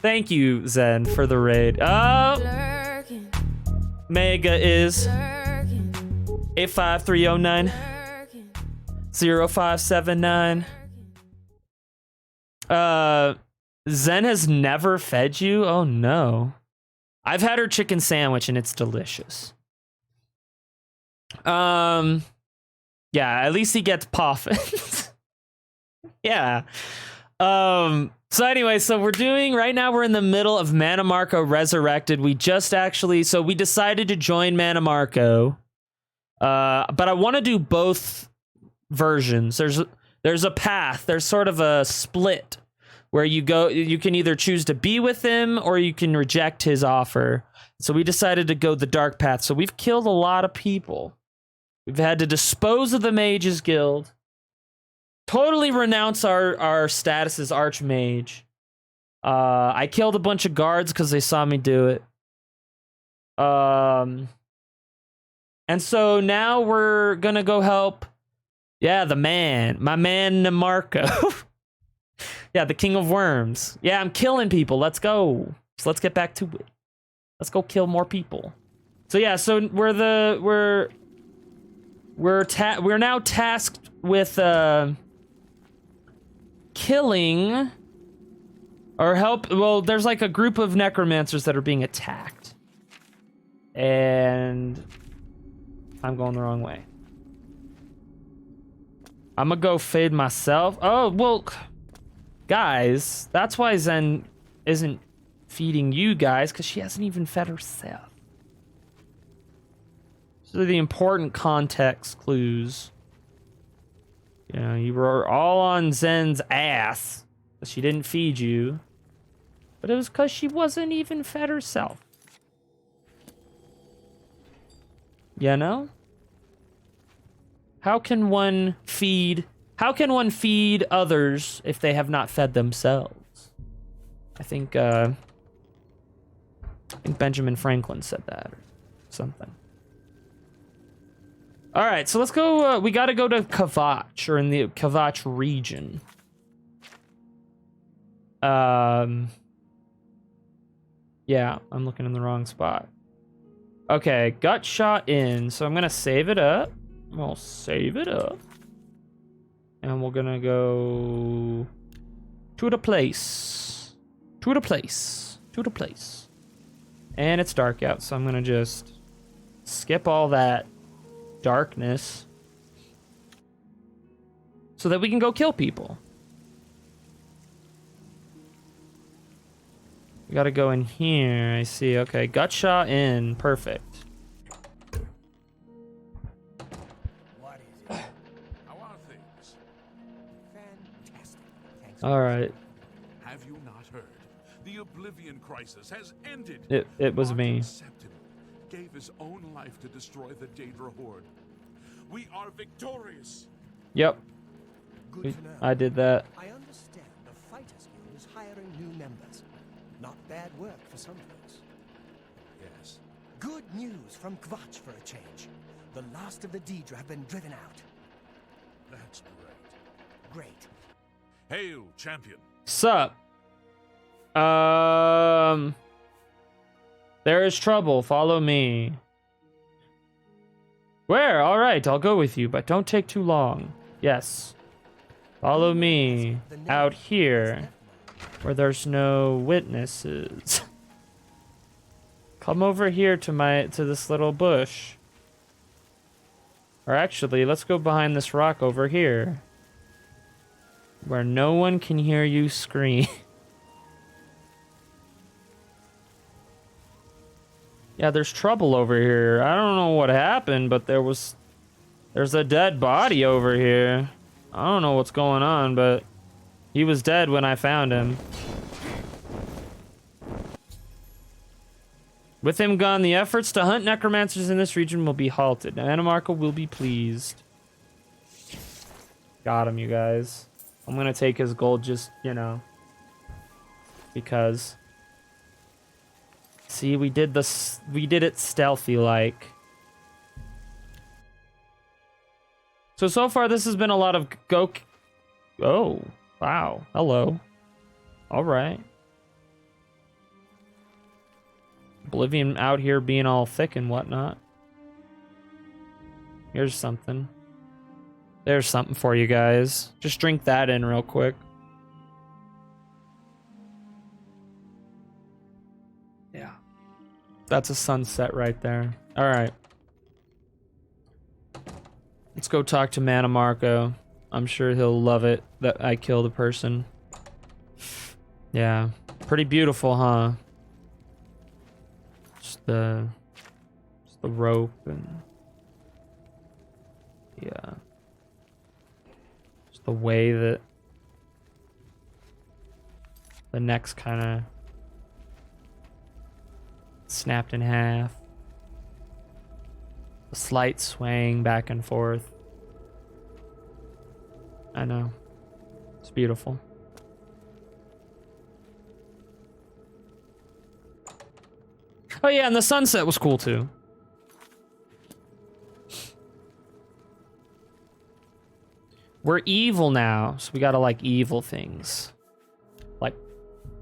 Speaker 1: Thank you, Zen, for the raid. Oh! Mega is 85309 0579. Zen has never fed you? Oh no. I've had her chicken sandwich and it's delicious. Yeah, at least he gets poffins. Yeah. So anyway, so we're in the middle of Mannimarco Resurrected. We just actually, so we decided to join Mannimarco. But I want to do both versions. There's a path. There's sort of a split where you can either choose to be with him or you can reject his offer. So we decided to go the dark path. So we've killed a lot of people. We've had to dispose of the Mages Guild. Totally renounce our status as Archmage. I killed a bunch of guards because they saw me do it. And so now we're gonna go help. Yeah, my man Mannimarco. Yeah, the King of Worms. Yeah, I'm killing people. Let's go. So let's get back to it. Let's go kill more people. So yeah, so we're now tasked with killing or help. Well, there's like a group of necromancers that are being attacked, and I'm going the wrong way. I'm gonna go fade myself. Oh well, guys, that's why Zen isn't feeding you guys, because she hasn't even fed herself. So the important context clues. You know, you were all on Zen's ass, but she didn't feed you. But it was because she wasn't even fed herself. You know? How can one feed others if they have not fed themselves? I think Benjamin Franklin said that or something. All right, so let's go. We got to go to Kvatch, or in the Kvatch region. Yeah, I'm looking in the wrong spot. Okay, gut shot in. So I'm gonna save it up. We'll save it up, and we're gonna go to the place. To the place. To the place. And it's dark out, so I'm gonna just skip all that darkness so that we can go kill people. We gotta go in here. I see. Okay, gut shot in. Perfect.
Speaker 8: What is it?
Speaker 2: How are things?
Speaker 8: Fantastic. Thanks.
Speaker 1: All right.
Speaker 2: Have you not heard? The Oblivion crisis has ended.
Speaker 1: It was
Speaker 2: Mark
Speaker 1: me.
Speaker 2: accepted, gave his own life to destroy the Daedra horde. We are victorious.
Speaker 1: Yep.
Speaker 8: Good to know.
Speaker 1: I did that.
Speaker 8: I understand the Fighters Guild is hiring new members. Not bad work for some folks.
Speaker 2: Yes.
Speaker 8: Good news from Kvatch for a change. The last of the Daedra have been driven out.
Speaker 2: That's great.
Speaker 8: Great.
Speaker 2: Hail, champion.
Speaker 1: Sup? There is trouble. Follow me. Where? All right, I'll go with you, but don't take too long. Yes. Follow me out here, where there's no witnesses. Come over here to this little bush. Or actually, let's go behind this rock over here, where no one can hear you scream. Yeah, there's trouble over here. I don't know what happened, but there's a dead body over here. I don't know what's going on, but he was dead when I found him. With him gone, the efforts to hunt necromancers in this region will be halted. Mannimarco will be pleased. Got him, you guys. I'm gonna take his gold just, you know, because... See, we did it stealthy like. So far this has been a lot of Oh, wow. Hello. All right. Oblivion out here being all thick and whatnot. Here's something. There's something for you guys. Just drink that in real quick. Yeah. That's a sunset right there. All right. Let's go talk to Mannimarco. I'm sure he'll love it that I killed a person. Yeah. Pretty beautiful, huh? Just the rope and... Yeah. Just the way that the neck's kind of snapped in half. A slight swaying back and forth. I know. It's beautiful. Oh yeah, and the sunset was cool too. We're evil now, so we gotta like evil things. Like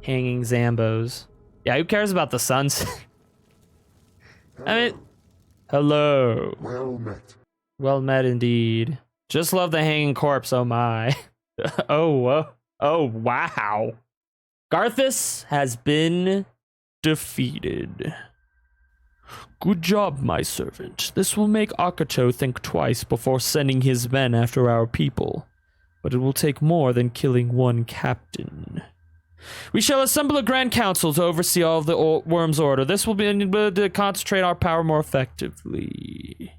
Speaker 1: hanging Zambos. Yeah, who cares about the sunset? I mean, hello.
Speaker 9: Well met.
Speaker 1: Well met indeed. Just love the hanging corpse, oh my. Oh, wow. Garthus has been defeated. Good job, my servant. This will make Akato think twice before sending his men after our people. But it will take more than killing one captain. We shall assemble a grand council to oversee all of the Worm's order. This will be able to concentrate our power more effectively.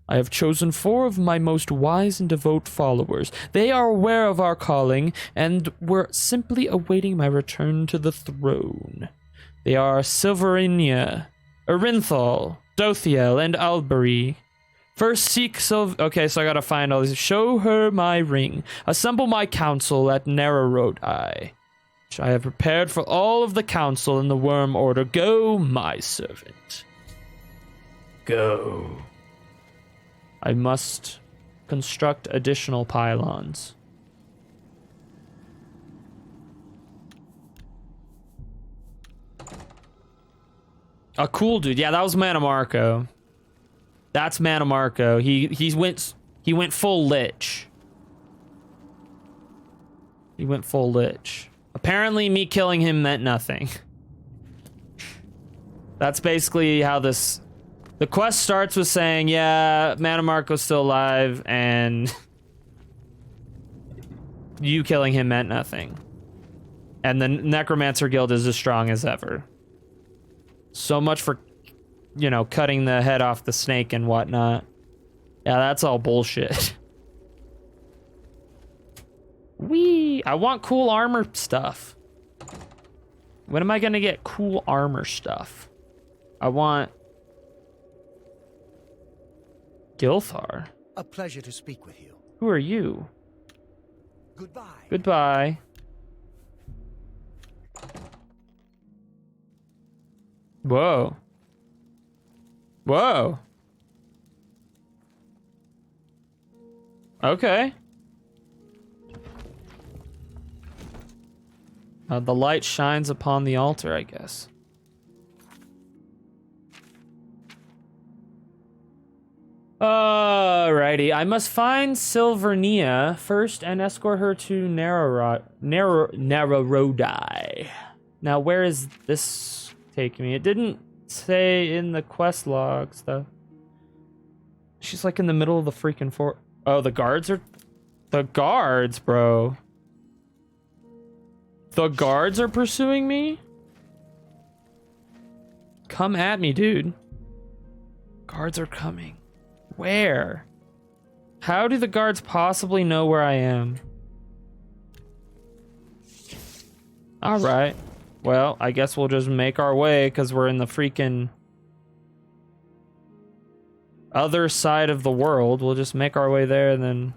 Speaker 1: I have chosen 4 of my most wise and devout followers. They are aware of our calling, and were simply awaiting my return to the throne. They are Silverinia, Arinthal, Dothiel, and Albury. First seek okay, so I gotta find all these. Show her my ring. Assemble my council at Nererodai, which I have prepared for all of the council in the Worm Order. Go, my servant. Go. I must construct additional pylons. A cool dude. Yeah, that was Mannimarco. That's Mannimarco. He went full lich. He went full lich. Apparently me killing him meant nothing. That's basically how this... The quest starts with saying, yeah, Mannimarco's still alive, and you killing him meant nothing. And the Necromancer Guild is as strong as ever. So much for, you know, cutting the head off the snake and whatnot. Yeah, that's all bullshit. Wee! I want cool armor stuff. When am I gonna get cool armor stuff? I want... Gilthar.
Speaker 8: A pleasure to speak with you.
Speaker 1: Who are you?
Speaker 8: Goodbye.
Speaker 1: Goodbye. Whoa. Whoa. Okay. The light shines upon the altar, I guess. Alrighty, I must find Silvernia first and escort her to Nererodai. Now, where is this taking me? It didn't say in the quest logs, though. She's like in the middle of the freaking fort. Oh, the guards are... The guards, bro. The guards are pursuing me? Come at me, dude. Guards are coming. Where? How do the guards possibly know where I am? Alright. Well, I guess we'll just make our way because we're in the freaking other side of the world. We'll just make our way there and then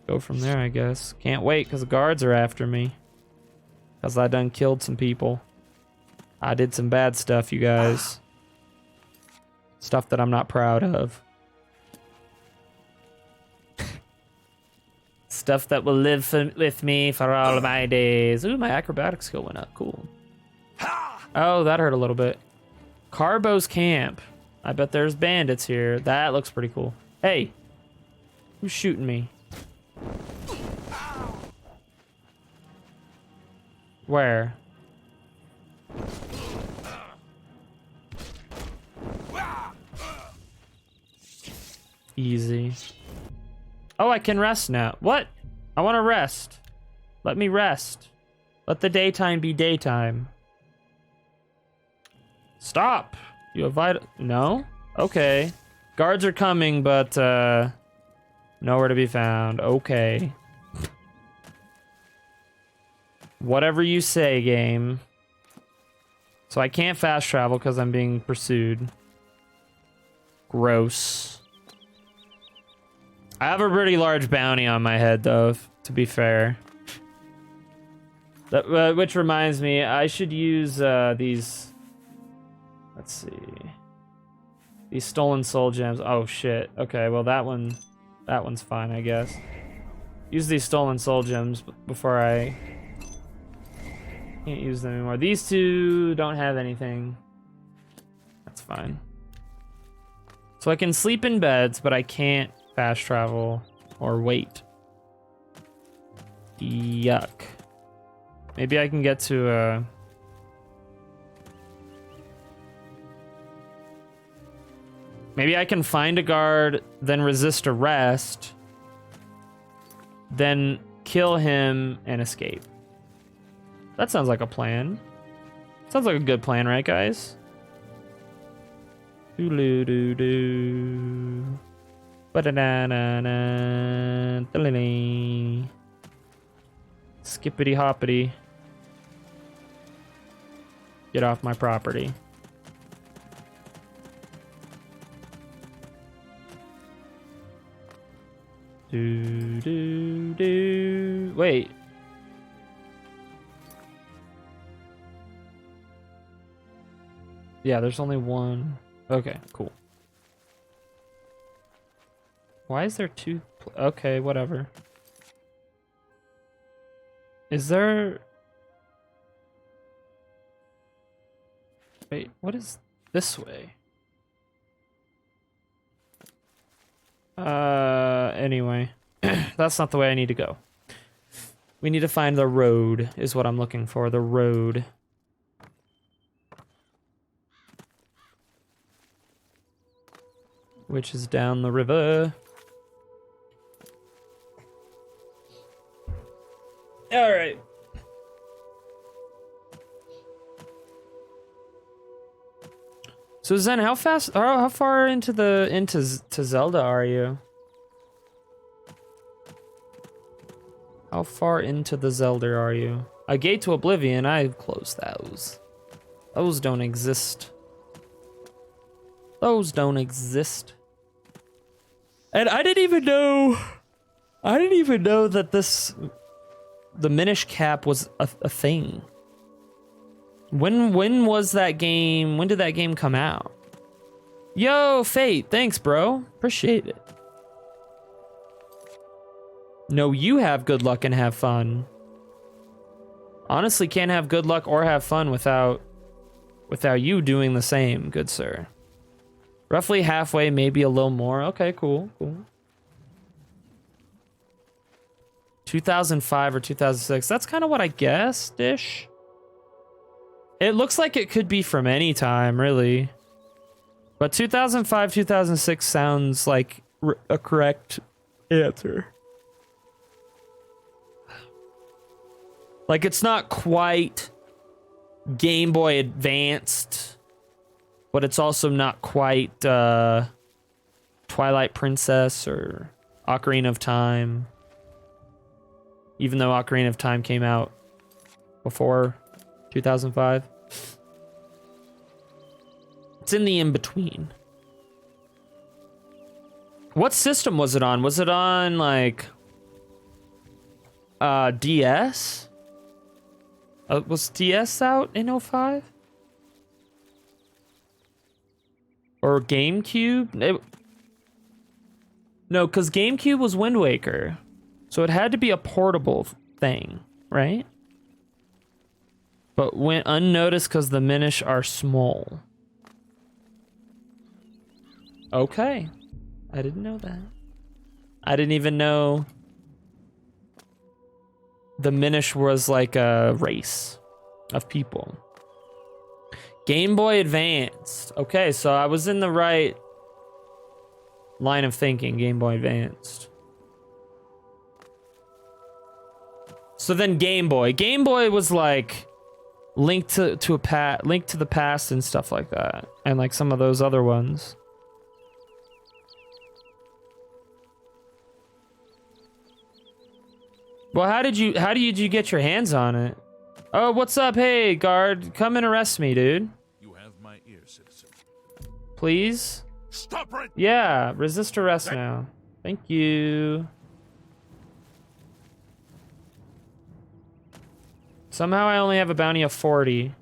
Speaker 1: go from there, I guess. Can't wait because the guards are after me. Because I done killed some people. I did some bad stuff, you guys. Stuff that I'm not proud of. Stuff that will live with me for all of my days. Ooh, my acrobatics skill went up. Cool. Oh, that hurt a little bit. Carbo's camp. I bet there's bandits here. That looks pretty cool. Hey. Who's shooting me? Where? Easy. Oh, I can rest now. What? I want to rest. Let me rest. Let the daytime be daytime. Stop! You have vital... No? Okay. Guards are coming, but, nowhere to be found. Okay. Whatever you say, game. So I can't fast travel because I'm being pursued. Gross. I have a pretty large bounty on my head, though, to be fair. That, which reminds me, I should use these... Let's see. These stolen soul gems. Oh, shit. Okay, well, that one's fine, I guess. Use these stolen soul gems before I... Can't use them anymore. These two don't have anything. fine. So I can sleep in beds, but I can't fast travel or wait. Yuck. Maybe I can get to maybe I can find a guard, then resist arrest, then kill him and escape. That sounds like a plan. Sounds like a good plan, right, guys? Doo-doo-doo-doo. Ba-da-da-da-da. Da-la-la. Skippity hoppity. Get off my property. Do. Wait. Yeah, there's only one. Okay, cool. Why is there two? Okay, whatever. Is there... Wait, what is this way? Anyway. That's not the way I need to go. We need to find the road, is what I'm looking for. The road. Which is down the river. All right. So Zen, how far into Zelda are you? How far into the Zelda are you? A gate to Oblivion, I closed those. Those don't exist. Those don't exist. And I didn't even know that the Minish cap was a thing. When was that game? When did that game come out? Yo, Fate, thanks, bro. Appreciate it. No, you have good luck and have fun. Honestly, can't have good luck or have fun without you doing the same, good sir. Roughly halfway, maybe a little more. Okay, cool. 2005 or 2006. That's kind of what I guessed-ish. It looks like it could be from any time, really. But 2005, 2006 sounds like a correct answer. Like, it's not quite Game Boy Advanced, but it's also not quite Twilight Princess or Ocarina of Time. Even though Ocarina of Time came out before 2005. It's in the in-between. What system was it on? Was it on, like, DS? Was DS out in 05? Or GameCube? No, because GameCube was Wind Waker. So it had to be a portable thing, right? But went unnoticed because the Minish are small. Okay. I didn't know that. I didn't even know the Minish was like a race of people. Game Boy Advanced. Okay, so I was in the right line of thinking. Game Boy Advanced. So then Game Boy. Game Boy was like linked to the past and stuff like that, and like some of those other ones. Well, how did you get your hands on it? Oh, what's up? Hey, guard, come and arrest me, dude.
Speaker 2: You have my ear, citizen.
Speaker 1: Please?
Speaker 2: Stop right.
Speaker 1: Yeah, resist arrest now. Thank you. Somehow I only have a bounty of 40.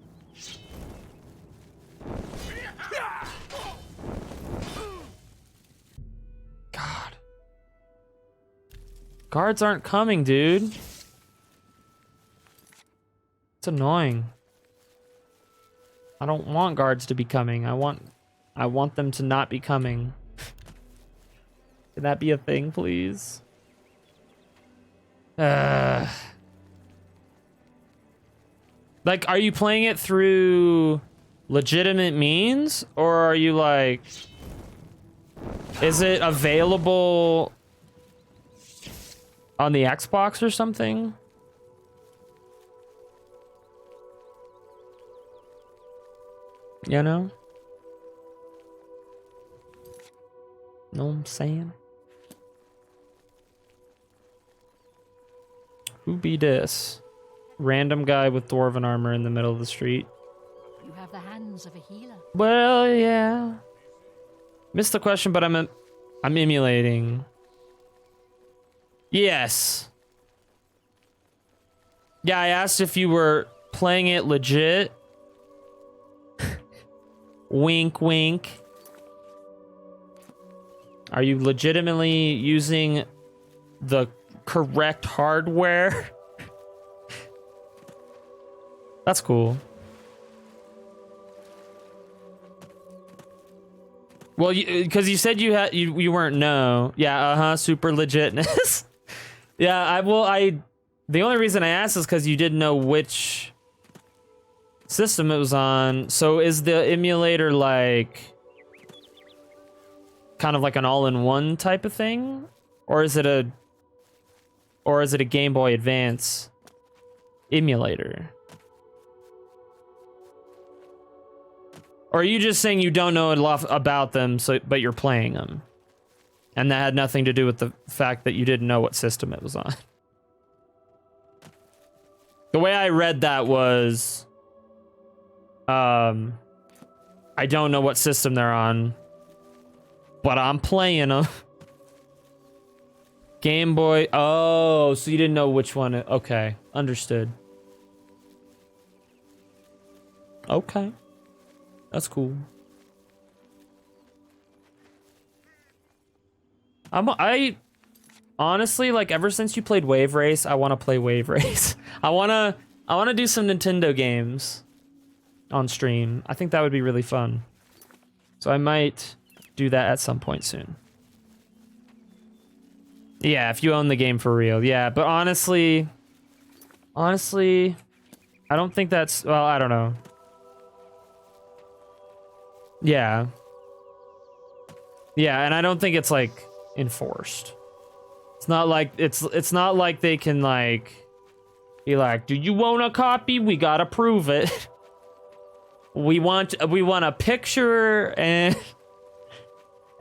Speaker 1: God. Guards aren't coming, dude. It's annoying. I don't want guards to be coming. I want I want them to not be coming. Can that be a thing, please? Like, are you playing it through legitimate means? Or are you like... Is it available on the Xbox or something? You know? Know what I'm saying? Who be this? Random guy with dwarven armor in the middle of the street.
Speaker 6: You have the hands of a healer.
Speaker 1: Well, yeah. Missed the question, but I'm emulating. Yes. Yeah, I asked if you were playing it legit. Wink, wink. Are you legitimately using the correct hardware? That's cool. Well, because you said you weren't yeah, super legitness. Yeah, the only reason I asked is because you didn't know which system it was on. So is the emulator like kind of like an all-in-one type of thing, or is it a Game Boy Advance emulator? Or are you just saying you don't know a lot about them, but you're playing them? And that had nothing to do with the fact that you didn't know what system it was on. The way I read that was... I don't know what system they're on, but I'm playing them. Game Boy... Oh, so you didn't know which one... Okay, understood. Okay. That's cool. I honestly, like, ever since you played Wave Race, I want to play Wave Race. I want to do some Nintendo games on stream. I think that would be really fun. So I might do that at some point soon. Yeah, if you own the game for real. Yeah, but honestly, I don't think that's, well, I don't know. Yeah. Yeah, and I don't think it's like enforced. It's not like it's not like they can like be like, "Do you own a copy? We got to prove it." We want a picture and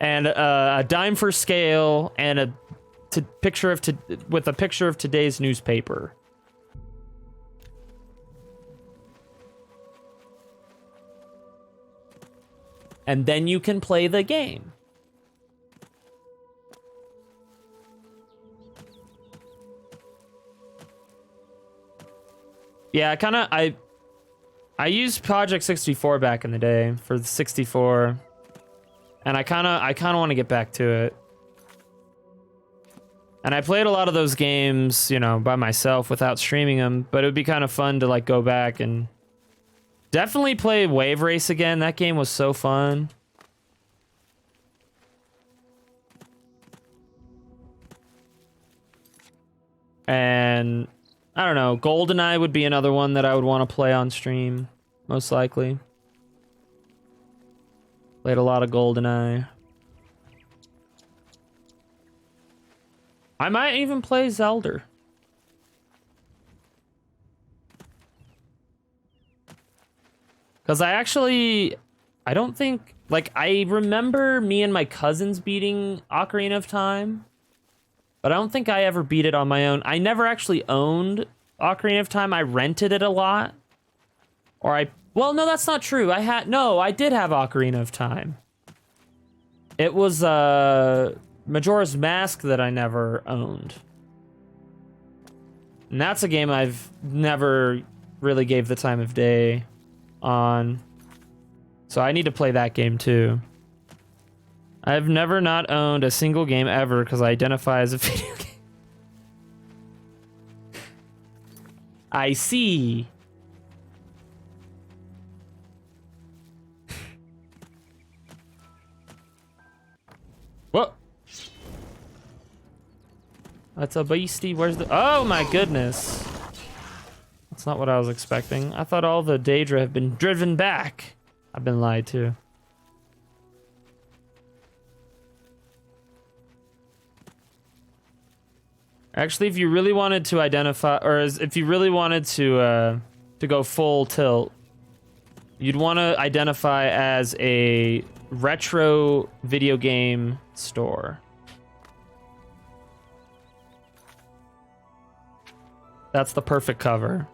Speaker 1: a dime for scale and a picture of with a picture of today's newspaper. And then you can play the game. Yeah, I used Project 64 back in the day for the 64. And I kind of want to get back to it. And I played a lot of those games, you know, by myself without streaming them, but it would be kind of fun to like go back and definitely play Wave Race again. That game was so fun. And I don't know, GoldenEye would be another one that I would want to play on stream, most likely. Played a lot of GoldenEye. I might even play Zelda. Because I don't think, like, I remember me and my cousins beating Ocarina of Time, but I don't think I ever beat it on my own. I never actually owned Ocarina of Time. I rented it a lot. Well, no, that's not true. I did have Ocarina of Time. It was, Majora's Mask that I never owned. And that's a game I've never really gave the time of day on. So I need to play that game too. I've never not owned a single game ever because I identify as a video game. I see. That's a beastie. Where's the... Oh my goodness. That's not what I was expecting. I thought all the Daedra have been driven back. I've been lied to. Actually, if you really wanted to identify, or if you really wanted to go full tilt, you'd want to identify as a retro video game store. That's the perfect cover.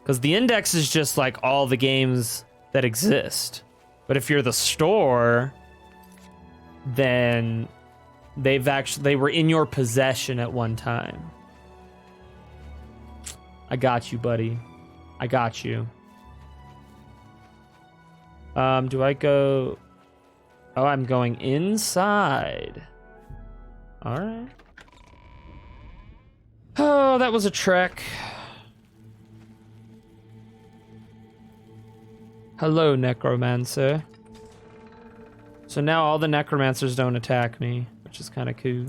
Speaker 1: Because the index is just like all the games that exist. But if you're the store, then they were in your possession at one time. I got you, buddy. I got you. Do I go... Oh, I'm going inside. All right. Oh, that was a trek. Hello, Necromancer. So now all the Necromancers don't attack me, which is kind of cool.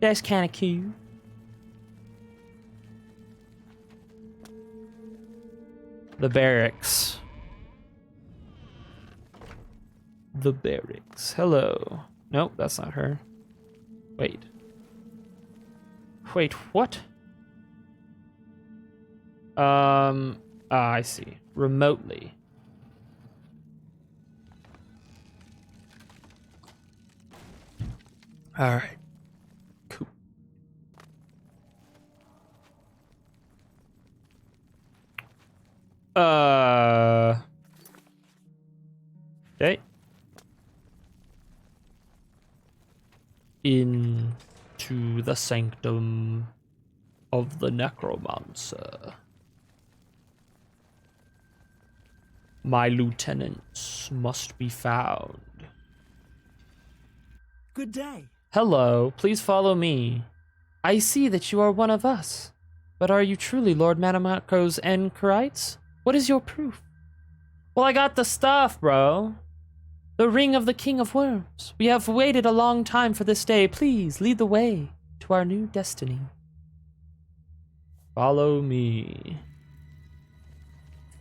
Speaker 1: That's kind of cool. The barracks. The barracks. Hello. Nope, that's not her. Wait. Wait, what? I see. Remotely. All right. Cool. Okay. Into the sanctum of the necromancer. My lieutenants must be found.
Speaker 8: Good day.
Speaker 1: Hello, please follow me. I see that you are one of us. But are you truly Lord Mannimarco's anchorites? What is your proof? Well, I got the stuff, bro. The ring of the King of Worms. We have waited a long time for this day. Please lead the way to our new destiny. Follow me.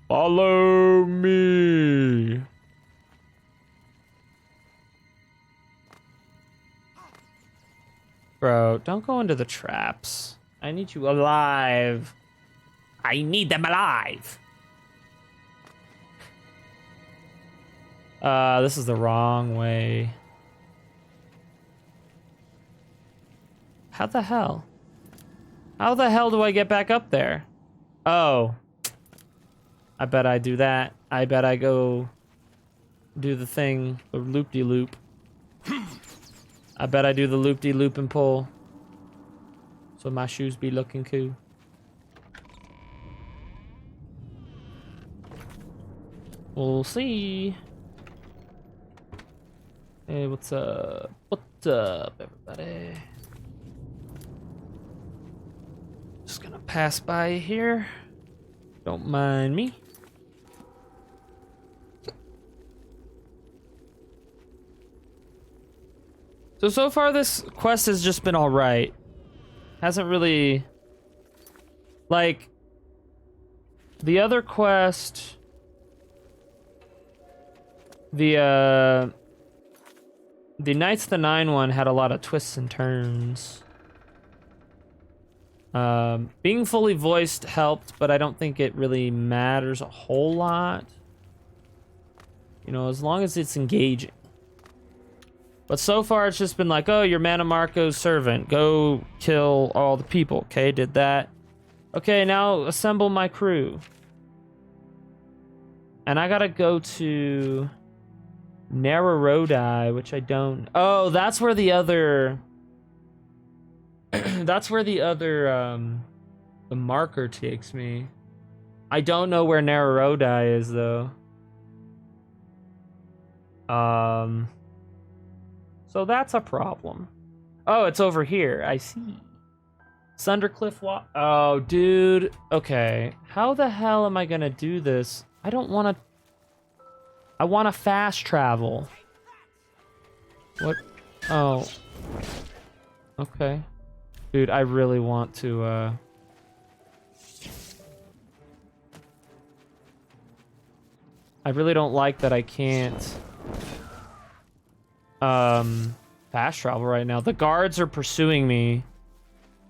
Speaker 1: Follow me. Bro, don't go into the traps. I need you alive. I need them alive. This is the wrong way. How the hell? How the hell do I get back up there? Oh. I bet I do that. I bet I go do the thing, the loop-de-loop. I bet I do the loop-de-loop and pull. So my shoes be looking cool. We'll see. Hey, what's up? What's up, everybody? Just gonna pass by here. Don't mind me. So far this quest has just been alright. Hasn't really... Like... The other quest... The Knights of the Nine one had a lot of twists and turns. Being fully voiced helped, but I don't think it really matters a whole lot. You know, as long as it's engaging. But so far, it's just been like, oh, you're Mannimarco's servant. Go kill all the people. Okay, did that. Okay, now assemble my crew. And I gotta go to Narrowrodai, which I don't... Oh, that's where the other... that's where the other, the marker takes me. I don't know where Narrowrodai is, though. So that's a problem. Oh, it's over here. I see. Sundercliff Walk. Oh, dude. Okay. How the hell am I gonna do this? I don't want to... I want to fast travel. What? Oh. Okay. Dude, I really want to, I really don't like that I can't, fast travel right now. The guards are pursuing me,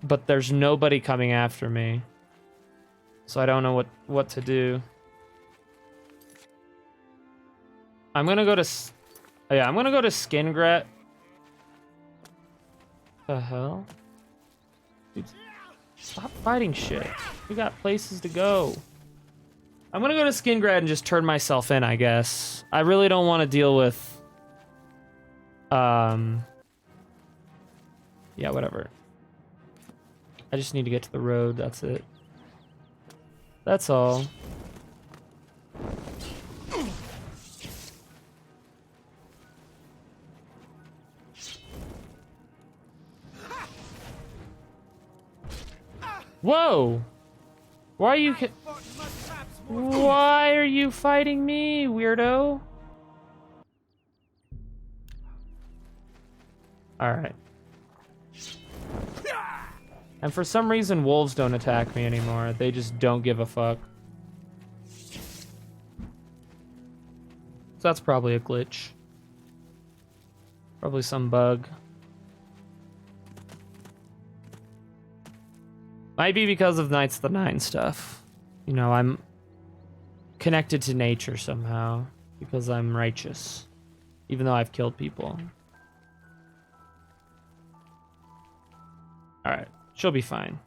Speaker 1: but there's nobody coming after me. So I don't know what to do. I'm gonna go to, I'm gonna go to Skingret. The hell? Dude, stop fighting shit. We got places to go. I'm gonna go to Skingret and just turn myself in, I guess. I really don't want to deal with... Yeah, whatever. I just need to get to the road, that's it. That's all. Whoa! Why are you Why are you fighting me, weirdo? Alright. And for some reason, wolves don't attack me anymore. They just don't give a fuck. So that's probably a glitch. Probably some bug. Might be because of Knights of the Nine stuff. You know, I'm connected to nature somehow because I'm righteous. Even though I've killed people. Alright, she'll be fine.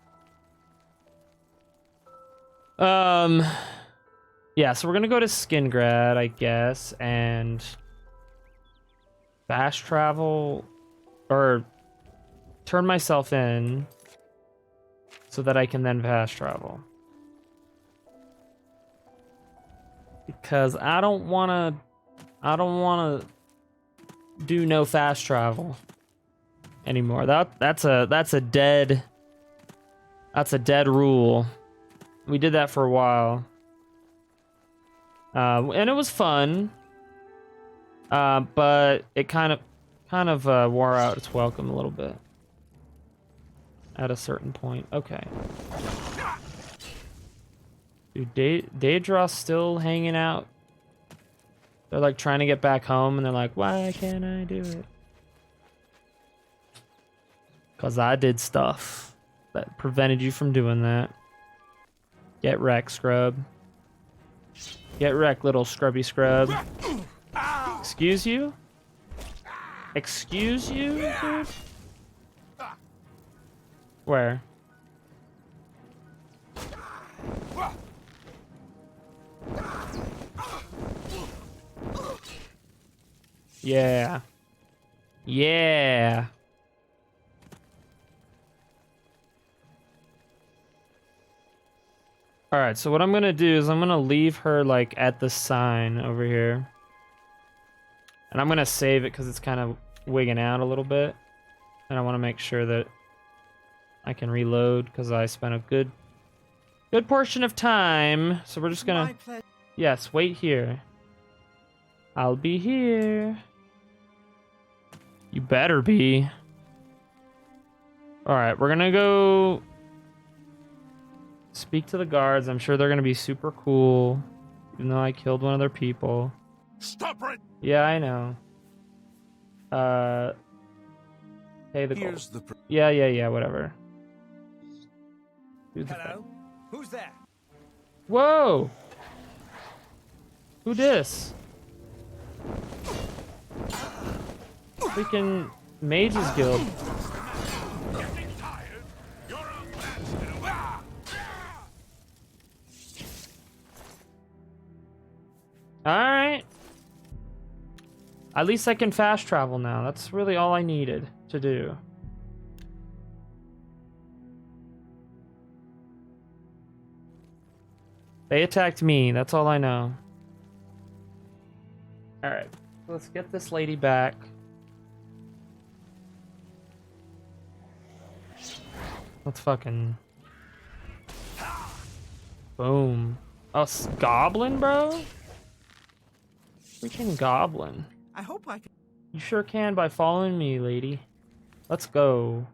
Speaker 1: Yeah, so we're gonna go to Skingret, I guess, and fast travel, or turn myself in so that I can then fast travel. Because I don't wanna do no fast travel anymore. That's a dead rule. We did that for a while. And it was fun. But it kind of wore out its welcome a little bit. At a certain point. Okay. Dude, Daedra's still hanging out. They're like trying to get back home and they're like, why can't I do it? Because I did stuff that prevented you from doing that. Get wrecked, scrub. Get wrecked, little scrubby scrub. Excuse you? Excuse you, dude? Where? Yeah. Yeah. Alright, so what I'm gonna do is I'm gonna leave her, like, at the sign over here. And I'm gonna save it because it's kind of wigging out a little bit. And I want to make sure that I can reload because I spent a good portion of time. So we're just gonna... Yes, wait here. I'll be here. You better be. Alright, we're gonna go... speak to the guards. I'm sure they're gonna be super cool. Even though I killed one of their people.
Speaker 2: Stop right.
Speaker 1: Yeah, I know. Hey, the
Speaker 2: Here's
Speaker 1: gold.
Speaker 2: the
Speaker 1: Yeah, whatever.
Speaker 8: Hello? Who's there?
Speaker 1: Whoa! Who dis? Freaking Mages Guild. Alright. At least I can fast travel now. That's really all I needed to do. They attacked me. That's all I know. Alright. Let's get this lady back. Let's fucking... Boom. Oh, goblin, bro? Freaking goblin.
Speaker 8: I hope I can.
Speaker 1: You sure can by following me, lady. Let's go.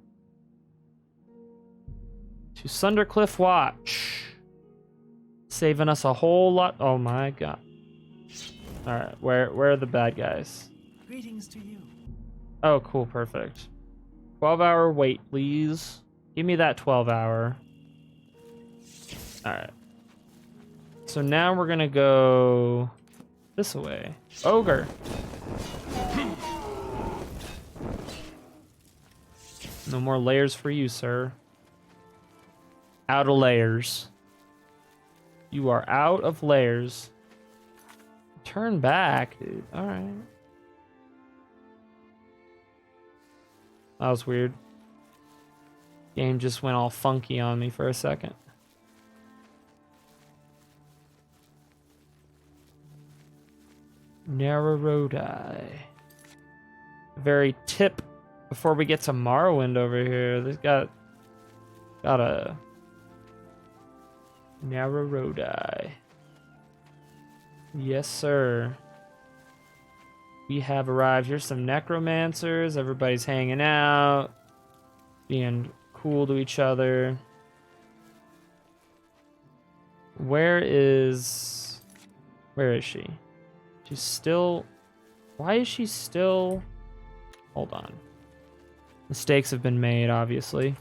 Speaker 1: To Sundercliff Watch. Saving us a whole lot. Oh my god. Alright, where are the bad guys?
Speaker 8: Greetings to you.
Speaker 1: Oh, cool, perfect. 12-hour wait, please. Give me that 12-hour. Alright. So now we're gonna go this way. Ogre. No more layers for you, sir. Out of layers. You are out of layers. Turn back, dude. Alright. That was weird. Game just went all funky on me for a second. Narrow-Rodai. Very tip before we get to Morrowind over here. They've got a Narrow-Rodai. Yes, sir. We have arrived. Here's some necromancers. Everybody's hanging out, being cool to each other. Where is she? She's still... Why is she still... Hold on. Mistakes have been made, obviously.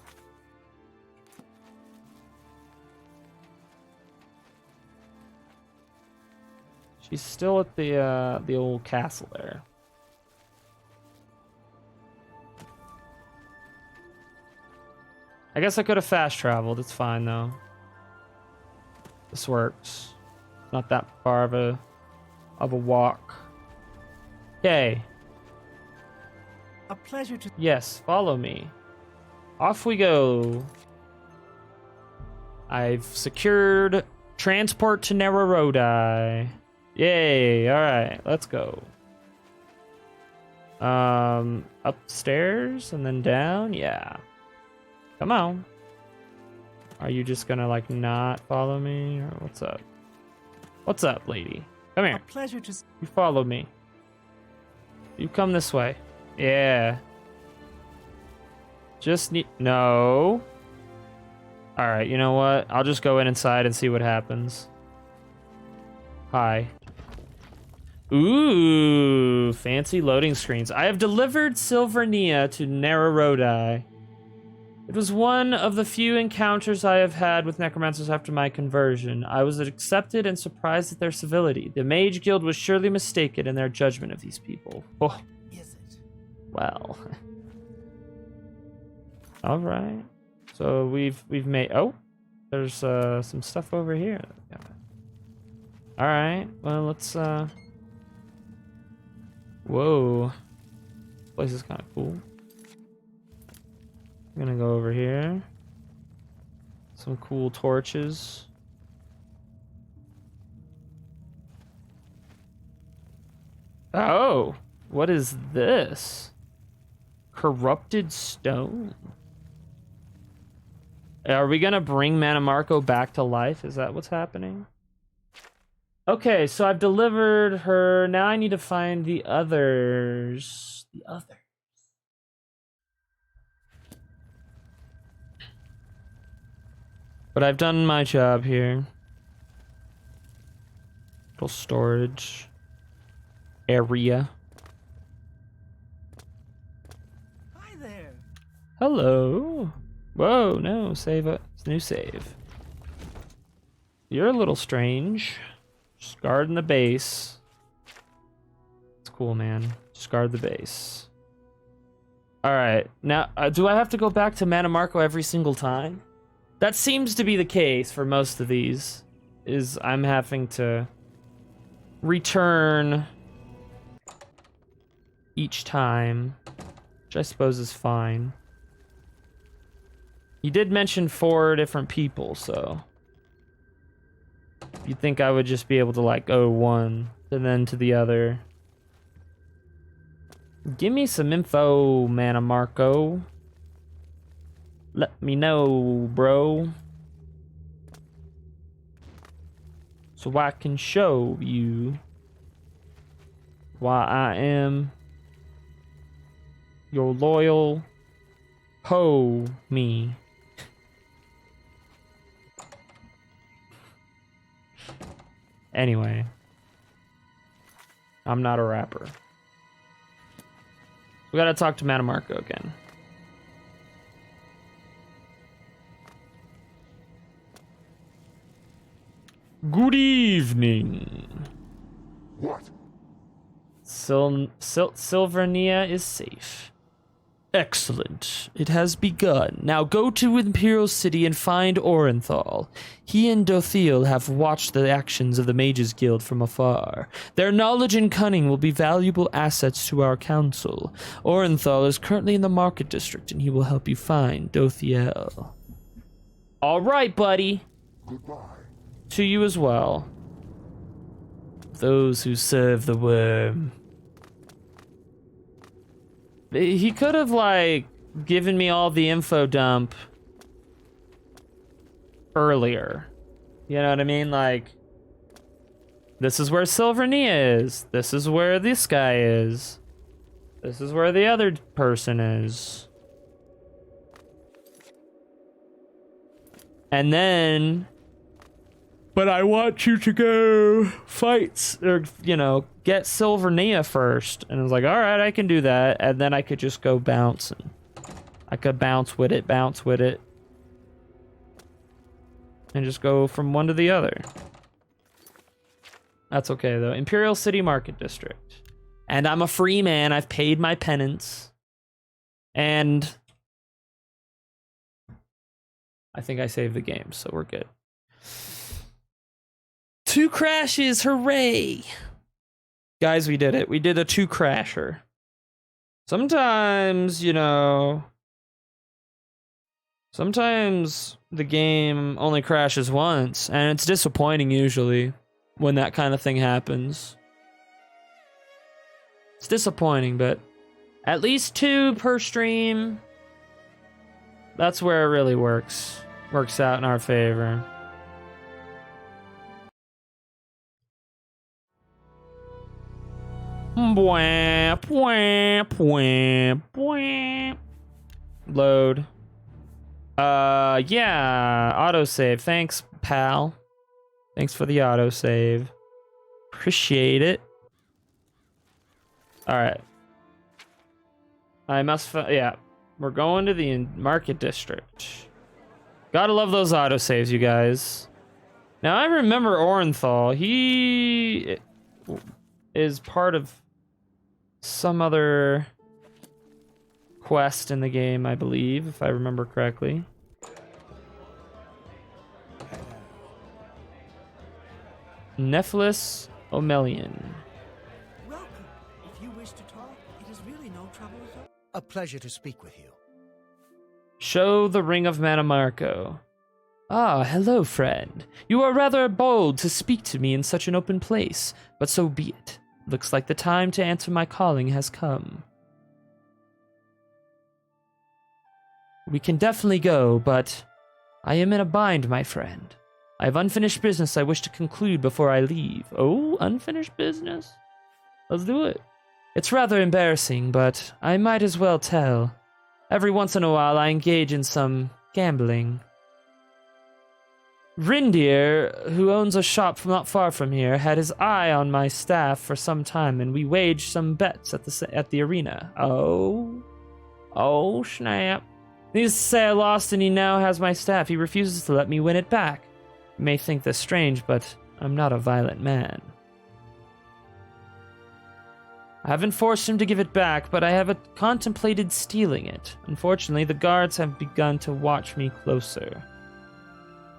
Speaker 1: She's still at the old castle there. I guess I could have fast traveled. It's fine though. This works. Not that far of a walk. Okay.
Speaker 8: A pleasure to...
Speaker 1: Yes, follow me. Off we go. I've secured transport to Narrow-Rodai. Yay, alright, let's go. Upstairs and then down? Yeah. Come on. Are you just gonna, like, not follow me? Or what's up? What's up, lady? Come here.
Speaker 8: A pleasure to...
Speaker 1: You follow me. You come this way. Yeah. Just need... No. Alright, you know what? I'll just go inside and see what happens. Hi. Ooh, fancy loading screens. I have delivered Silvernia to Narrow-Rodai. It was one of the few encounters I have had with necromancers after my conversion. I was accepted and surprised at their civility. The Mage Guild was surely mistaken in their judgment of these people. Oh.
Speaker 8: Is it?
Speaker 1: Well. All right. So we've made... Oh, there's some stuff over here. All right. Well, let's... Whoa. This place is kind of cool. I'm gonna go over here. Some cool torches. Oh, what is this? Corrupted stone. Are we gonna bring Mannimarco back to life? Is that what's happening? Okay, so I've delivered her. Now I need to find the others. The others. But I've done my job here. Little storage area.
Speaker 8: Hi there.
Speaker 1: Hello. Whoa, no, save it. New save. You're a little strange. Just guarding the base. It's cool, man. Just guard the base. Alright, now, do I have to go back to Mannimarco every single time? That seems to be the case for most of these, is I'm having to return each time, which I suppose is fine. He did mention 4 different people, so you'd think I would just be able to, like, go one and then to the other. Give me some info, Mannimarco. Let me know, bro. So I can show you why I am your loyal homie. Anyway. I'm not a rapper. We gotta talk to Mannimarco again. Good evening.
Speaker 9: What?
Speaker 1: Silvernia is safe. Excellent. It has begun. Now go to Imperial City and find Orenthal. He and Dothiel have watched the actions of the Mages Guild from afar. Their knowledge and cunning will be valuable assets to our council. Orenthal is currently in the Market District, and he will help you find Dothiel. All right, buddy.
Speaker 9: Goodbye.
Speaker 1: To you as well. Those who serve the worm. He could have, like, given me all the info dump earlier. You know what I mean? Like, this is where Silvernia is. This is where this guy is. This is where the other person is. And then... But I want you to go fight, or, you know, get Silvernia first. And I was like, all right, I can do that. And then I could just go bouncing. I could bounce with it. And just go from one to the other. That's okay, though. Imperial City Market District. And I'm a free man. I've paid my penance. And I think I saved the game, so we're good. 2 crashes, hooray! Guys, we did it. We did a 2 crasher. Sometimes, you know... Sometimes the game only crashes once, and it's disappointing usually when that kind of thing happens. It's disappointing, but at least 2 per stream. That's where it really works. Works out in our favor. Load. Yeah, autosave. Thanks, pal. Thanks for the autosave. Appreciate it. Alright. I must, yeah. We're going to the Market District. Gotta love those autosaves, you guys. Now, I remember Orenthal. He is part of some other quest in the game, I believe, if I remember correctly. Nephilis Omelian.
Speaker 8: Welcome. If you wish to talk, it is really no trouble at all. A pleasure to speak with you.
Speaker 1: Show the Ring of Mannimarco. Ah, hello, friend. You are rather bold to speak to me in such an open place, but so be it. Looks like the time to answer my calling has come. We can definitely go, but I am in a bind, my friend. I have unfinished business I wish to conclude before I leave. Oh, unfinished business? Let's do it. It's rather embarrassing, but I might as well tell. Every once in a while I engage in some gambling. Rindir, who owns a shop not far from here, had his eye on my staff for some time, and we waged some bets at the arena. Oh, snap. Needless to say, I lost, and he now has my staff. He refuses to let me win it back. You may think this strange, but I'm not a violent man. I haven't forced him to give it back, but I have contemplated stealing it. Unfortunately, the guards have begun to watch me closer.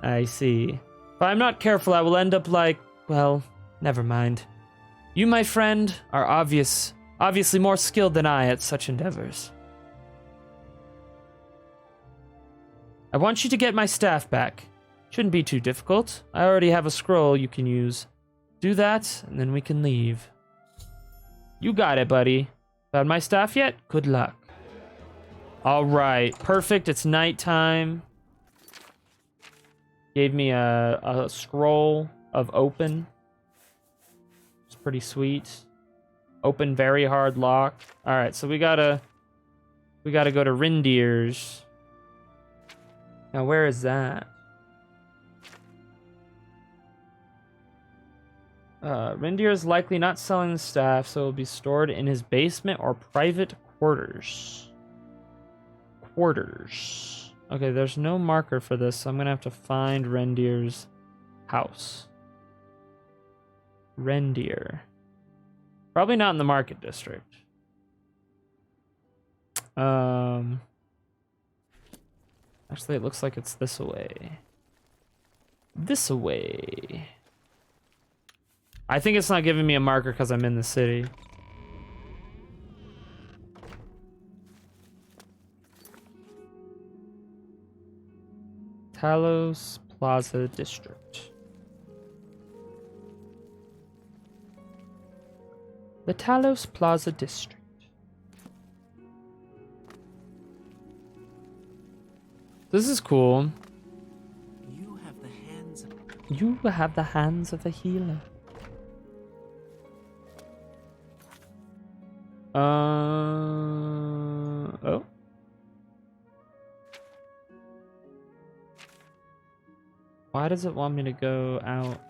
Speaker 1: I see. If I'm not careful, I will end up like, well, never mind. You, my friend, are obviously more skilled than I at such endeavors. I want you to get my staff back. Shouldn't be too difficult. I already have a scroll you can use. Do that, and then we can leave. You got it, buddy. Found my staff yet? Good luck. All right, perfect. It's nighttime. Gave me a scroll of open. It's pretty sweet. Open very hard lock. All right, so we gotta go to Rindir's. Now, where is that? Reindeer is likely not selling the staff, so it will be stored in his basement or private quarters. Okay, there's no marker for this, so I'm gonna have to find Reindeer's house. Reindeer. Probably not in the market district. Actually, it looks like it's this way. This way. I think it's not giving me a marker because I'm in the city. Talos Plaza District. The Talos Plaza District. This is cool.
Speaker 7: You have the hands of...
Speaker 1: You have the hands of a healer. Oh. Why does it want me to go out?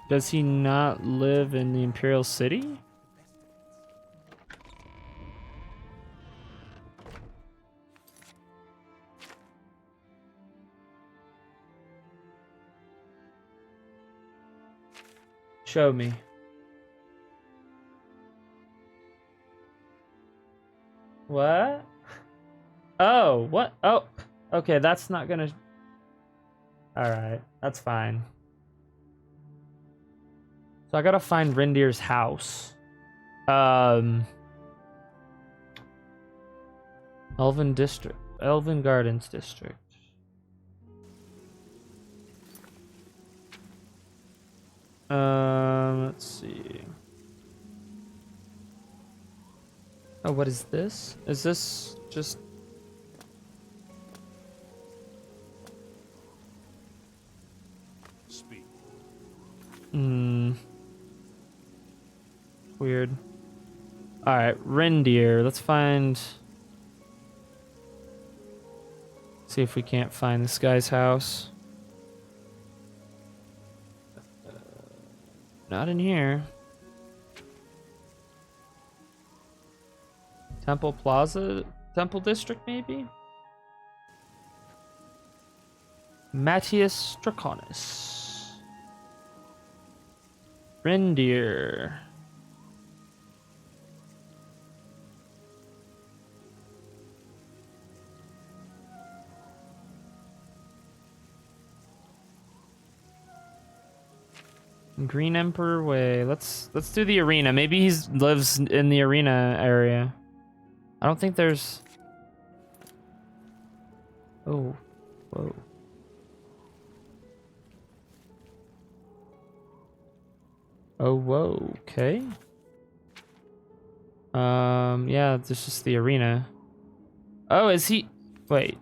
Speaker 1: Does he not live in the Imperial City? Show me. What? Oh, what? Oh, okay, that's not gonna... Alright, that's fine. So I gotta find Reindeer's house. Elven Gardens District. Let's see. Oh, what is this? Is this just...
Speaker 2: Speak.
Speaker 1: Weird. Alright, Reindeer. Let's find... See if we can't find this guy's house. Not in here. Temple Plaza? Temple District, maybe? Matthias Draconis. Reindeer. Green Emperor Way. Let's do the arena. Maybe he lives in the arena area. I don't think there's... Oh, whoa. Oh, whoa. Okay. Yeah, this is just the arena. Oh, is he? Wait.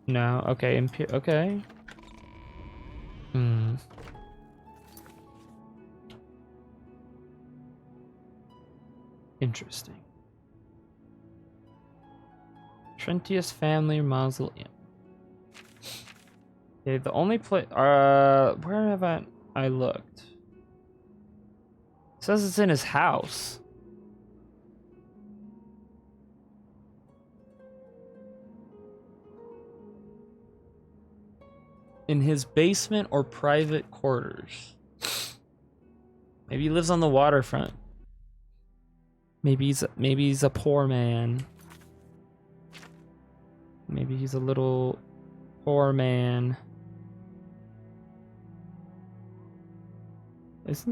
Speaker 1: No. Okay. Okay. Interesting. Trentius family mausoleum. Okay, the only place. Where have I looked? It says it's in his house. In his basement or private quarters. Maybe he lives on the waterfront. Maybe he's a poor man. Maybe he's a little poor man.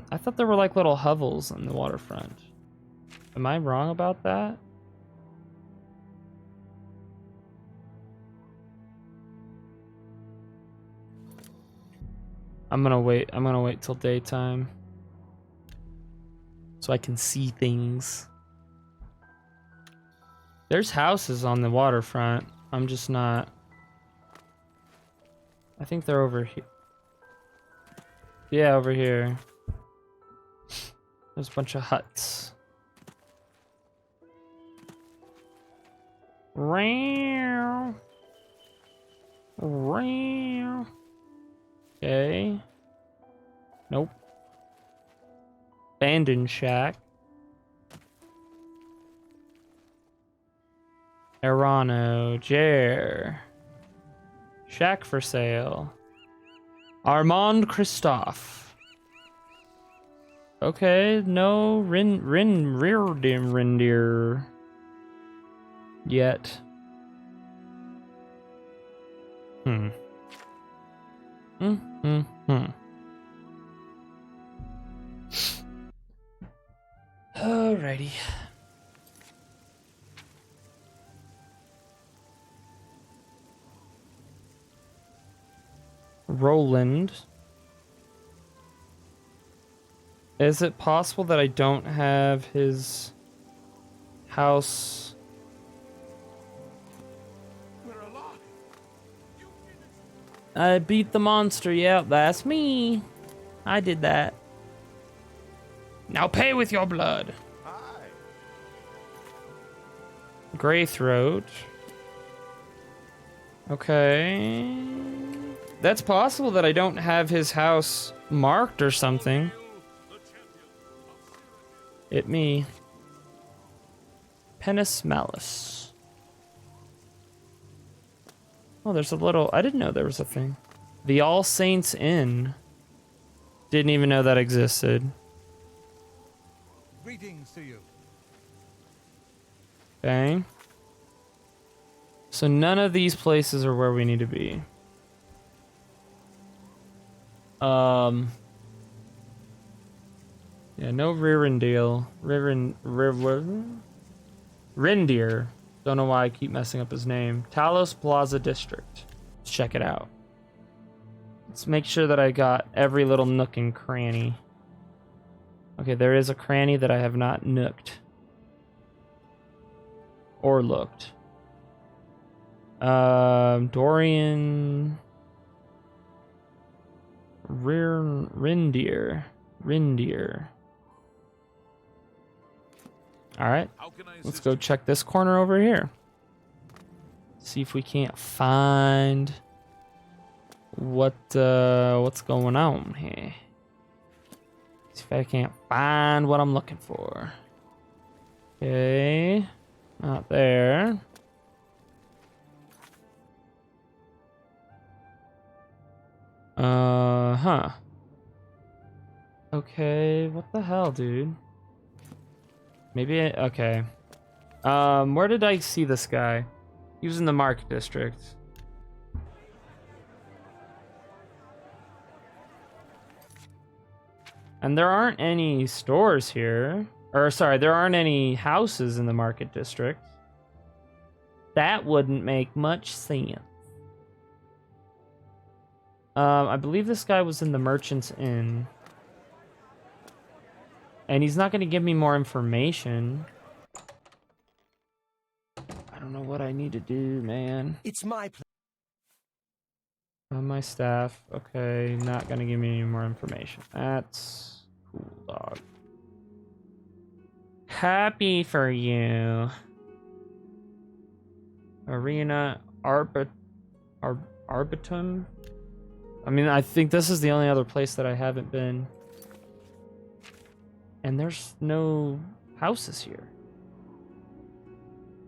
Speaker 1: I thought there were like little hovels on the waterfront. Am I wrong about that? I'm gonna wait till daytime so I can see things. There's houses on the waterfront. I'm just not... I think they're over here. Yeah, over here. There's a bunch of huts. Meow. Okay. Nope. Abandoned shack. Erano. Jer. Shack for sale. Armand Christophe. Okay, no reindeer yet. Alrighty. Roland. Is it possible that I don't have his house? I beat the monster. Yep, that's me. I did that. Now pay with your blood. Greythroat. Okay. That's possible that I don't have his house marked or something. It me. Penis Malus. Oh, there's a little... I didn't know there was a thing. The All Saints Inn. Didn't even know that existed.
Speaker 8: Greetings to you.
Speaker 1: Okay. So none of these places are where we need to be. Yeah, no Reindeer. Reindeer. Don't know why I keep messing up his name. Talos Plaza District. Let's check it out. Let's make sure that I got every little nook and cranny. Okay, there is a cranny that I have not nooked. Or looked. Dorian... Reindeer. Alright, let's go check this corner over here. See if we can't find what's going on here. See if I can't find what I'm looking for. Okay, not there. Huh. Okay, what the hell, dude? Maybe okay. Where did I see this guy? He was in the Market District. And there aren't any stores here. Or, sorry, there aren't any houses in the Market District. That wouldn't make much sense. I believe this guy was in the Merchant's Inn. And he's not going to give me more information. I don't know what I need to do, man.
Speaker 8: It's my place.
Speaker 1: My staff. Okay, not going to give me any more information. That's cool, dog. Happy for you. Arena Arbitum. I mean, I think this is the only other place that I haven't been. And there's no houses here.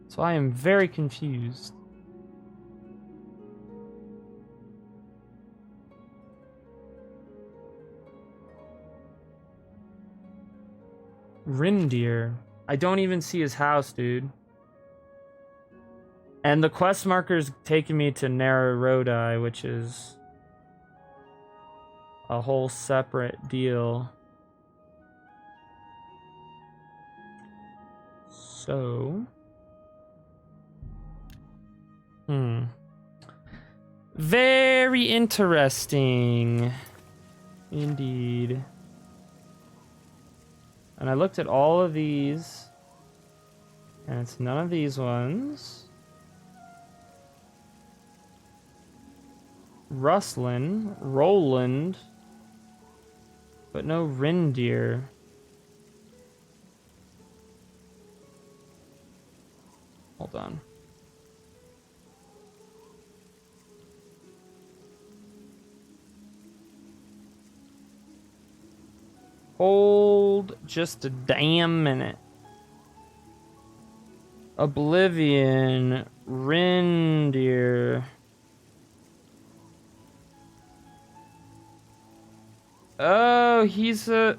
Speaker 1: So I am very confused. Reindeer. I don't even see his house, dude. And the quest marker's taking me to Narrodai, which is a whole separate deal. So... Very interesting. Indeed. And I looked at all of these. And it's none of these ones. Roland. But no reindeer. Hold on. Hold just a damn minute. Oblivion, reindeer. Oh, he's a...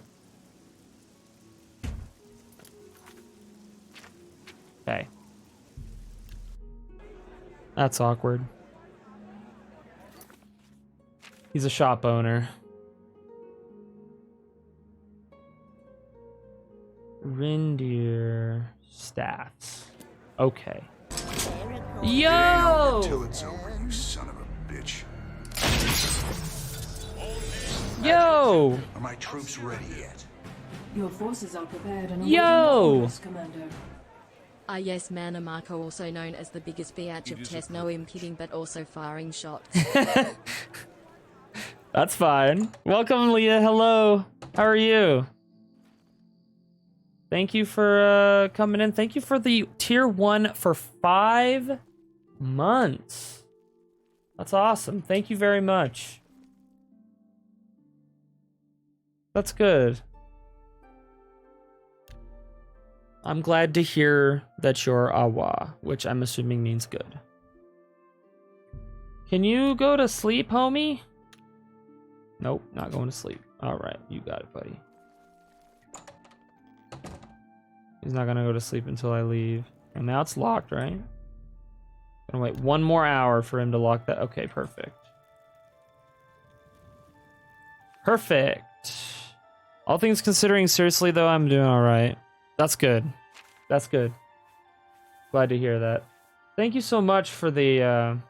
Speaker 1: Okay. That's awkward. He's a shop owner. Reindeer stats. Okay. Yo!
Speaker 4: Till it's over, you son of a bitch.
Speaker 1: Yo!
Speaker 4: Are my troops ready yet?
Speaker 10: Your forces are prepared and
Speaker 1: Yo!
Speaker 10: Commander.
Speaker 5: Ah yes, Mannimarco, also known as the biggest biatch of Tess, no impeding but also firing shots.
Speaker 1: That's fine. Welcome, Leah. Hello. How are you? Thank you for coming in. Thank you for the tier 1 for 5 months. That's awesome. Thank you very much. That's good. I'm glad to hear that you're awa, which I'm assuming means good. Can you go to sleep, homie? Nope, not going to sleep. All right, you got it, buddy. He's not gonna go to sleep until I leave. And now it's locked, right? Gonna wait 1 more hour for him to lock that. Okay, perfect. Perfect. All things considering, seriously though, I'm doing all right. That's good. That's good. Glad to hear that. Thank you so much for the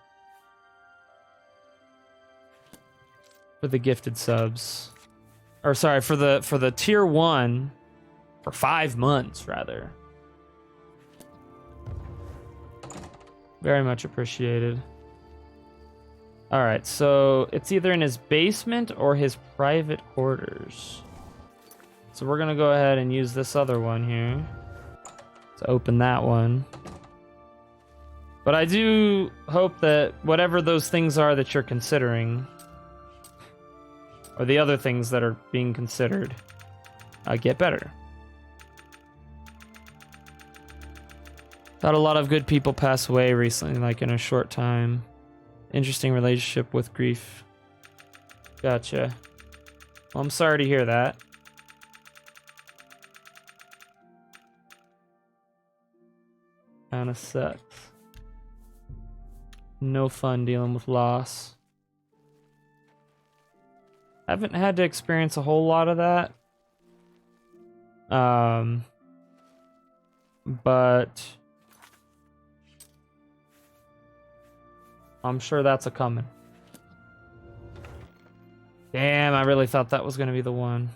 Speaker 1: gifted subs. Or sorry, for the tier 1 for 5 months rather. Very much appreciated. All right, so it's either in his basement or his private quarters. So we're gonna go ahead and use this other one here to open that one. But I do hope that whatever those things are that you're considering, or the other things that are being considered, get better. Had a lot of good people pass away recently, like in a short time. Interesting relationship with grief. Gotcha. Well, I'm sorry to hear that. Kinda sucks. No fun dealing with loss. Haven't had to experience a whole lot of that. But I'm sure that's a coming. Damn, I really thought that was gonna be the one.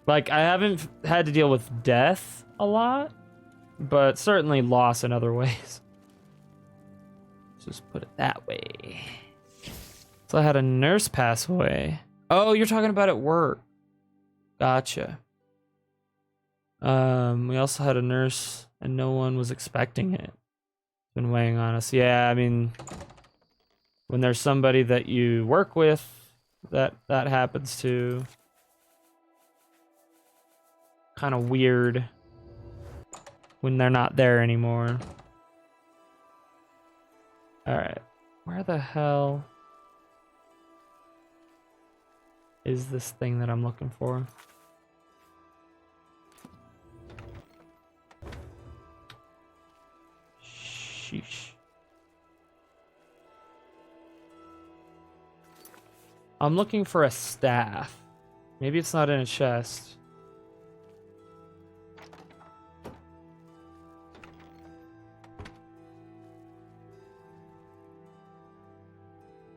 Speaker 1: Like, I haven't had to deal with death a lot, but certainly loss in other ways. Let's just put it that way. So I had a nurse pass away. Oh, you're talking about at work. Gotcha. We also had a nurse and no one was expecting it. It's been weighing on us. Yeah, I mean, when there's somebody that you work with, that happens to. Kind of weird when they're not there anymore. All right, where the hell is this thing that I'm looking for? Sheesh. I'm looking for a staff. Maybe it's not in a chest.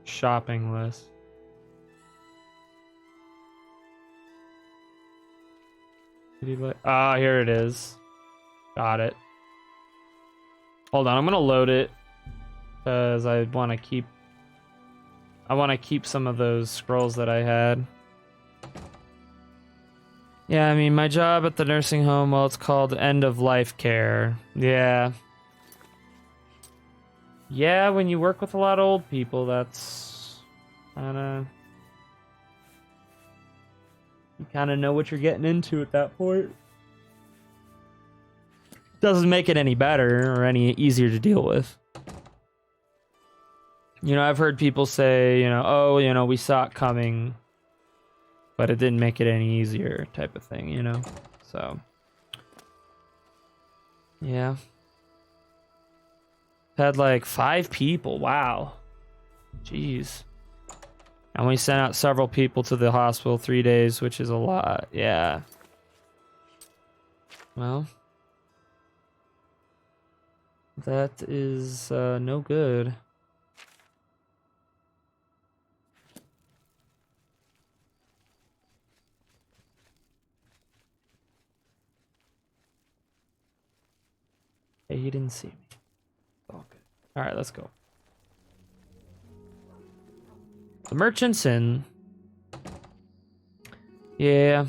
Speaker 1: Shopping list. Ah, here it is. Got it. Hold on, I'm gonna load it because I want to keep some of those scrolls that I had. Yeah, I mean, my job at the nursing home, well, it's called end of life care. Yeah. Yeah, when you work with a lot of old people, that's You kind of know what you're getting into at that point. Doesn't make it any better or any easier to deal with. You know, I've heard people say, you know, oh, you know, we saw it coming, but it didn't make it any easier type of thing, you know? So, yeah. Had like 5 people, wow. Jeez. And we sent out several people to the hospital 3 days, which is a lot, yeah. Well. That is no good. Hey, he didn't see me. Oh, good. All right, let's go. The Merchant's Inn. Yeah.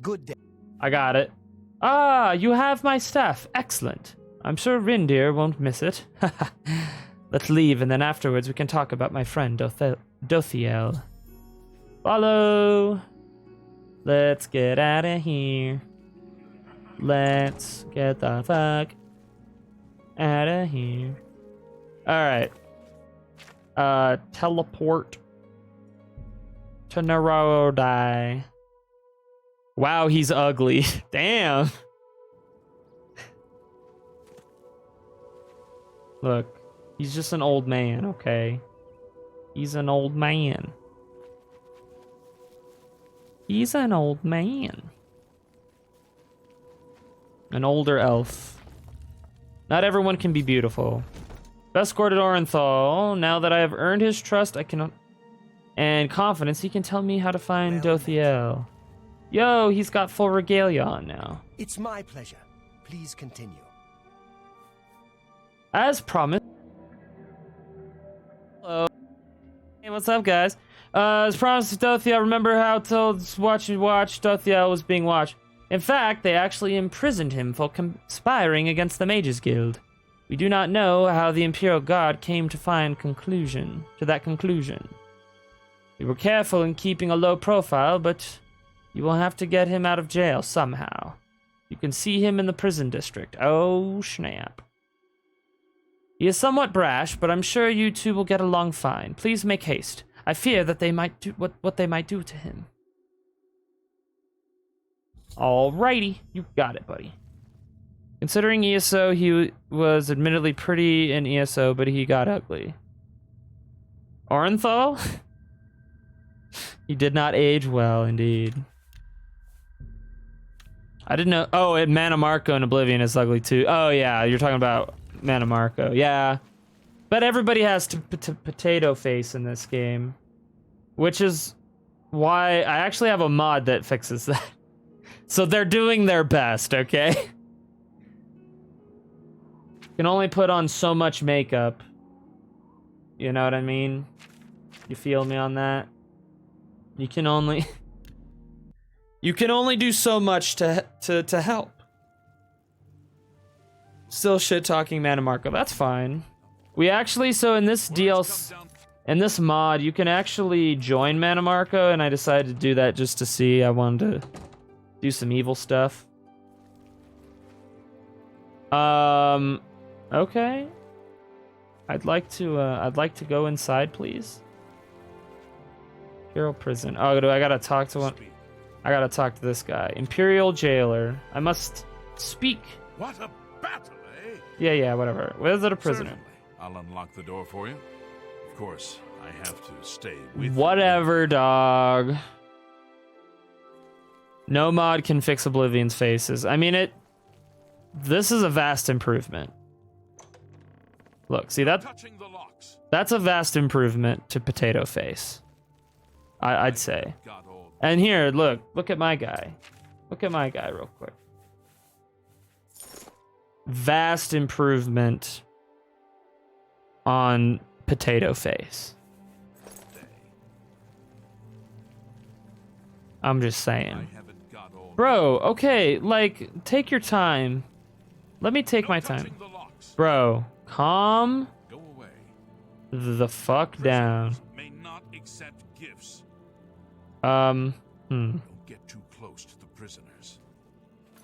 Speaker 8: Good day.
Speaker 1: I got it. Ah, you have my staff. Excellent. I'm sure Rindir won't miss it. Let's leave, and then afterwards we can talk about my friend Dothiel. Follow. Let's get out of here. Let's get the fuck out of here. Alright. Teleport to Narodai. Wow, he's ugly. Damn. Look, he's just an old man, okay? He's an old man. He's an old man. An older elf. Not everyone can be beautiful. Escorted Orenthal. Now that I have earned his trust, I cannot... and confidence, he can tell me how to find Dothiel. Yo, he's got full regalia on now.
Speaker 8: It's my pleasure. Please continue.
Speaker 1: As promised. Hello. Hey, what's up, guys? As promised, Dothiel, remember how told watch Dothiel was being watched. In fact, they actually imprisoned him for conspiring against the Mages Guild. We do not know how the Imperial Guard came to that conclusion. We were careful in keeping a low profile, but you will have to get him out of jail somehow. You can see him in the prison district. Oh, snap. He is somewhat brash, but I'm sure you two will get along fine. Please make haste. I fear that they might do what they might do to him. Alrighty, you got it, buddy. Considering ESO, he was admittedly pretty in ESO, but he got ugly. Orenthal? He did not age well, indeed. I didn't know. Oh, and Mannimarco in Oblivion is ugly too. Oh yeah, you're talking about Mannimarco. Yeah, but everybody has potato face in this game, which is why I actually have a mod that fixes that. So they're doing their best, okay? You can only put on so much makeup. You know what I mean? You feel me on that? You can only do so much to help. Still shit talking Mannimarco. That's fine. We actually, so in this DLC, in this mod, you can actually join Mannimarco, and I decided to do that just to see. I wanted to do some evil stuff. Okay. I'd like to go inside, please. Imperial prison. Oh, do I gotta talk to one? I gotta talk to this guy. Imperial jailer. I must speak.
Speaker 2: What a battle, eh?
Speaker 1: Yeah, whatever. Visit a prisoner.
Speaker 2: Certainly. I'll unlock the door for you. Of course, I have to stay with
Speaker 1: Whatever, dog. No mod can fix Oblivion's faces. I mean, this is a vast improvement. Look, see that? That's a vast improvement to Potato Face. I'd say. And here, look at my guy. Look at my guy real quick. Vast improvement on Potato Face. I'm just saying. Bro, okay, like, take your time. Let me take my time. Bro, calm the fuck down.
Speaker 2: accept gifts.
Speaker 1: Hmm.
Speaker 2: Don't get too close to the prisoners.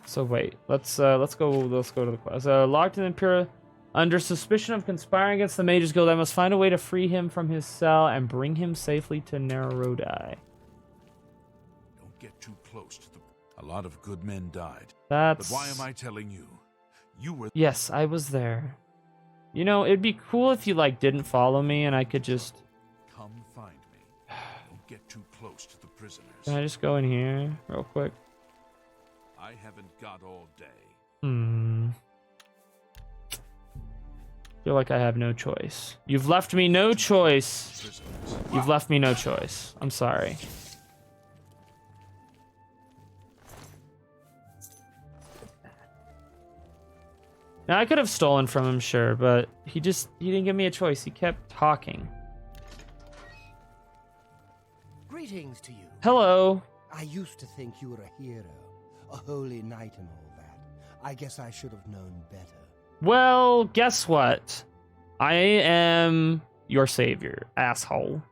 Speaker 1: So wait, let's go to the class. Locked in Imperial, under suspicion of conspiring against the Mages Guild, I must find a way to free him from his cell and bring him safely to Narodai.
Speaker 2: Don't get too close to the... A lot of good men died.
Speaker 1: That's...
Speaker 2: But why am I telling you? You were...
Speaker 1: Yes, I was there. You know, it'd be cool if you, like, didn't follow me and I could just...
Speaker 2: Come find me. Don't get too close to the prisoners.
Speaker 1: Can I just go in here real quick?
Speaker 2: I haven't got all day.
Speaker 1: Feel like I have no choice. You've left me no choice.
Speaker 2: Prisoners.
Speaker 1: You've left me no choice. I'm sorry. Now, I could have stolen from him, sure, but he didn't give me a choice. He kept talking.
Speaker 8: Greetings to you.
Speaker 1: Hello.
Speaker 8: I used to think you were a hero, a holy knight and all that. I guess I should have known better.
Speaker 1: Well, guess what? I am your savior, asshole.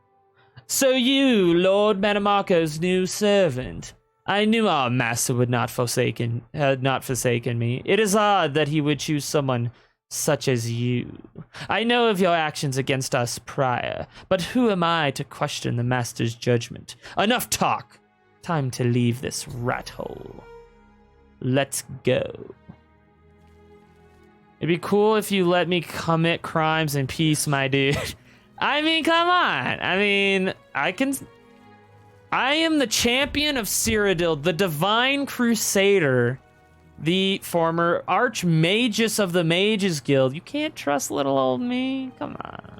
Speaker 1: So you, Lord Mannimarco's new servant. I knew our master would not forsaken me. It is odd that he would choose someone such as you. I know of your actions against us prior, but who am I to question the master's judgment? Enough talk. Time to leave this rat hole. Let's go. It'd be cool if you let me commit crimes in peace, my dude. I mean, come on. I mean, I am the champion of Cyrodiil, the divine crusader, the former archmagus of the Mages Guild. You can't trust little old me? Come on.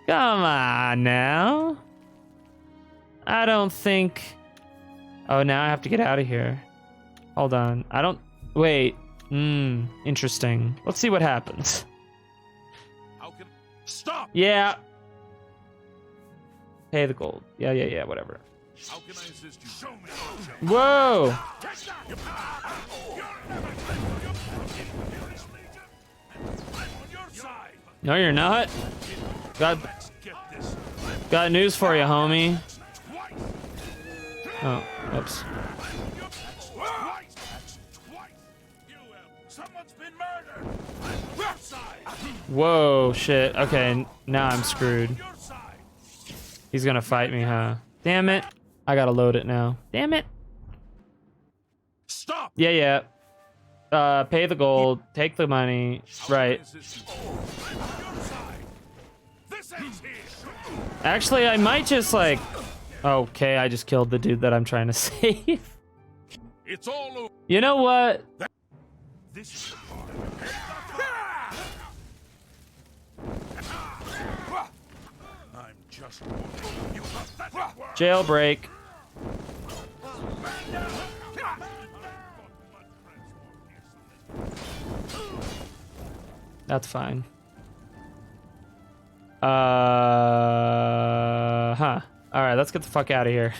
Speaker 1: Come on now. I don't think... Oh, now I have to get out of here. Hold on. I don't... Wait. Interesting. Let's see what happens.
Speaker 2: How can... Stop!
Speaker 1: Yeah. Pay the gold. Yeah, whatever.
Speaker 2: How can I assist you? Show me.
Speaker 1: Whoa! No, you're not. Got news for you, homie. Oh, oops. Whoa, shit. Okay, now I'm screwed. He's gonna fight me, huh? Damn it. I gotta load it now. Damn it.
Speaker 2: Stop!
Speaker 1: Yeah. Pay the gold. Take the money. Right. Actually, I might just, like... Okay, I just killed the dude that I'm trying to save.
Speaker 2: It's all over.
Speaker 1: You know what?
Speaker 2: This is I'm just warning you.
Speaker 1: Jailbreak. That's fine. Alright, let's get the fuck out of here.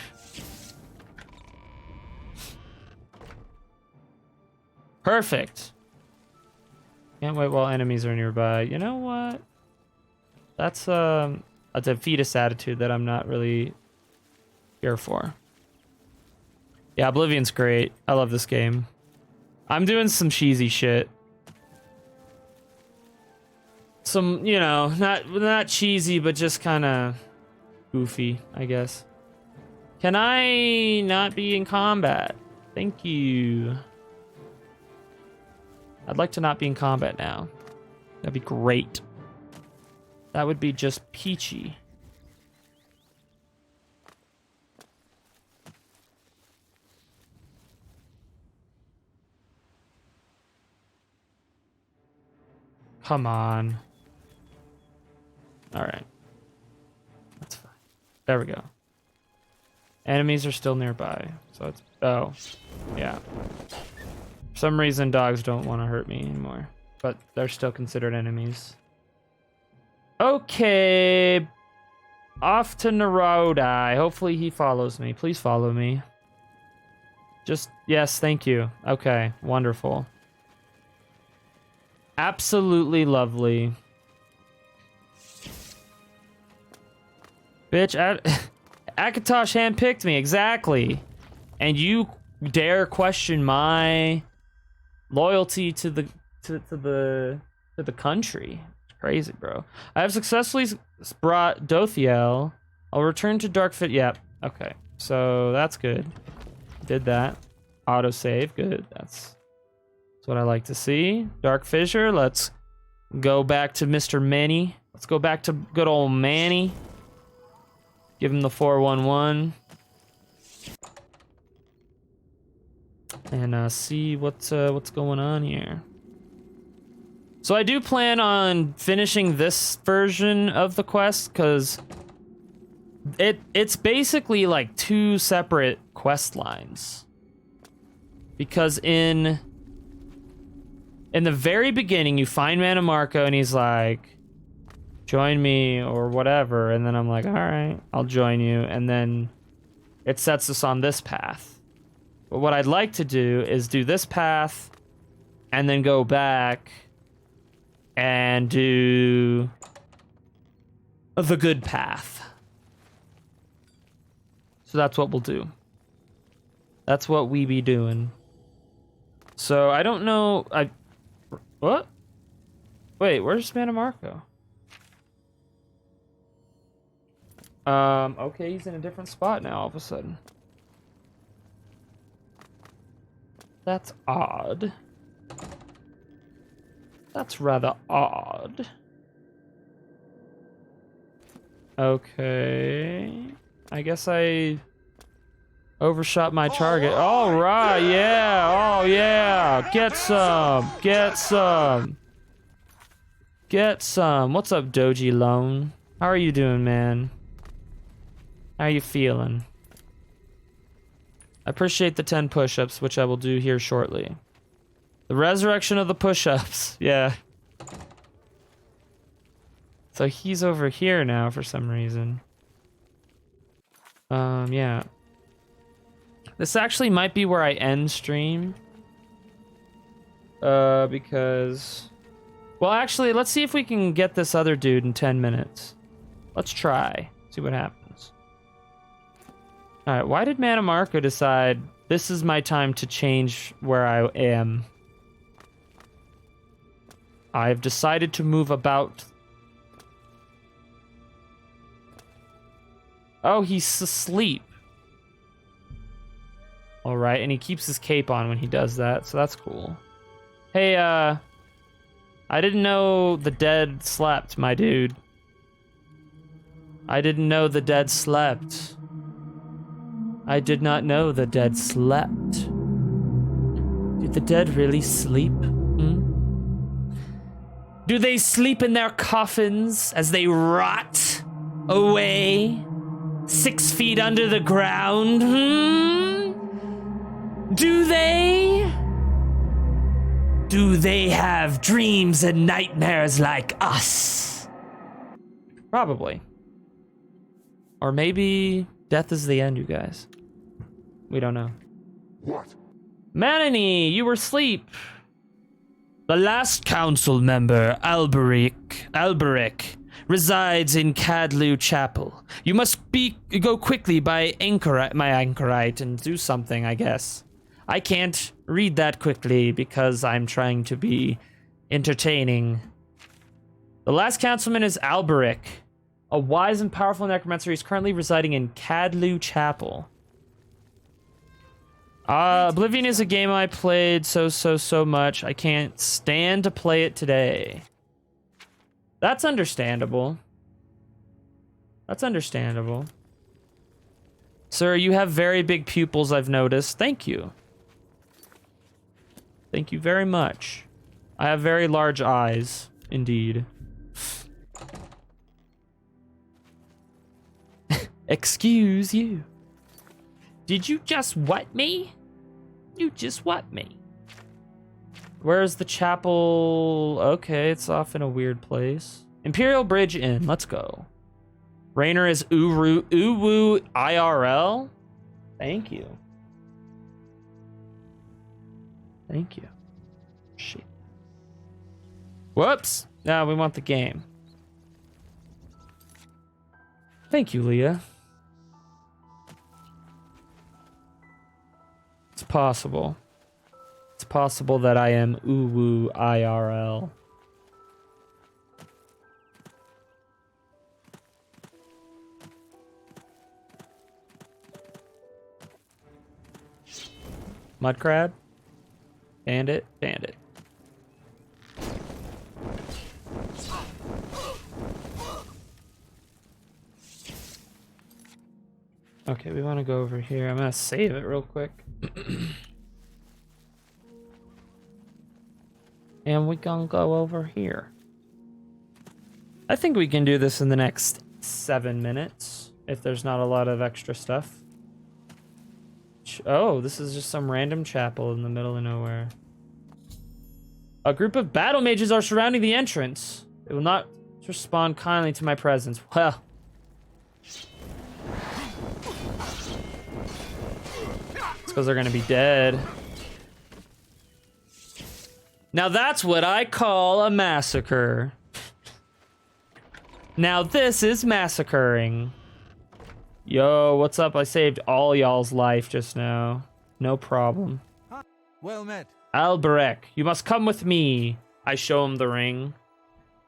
Speaker 1: Perfect. Can't wait while enemies are nearby. You know what? That's a defeatist attitude that I'm not really here for. Yeah, Oblivion's great. I love this game. I'm doing some cheesy shit. Some, you know, not cheesy, but just kind of goofy, I guess. Can I not be in combat? Thank you. I'd like to not be in combat now. That'd be great. That would be just peachy. Come on. All right. That's fine. There we go. Enemies are still nearby. So it's... Oh. Yeah. For some reason, dogs don't want to hurt me anymore. But they're still considered enemies. Okay. Off to Narodai. Hopefully he follows me. Please follow me. Just... Yes, thank you. Okay. Wonderful. Absolutely lovely. Bitch, Akatosh handpicked me, exactly. And you dare question my loyalty to the country. It's crazy, bro. I have successfully brought Dothiel. I'll return to Darkfit. Yep. Okay. So that's good. Did that. Autosave. Good. That's what I like to see. Dark Fissure. Let's go back to Mr. Manny. Let's go back to good old Manny. Give him the 411. And see what's going on here. So I do plan on finishing this version of the quest because it's basically like 2 separate quest lines. Because in the very beginning, you find Mannimarco and he's like, join me or whatever. And then I'm like, all right, I'll join you. And then it sets us on this path. But what I'd like to do is do this path and then go back and do the good path. So that's what we'll do. That's what we be doing. So I don't know. What? Wait, where's Mannimarco? Okay, he's in a different spot now all of a sudden. That's odd. That's rather odd. Okay. I guess I overshot my target. All right, yeah. Oh, yeah. Get some. Get some. Get some. What's up, Doji Lone? How are you doing, man? How are you feeling? I appreciate the 10 push-ups, which I will do here shortly. The resurrection of the push-ups. Yeah. So he's over here now for some reason. Yeah. This actually might be where I end stream. Because... Well, actually, let's see if we can get this other dude in 10 minutes. Let's try. See what happens. Alright, why did Mannimarco decide this is my time to change where I am? I've decided to move about. Oh, he's asleep. Alright, and he keeps his cape on when he does that, so that's cool. Hey, I didn't know the dead slept, my dude. I didn't know the dead slept. I did not know the dead slept. Did the dead really sleep? Do they sleep in their coffins as they rot away 6 feet under the ground? Do they? Do they have dreams and nightmares like us? Probably. Or maybe death is the end, you guys. We don't know.
Speaker 9: What?
Speaker 1: Manany, you were asleep. The last council member, Alberic, resides in Cadlu Chapel. You must go quickly by my anchorite and do something, I guess. I can't read that quickly because I'm trying to be entertaining. The last councilman is Alberic, a wise and powerful necromancer. He's currently residing in Cadlu Chapel. Oblivion is a game I played so much. I can't stand to play it today. That's understandable. That's understandable. Sir, you have very big pupils, I've noticed. Thank you. Thank you very much. I have very large eyes, indeed. Excuse you. Did you just what me? You just what me? Where's the chapel? Okay, it's off in a weird place. Imperial Bridge Inn, let's go. Rainer is Uwu IRL? Thank you. Thank you. Shit. Whoops. No, we want the game. Thank you, Leah. It's possible. It's possible that I am uwu IRL. Mud crab? Bandit? Bandit. Okay, we want to go over here. I'm gonna save it real quick. And we gonna go over here. I think we can do this in the next 7 minutes, if there's not a lot of extra stuff. Oh, this is just some random chapel in the middle of nowhere. A group of battle mages are surrounding the entrance. They will not respond kindly to my presence. Well. It's because they're gonna be dead. Now that's what I call a massacre. Now this is massacring. Yo, what's up? I saved all y'all's life just now. No problem.
Speaker 11: Well met.
Speaker 1: Alberic, you must come with me. I show him the ring.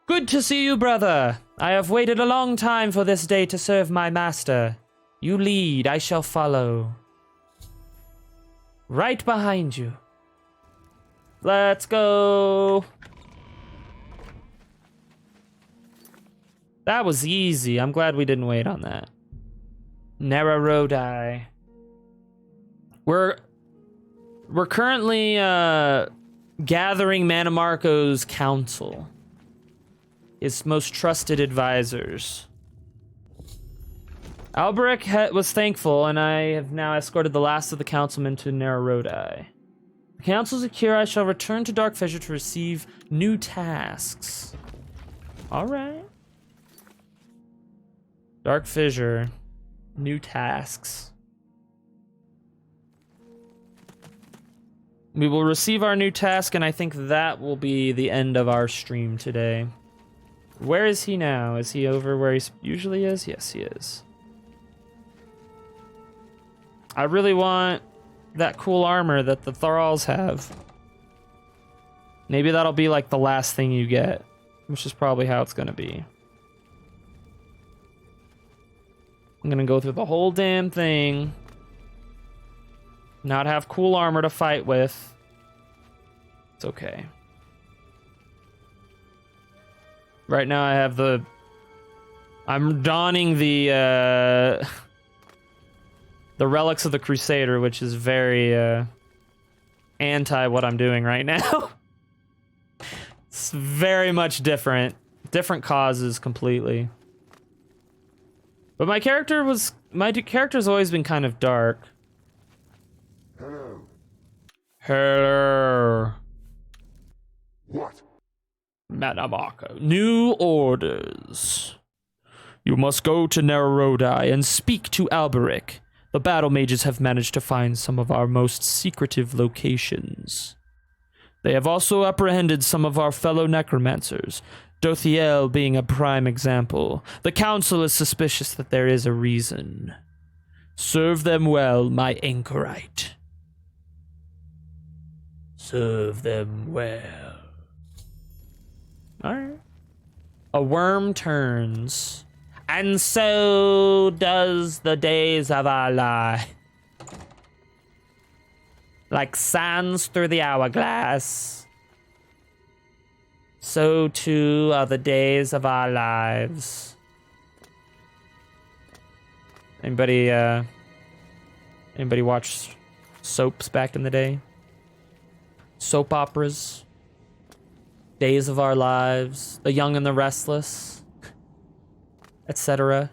Speaker 1: Good to see you, brother. I have waited a long time for this day to serve my master. You lead, I shall follow. Right behind you. Let's go. That was easy. I'm glad we didn't wait on that. Nererodai. We're currently gathering Mannimarco's council. His most trusted advisors. Alberic was thankful, and I have now escorted the last of the councilmen to Nererodai. The council secure, I shall return to Dark Fissure to receive new tasks. Alright. Dark Fissure. New tasks. We will receive our new task, and I think that will be the end of our stream today. Where is he now? Is he over where he usually is? Yes, he is. I really want that cool armor that the Thralls have. Maybe that'll be like the last thing you get, which is probably how it's gonna be. I'm gonna go through the whole damn thing. Not have cool armor to fight with. It's okay. Right now I have the... I'm donning the Relics of the Crusader, which is very anti what I'm doing right now. It's very much different. Different causes completely. But my character's always been kind of dark.
Speaker 9: Hello.
Speaker 1: Hello.
Speaker 9: What?
Speaker 1: Mannimarco. New orders. You must go to Nererodai and speak to Alberic. The battle mages have managed to find some of our most secretive locations. They have also apprehended some of our fellow necromancers, Dothiel being a prime example. The council is suspicious that there is a reason. Serve them well, my anchorite. Serve them well. Alright. A worm turns. And so does the days of our life. Like sands through the hourglass. So too are the days of our lives. Anybody watch soaps back in the day? Soap operas? Days of Our Lives, The Young and the Restless, etc.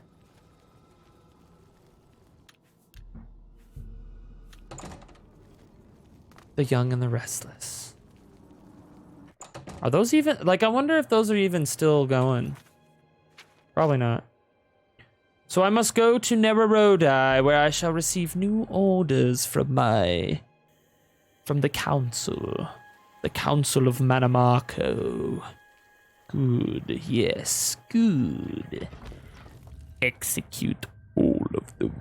Speaker 1: The Young and the Restless. Are those even, like, I wonder if those are even still going. Probably not. So I must go to Nererodai, where I shall receive new orders from the council. The Council of Mannimarco. Good, yes, good. Execute all of them.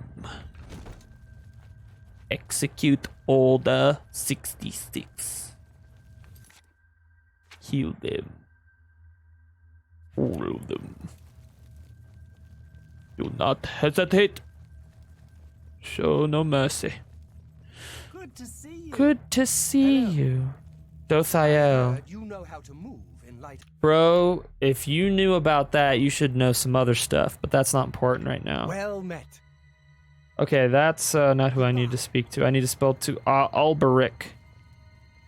Speaker 1: Execute all the 66. Kill them. All of them. Do not hesitate. Show no mercy.
Speaker 8: Good to see you.
Speaker 1: Good to see you. Dothael.
Speaker 8: You know how to move in light.
Speaker 1: Bro, if you knew about that, you should know some other stuff, but that's not important right now.
Speaker 8: Well met.
Speaker 1: Okay, that's not who I need to speak to. I need to spell to Alberic.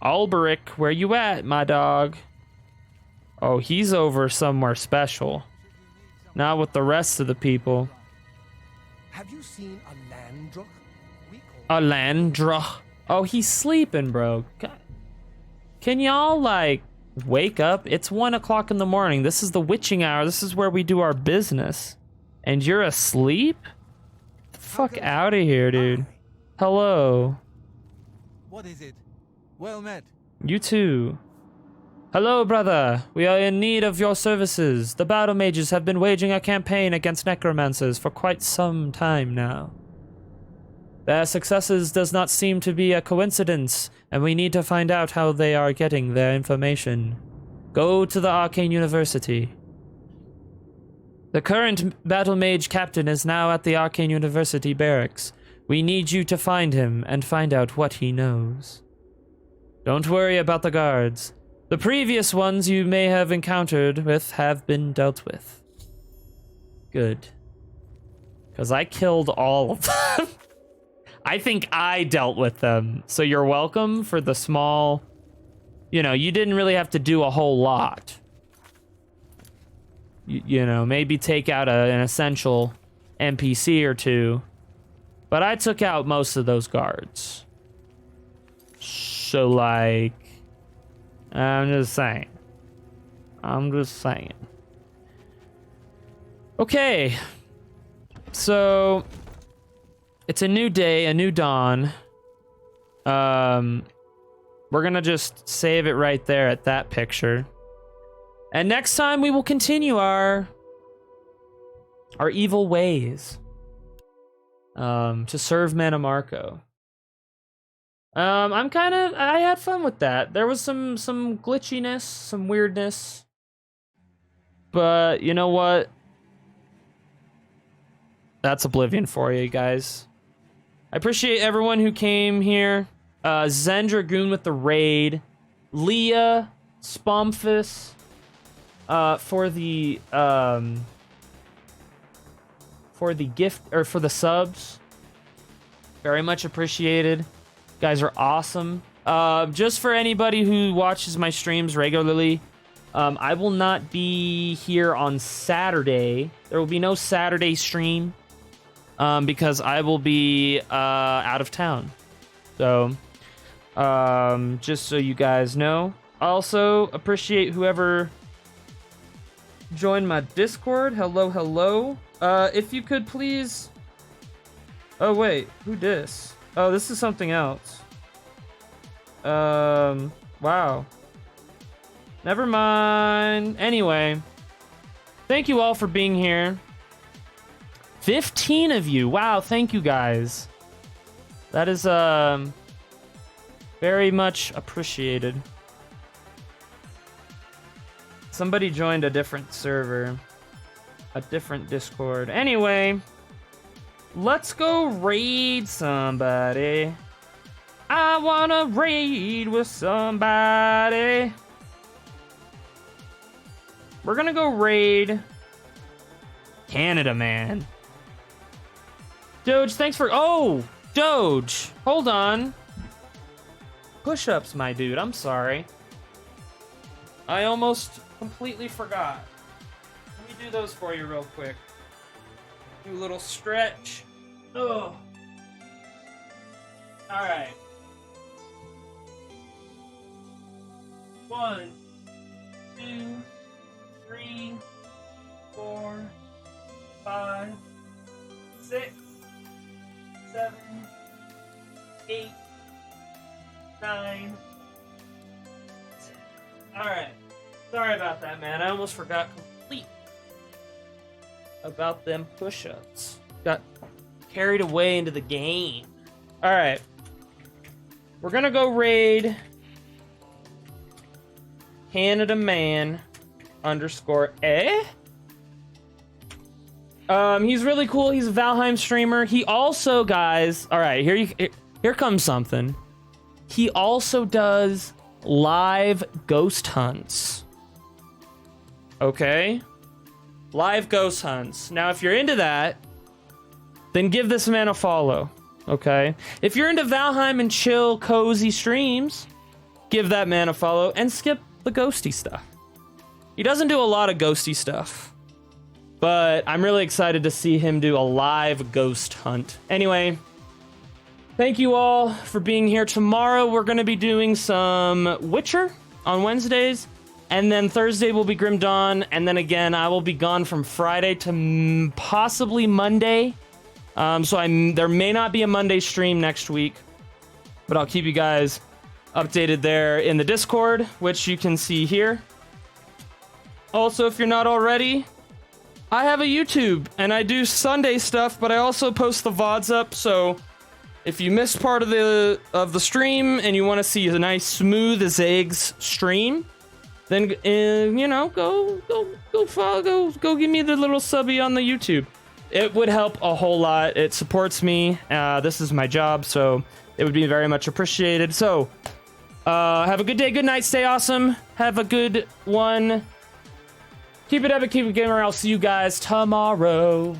Speaker 1: Alberic, where you at, my dog? Oh, he's over somewhere special. Not with the rest of the people.
Speaker 8: Have you seen a Landrock?
Speaker 1: A Landra. Oh, he's sleeping, bro. Can y'all, like, wake up? It's 1 o'clock in the morning. This is the witching hour. This is where we do our business. And you're asleep? Get the fuck out of here, dude. Hello.
Speaker 11: What is it? Well met.
Speaker 1: You too. Hello, brother. We are in need of your services. The battle mages have been waging a campaign against necromancers for quite some time now. Their successes does not seem to be a coincidence, and we need to find out how they are getting their information. Go to the Arcane University. The current battle mage captain is now at the Arcane University barracks. We need you to find him and find out what he knows. Don't worry about the guards. The previous ones you may have encountered with have been dealt with. Good. Because I killed all of them. I think I dealt with them. So you're welcome for the small... You know, you didn't really have to do a whole lot. You know, maybe take out an essential NPC or two. But I took out most of those guards. So, like... I'm just saying. Okay. So, it's a new day, a new dawn. We're gonna just save it right there at that picture. And next time we will continue our evil ways. To serve Mannimarco. I had fun with that. There was some glitchiness, some weirdness. But you know what? That's Oblivion for you guys. I appreciate everyone who came here. Zen Dragoon with the raid. Leah, Spomphus, for the gift, or for the subs. Very much appreciated. You guys are awesome. Just for anybody who watches my streams regularly, I will not be here on Saturday. There will be no Saturday stream, because I will be out of town. So, just so you guys know. Also, appreciate whoever joined my Discord. Hello, hello. If you could please... Oh, wait. Who dis? Oh, this is something else. Wow. Never mind. Anyway. Thank you all for being here. 15 of you. Wow, thank you guys. That is, very much appreciated. Somebody joined a different server. A different Discord. Anyway. Let's go raid somebody. I wanna raid with somebody. We're gonna go raid Canada, man. Doge, thanks for... Oh! Doge! Hold on. Push-ups, my dude. I'm sorry. I almost completely forgot. Let me do those for you real quick. Do a little stretch. Oh. Alright. 1, 2, 3, 4, 5, 6, 7, 8, 9. Alright. Sorry about that, man. I almost forgot completely. about them push-ups. Got carried away into the game. All right. We're gonna go raid Canada Man _A. He's really cool. He's a Valheim streamer. He also, guys, all right, here comes something. He also does live ghost hunts. Okay? Live ghost hunts. Now, if you're into that, then give this man a follow. Okay? If you're into Valheim and chill, cozy streams, give that man a follow and skip the ghosty stuff. He doesn't do a lot of ghosty stuff, but I'm really excited to see him do a live ghost hunt. Anyway, thank you all for being here. Tomorrow we're going to be doing some Witcher on Wednesdays, and then Thursday will be Grim Dawn, and then again I will be gone from Friday to possibly Monday. So there may not be a Monday stream next week, but I'll keep you guys updated there in the Discord, which you can see here. Also, if you're not already, I have a YouTube, and I do Sunday stuff, but I also post the VODs up, so if you missed part of the stream and you want to see a nice smooth as eggs stream, then you know, go follow, go give me the little subby on the YouTube. It would help a whole lot. It supports me. This is my job, so it would be very much appreciated. So, have a good day, good night, stay awesome. Have a good one. Keep it epic, keep it gamer. I'll see you guys tomorrow.